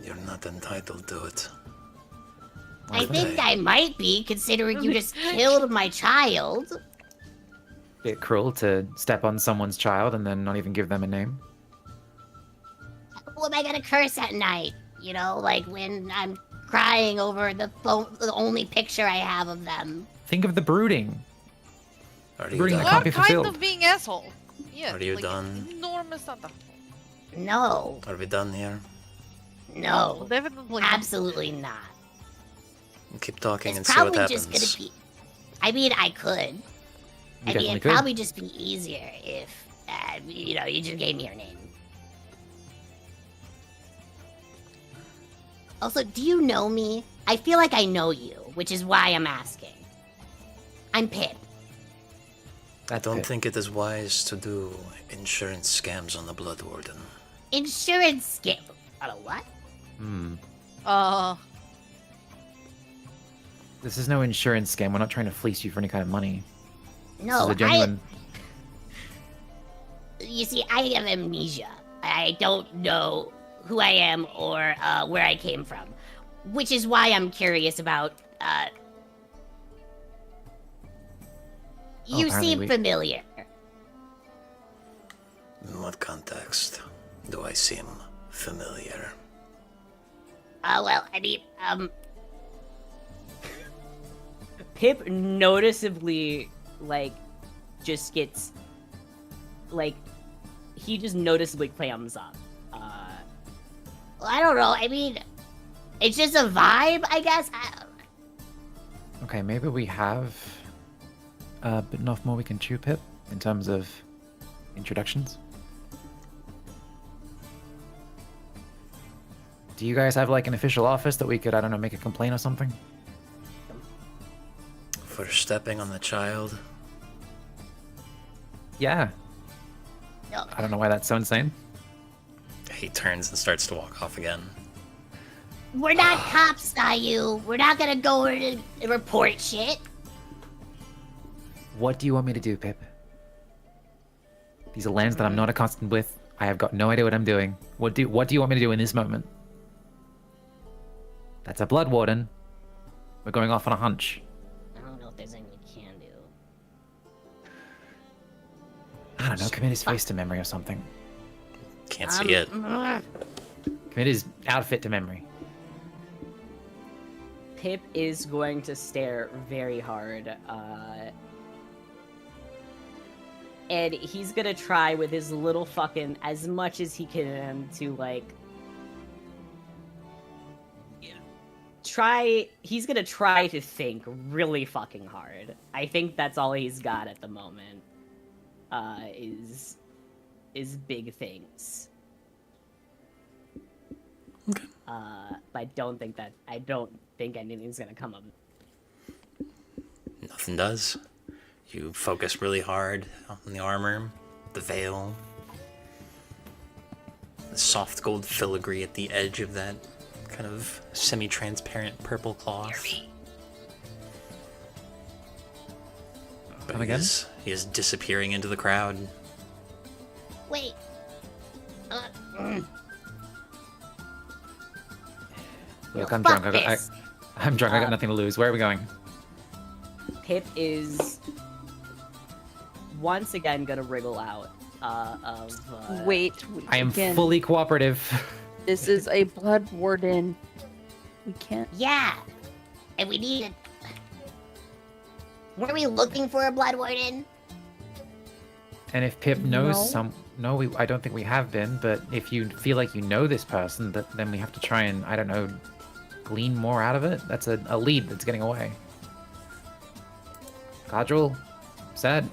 You're not entitled to it. I think I might be, considering you just killed my child. Bit cruel to step on someone's child and then not even give them a name. Who am I gonna curse at night? You know, like when I'm crying over the only picture I have of them. Think of the brooding. Are you Bring the done? copy What kind fulfilled. of being asshole? Yeah. Are you like, done? Enormous under. No, Are we done here? no, Definitely. not. absolutely not. Keep talking It's and see what probably happens. just gonna be. I mean, I could. You I mean, definitely it'd could. probably just be easier if, you just gave me your name. Also, do you know me? I feel like I know you, which is why I'm asking. I'm Pip. I don't Okay. think it is wise to do insurance scams on the Blood Warden. Insurance scam. On a what? Hmm. This is no insurance scam. We're not trying to fleece you for any kind of money. No, This is a genuine. You see, I have amnesia. I don't know who I am or where I came from, which is why I'm curious about. You apparently seem familiar. In what context do I seem familiar? Well, I mean, Pip noticeably, like, just gets, like, he just noticeably clams up. well, I don't know. I mean, it's just a vibe, I guess. Okay, maybe we have a bit enough more we can chew, Pip, in terms of introductions. Do you guys have like an official office that we could, I don't know, make a complaint or something? For stepping on the child? Yeah. No. I don't know why that's so insane. He turns and starts to walk off again. We're not cops, Caillou. We're not gonna go and report shit. What do you want me to do, Pip? These are lands that I'm not accustomed with. I have got no idea what I'm doing. What do you want me to do in this moment? That's a blood warden. We're going off on a hunch. I don't know if there's anything we can do. I don't know, commit his face to memory or something. Can't see it. Commit his outfit to memory. Pip is going to stare very hard, and he's gonna try with his little fucking, as much as he can, to, like, he's gonna try to think really fucking hard. I think that's all he's got at the moment, is big things. Okay. But I don't think anything's gonna come of it. Nothing does. You focus really hard on the armor, the veil, the soft gold filigree at the edge of that kind of semi-transparent purple cloth. But Come again? He is disappearing into the crowd. Wait. Look, I'm fuck drunk. this. I'm drunk. I got nothing to lose. Where are we going? Pip is once again gonna wriggle out of. Wait. I am again, fully cooperative. This is a blood warden. We can't. Yeah. And we need it. Were we looking for a blood warden? And if Pip knows No. No, I don't think we have been, but if you feel like you know this person, then we have to try and, I don't know, glean more out of it. That's a lead that's getting away. Caudrel? Sad?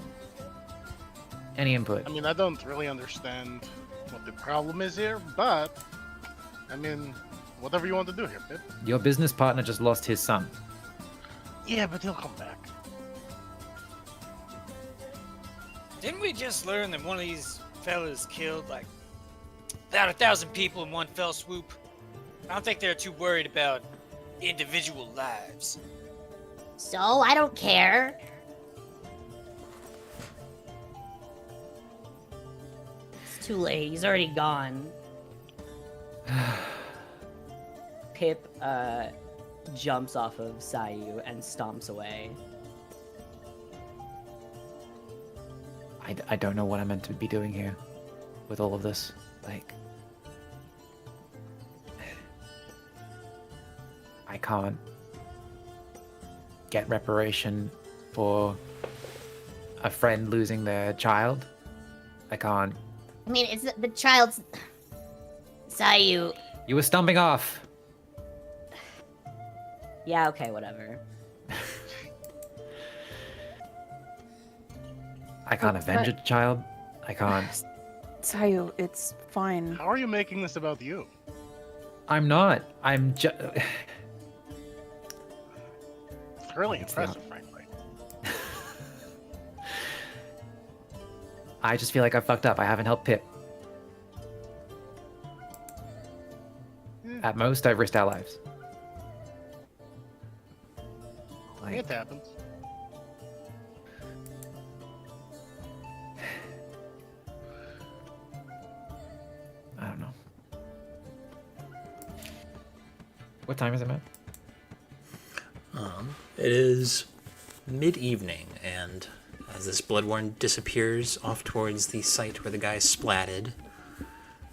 Any input? I mean, I don't really understand what the problem is here, but I mean, whatever you want to do here, Pip. Your business partner just lost his son. Yeah, but he'll come back. Didn't we just learn that one of these fellas killed like about 1,000 people in one fell swoop? I don't think they're too worried about individual lives. So, I don't care. It's too late. He's already gone. Pip jumps off of Sayu and stomps away. I don't know what I'm meant to be doing here with all of this. Like, I can't get reparation for a friend losing their child. I can't. I mean, it's the child's. Sayu. You were stumping off. Yeah, okay, whatever. I can't avenge a child. I can't. Sayu, it's fine. How are you making this about you? I'm not. I'm just. It's really It's not. impressive, frankly. I just feel like I fucked up. I haven't helped Pip. At most, I've risked our lives. Like, It happens. I don't know. What time is it, Matt? It is mid-evening, and as this Bloodborne disappears off towards the site where the guy splatted,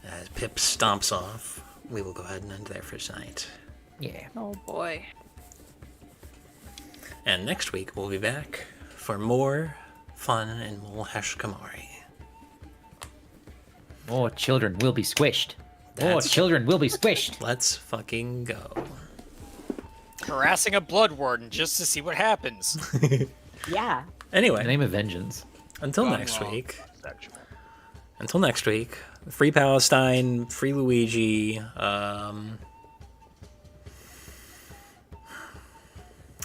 as Pip stomps off, we will go ahead and end there for tonight. Yeah. Oh boy. And next week, we'll be back for more fun in Mulhesh Kamari. More children will be squished. More That's- children will be squished. Let's fucking go. Harassing a blood warden just to see what happens. Yeah. In Anyway, the name of vengeance. until Gone next wrong. week. Sexual. Until next week. Free Palestine, free Luigi.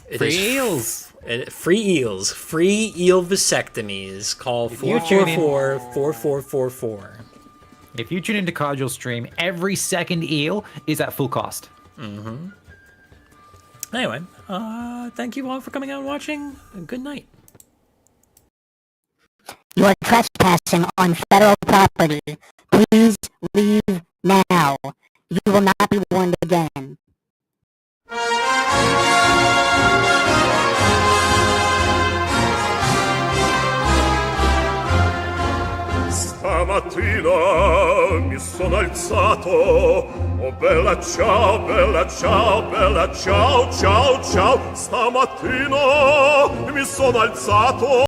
It Free is eels. Free eels. Free eel vasectomies. Call you tune in- 444-4444. If you tune into Cardul's stream, every second eel is at full cost. Anyway, thank you all for coming out and watching. Good night. You are trespassing on federal property. Please leave now. You will not be warned again. Stamattina mi sono alzato. Oh bella ciao, bella ciao, bella ciao, ciao, ciao. Stamattina mi sono alzato.